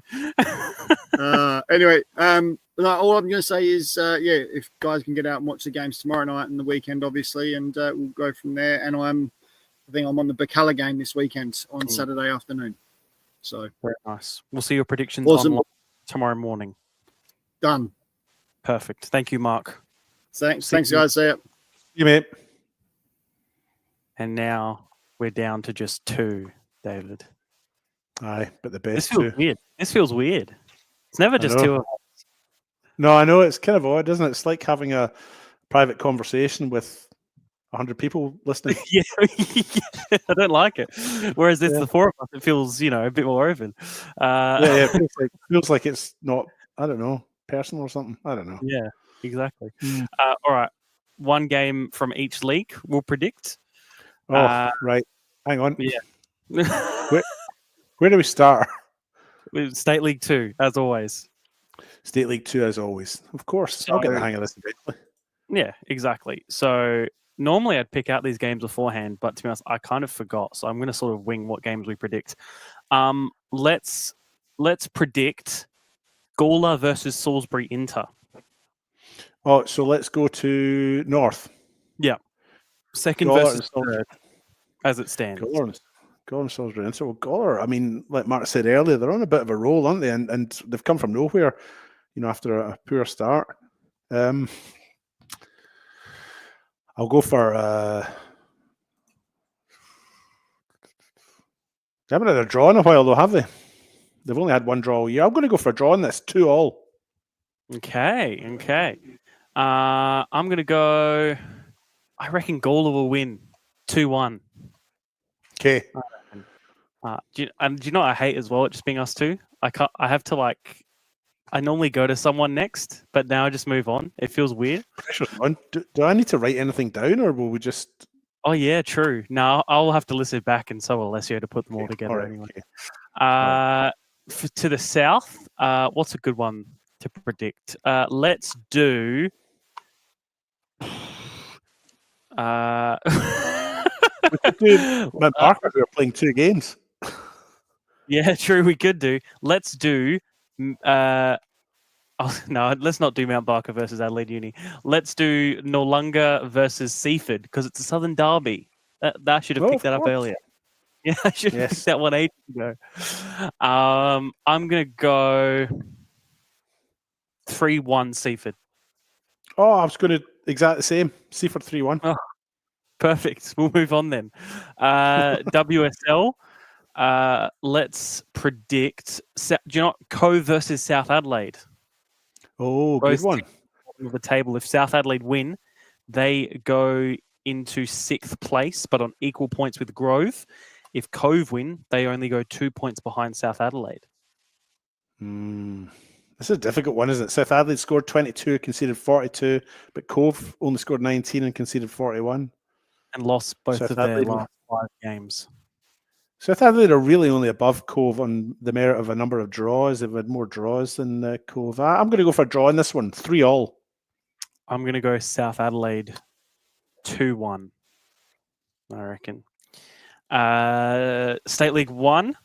I: Anyway, no, all I'm going to say is, if guys can get out and watch the games tomorrow night and the weekend, obviously, and we'll go from there. And I think I'm on the Bacala game this weekend on Saturday afternoon. So
A: very nice. We'll see your predictions
I: awesome.
A: Tomorrow morning.
I: Done.
A: Perfect. Thank you, Mark.
I: Thanks, guys. See ya.
C: You mate.
A: And now we're down to just two, David.
C: Aye, but the
A: This
C: best
A: feels
C: two.
A: weird. This feels weird. It's never just two of us.
C: No, I know, it's kind of odd, isn't it? It's like having a private conversation with 100 people listening.
A: Yeah, I don't like it. Whereas it's the four of us, it feels, a bit more open.
C: It feels like it's not, I don't know, personal or something. I don't know.
A: Yeah, exactly. All right. One game from each league we'll predict.
C: Right. Hang on.
A: Yeah.
C: Where do we start?
A: With State League 2, as always.
C: State League 2, as always. Of course. I'll get the hang of this eventually. Yeah,
A: exactly. So normally I'd pick out these games beforehand, but to be honest, I kind of forgot. So I'm going to sort of wing what games we predict. Let's predict Gawler versus Salisbury Inter.
C: Oh, so let's go to North.
A: Yeah. Second
C: Gawler
A: versus third, as it stands.
C: Gawler and Salisbury Inter. Well, Gawler, I mean, like Mark said earlier, they're on a bit of a roll, aren't they? And they've come from nowhere, after a poor start. I'll go for they haven't had a draw in a while, though, have they? They've only had one draw all year. I'm going to go for a draw in this, 2-2.
A: Okay. I'm going to go. I reckon Gawler will win 2-1.
C: Okay.
A: Do you know what I hate as well? It just being us two. I have to like. I normally go to someone next, but now I just move on. It feels weird.
C: Pressure's on. Do I need to write anything down, or will we just?
A: Oh yeah, true. No, I'll have to listen back, and so will Alessio to put them all together
C: All right,
A: anyway.
C: okay.
A: To the south, what's a good one to predict? Let's do.
C: We could do Parker, who are playing 2 games.
A: Yeah, true. We could do. Let's do. No, let's not do Mount Barker versus Adelaide Uni. Let's do Noarlunga versus Seaford because it's a Southern Derby. That should have picked that up earlier. Yeah, I should have picked that one ages ago. I'm gonna go 3-1 Seaford.
C: Oh, I was going to exact the same. Seaford 3-1.
A: Oh, perfect. We'll move on then. WSL. Let's predict. Do you know Cove versus South Adelaide?
C: Oh, good one.
A: Of the table. If South Adelaide win, they go into 6th place, but on equal points with Grove. If Cove win, they only go 2 points behind South Adelaide.
C: This is a difficult one, isn't it? South Adelaide scored 22, conceded 42, but Cove only scored 19 and conceded 41.
A: And lost both of their last 5 games.
C: South Adelaide are really only above Cove on the merit of a number of draws. They've had more draws than Cove. I'm going to go for a draw in this one, 3-3.
A: I'm going to go South Adelaide 2-1, I reckon. State League 1,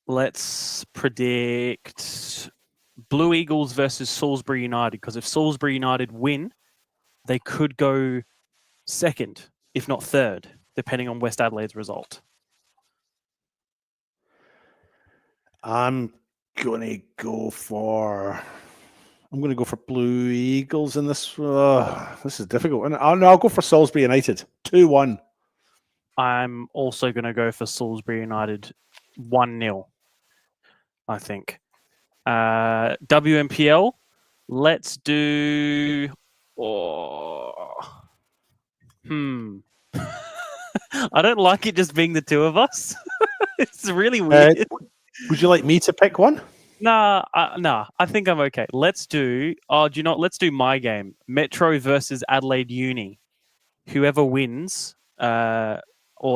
A: let's predict Blue Eagles versus Salisbury United, because if Salisbury United win, they could go 2nd, if not 3rd, depending on West Adelaide's result.
C: I'm going to go for Blue Eagles in this. This is difficult. I'll go for Salisbury United 2-1.
A: I'm also going to go for Salisbury United 1-0, I think. WMPL, let's do. I don't like it just being the two of us. It's really weird.
C: Would you like me to pick one?
A: Nah. I think I'm okay. Let's do. Let's do my game. Metro versus Adelaide Uni. Whoever wins, or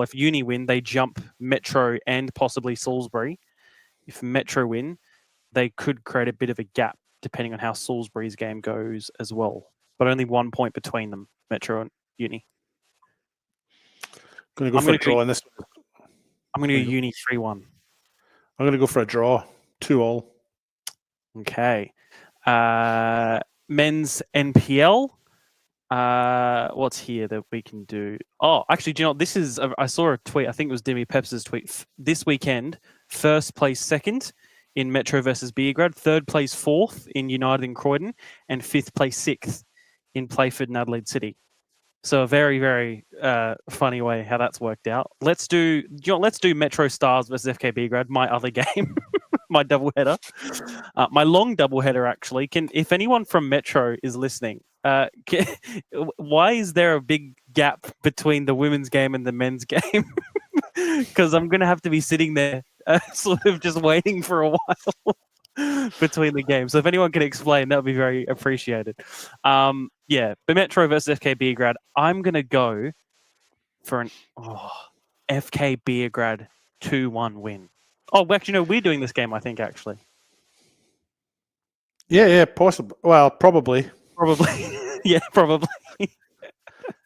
A: if Uni win, they jump Metro and possibly Salisbury. If Metro win, they could create a bit of a gap depending on how Salisbury's game goes as well. But only 1 point between them, Metro and Uni.
C: Going to go for a draw in this one.
A: I'm going to go Uni 3-1.
C: I'm going to go for a draw, 2-2.
A: Okay. Men's NPL. What's here that we can do? Oh, actually, do you know what? I saw a tweet. I think it was Demi Peps' tweet. This weekend, 1st place 2nd in Metro versus Beergrad, 3rd place 4th in United and Croydon, and 5th place 6th in Playford and Adelaide City. So a very, very funny way how that's worked out. Let's do Metro Stars versus FK Beergrad, my other game, my doubleheader, my long doubleheader actually. If anyone from Metro is listening, why is there a big gap between the women's game and the men's game? Because I'm going to have to be sitting there sort of just waiting for a while between the games. So if anyone can explain, that would be very appreciated. But Metro versus FK Beergrad, I'm going to go for an FK Beergrad 2-1 win. Oh, actually, no, we're doing this game, I think, actually.
C: Yeah, possible. Well, probably.
A: Yeah, probably.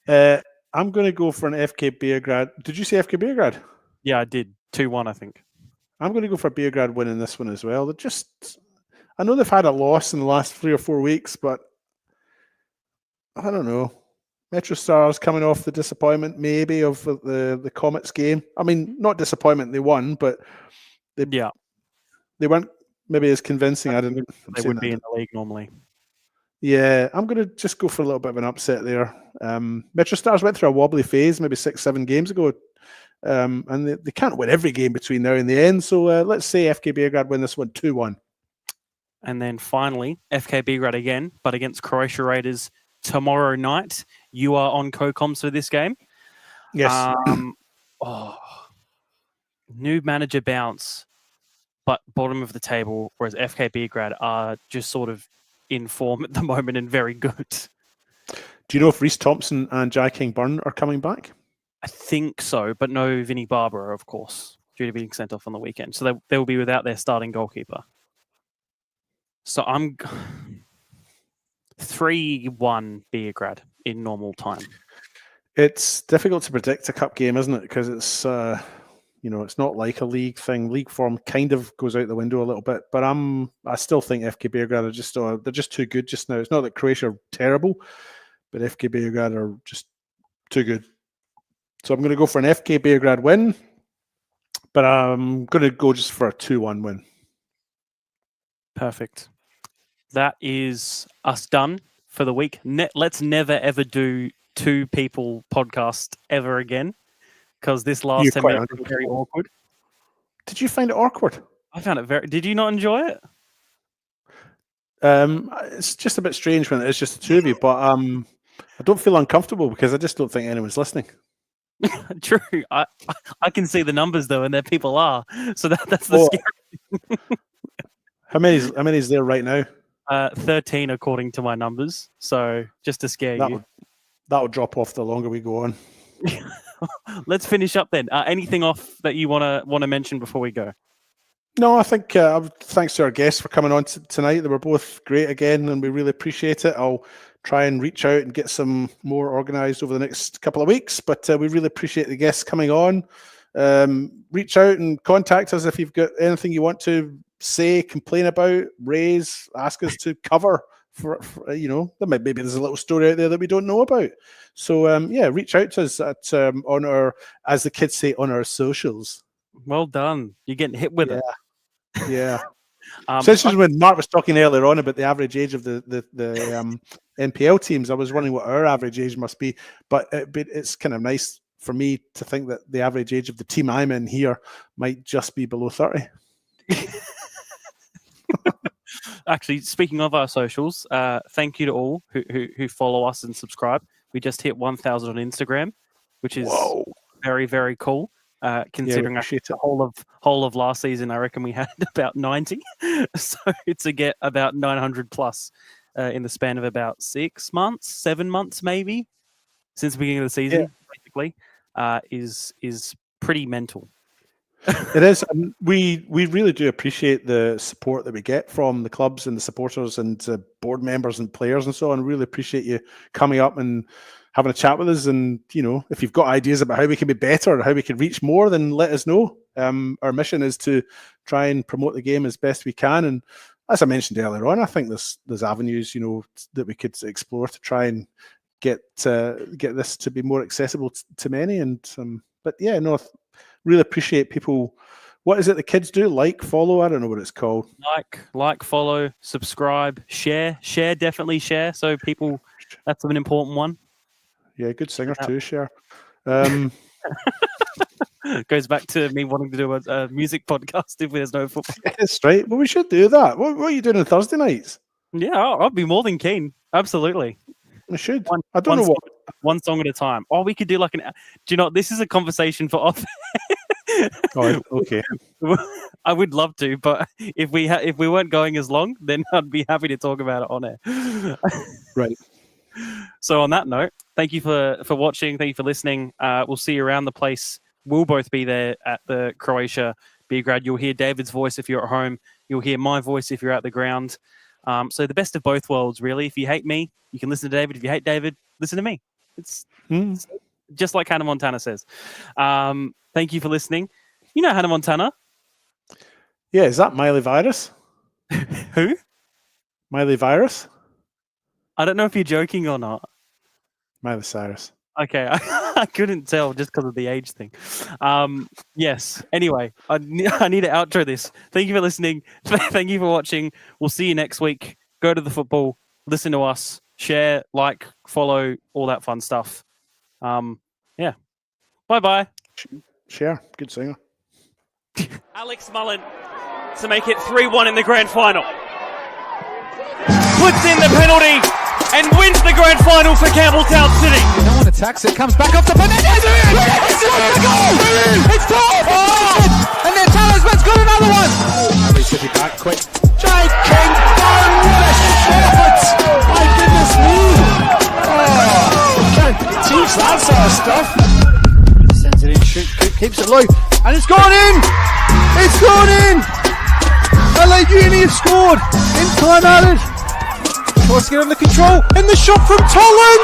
C: I'm going to go for an FK Beergrad. Did you say FK Beergrad?
A: Yeah, I did. 2-1, I think.
C: I'm going to go for Beergrad winning this one as well. I know they've had a loss in the last 3 or 4 weeks, but I don't know. Metro Stars coming off the disappointment maybe of the Comets game. I mean, not disappointment they won, but they weren't maybe as convincing.
A: They would be in the league normally.
C: Yeah, I'm going to just go for a little bit of an upset there. Metro Stars went through a wobbly phase maybe 6-7 games ago, and they can't win every game between now and the end. So let's say FK Beergrad win this one 2-1.
A: And then finally, FK Beergrad again, but against Croatia Raiders tomorrow night. You are on co-coms for this game.
C: Yes.
A: new manager bounce, but bottom of the table, whereas FK Beograd are just sort of in form at the moment and very good.
C: Do you know if Reece Thompson and Jai King Byrne are coming back?
A: I think so, but no Vinny Barbara, of course, due to being sent off on the weekend. So they will be without their starting goalkeeper. So I'm 3-1 Beograd in normal time.
C: It's difficult to predict a cup game, isn't it? Because it's it's not like a league thing. League form kind of goes out the window a little bit. But I still think FK Beograd are they're just too good just now. It's not that Croatia are terrible, but FK Beograd are just too good. So I'm going to go for an FK Beograd win, but I'm going to go just for a 2-1 win.
A: Perfect. That is us done for the week. Let's never, ever do two people podcast ever again, because this last 10 minutes was very awkward.
C: Did you find it awkward?
A: I found it very... Did you not enjoy it?
C: It's just a bit strange when it's just the two of you, but I don't feel uncomfortable because I just don't think anyone's listening.
A: True. I can see the numbers though, and there people are. So that's the scary thing.
C: How many is there right now?
A: 13 according to my numbers. So just to scare you.
C: That'll drop off the longer we go on.
A: Let's finish up then. Anything off that you want to mention before we go?
C: No, I think thanks to our guests for coming on tonight. They were both great again, and we really appreciate it. I'll try and reach out and get some more organised over the next couple of weeks, but we really appreciate the guests coming on. Reach out and contact us if you've got anything you want to say, complain about, raise, ask us to cover. For maybe there's a little story out there that we don't know about. So reach out to us at on our, as the kids say, on our socials.
A: Well done. You're getting hit with it.
C: Yeah. Especially when Mark was talking earlier on about the average age of the NPL teams, I was wondering what our average age must be. But it's kind of nice for me to think that the average age of the team I'm in here might just be below 30.
A: Actually, speaking of our socials, thank you to all who follow us and subscribe. We just hit 1,000 on Instagram, which is very, very cool. Considering the whole of last season, I reckon we had about 90. So to get about 900 plus in the span of about 7 months maybe, since the beginning of the season, basically, is pretty mental.
C: It is. We really do appreciate the support that we get from the clubs and the supporters and board members and players and so on. Really appreciate you coming up and having a chat with us. And, if you've got ideas about how we can be better or how we can reach more, then let us know. Our mission is to try and promote the game as best we can. And as I mentioned earlier on, I think there's avenues, that we could explore to try and get this to be more accessible to many. And really appreciate people. What is it the kids do? Like, follow? I don't know what it's called.
A: Like, follow, subscribe, share, definitely share. So people, that's an important one.
C: Yeah, good singer too, Cher.
A: Goes back to me wanting to do a music podcast if there's no football.
C: That's right. Well, we should do that. What are you doing on Thursday nights?
A: Yeah, I'll be more than keen. Absolutely.
C: We should. I don't know what.
A: One song at a time. Oh, we could do like an... Do you know, this is a conversation for off.
C: Oh, okay.
A: I would love to, but if we weren't going as long, then I'd be happy to talk about it on air.
C: Right.
A: So on that note, thank you for watching. Thank you for listening. We'll see you around the place. We'll both be there at the Croatia Beograd. You'll hear David's voice if you're at home. You'll hear my voice if you're at the ground. So the best of both worlds, really. If you hate me, you can listen to David. If you hate David, listen to me. It's just like Hannah Montana says. Thank you for listening. You know Hannah Montana?
C: Yeah, is that Miley Virus?
A: Who?
C: Miley Virus?
A: I don't know if you're joking or not.
C: Miley Cyrus.
A: Okay, I couldn't tell just because of the age thing. Yes. Anyway, I need to outro this. Thank you for listening. Thank you for watching. We'll see you next week. Go to the football. Listen to us. Share, like, follow, all that fun stuff. Yeah. Bye-bye.
C: Share. Good singer.
A: Alex Mullen to make it 3-1 in the grand final. Puts in the penalty and wins the grand final for Campbelltown City.
B: No one attacks it. Comes back up to Fernandez. It's a goal! It's time!
C: Lexie back quick. Jai King Byrne, what a shot! My goodness me! Oh, can't teach that sort of stuff. Sends it in, shoot, keeps it low, and it's gone in! It's gone in! LA Uni have scored! In time added! Tries to get under control, and the shot from Tolland!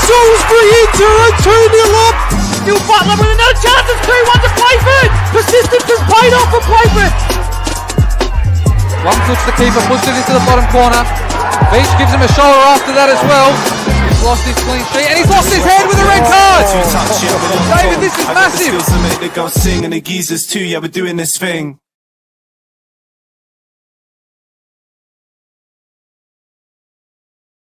C: Salisbury into it, 2-0 up! Still Butler with another chance, it's 2-1 to play for it! Persistence has paid off for play for it!
J: One touch the keeper, puts it into the bottom corner. Beach gives him a shoulder after that as well. He's lost his clean sheet, and he's lost his head with a red card! David, this is massive!
D: Skills to make the girls sing, and the geezers too, yeah, we're doing this thing.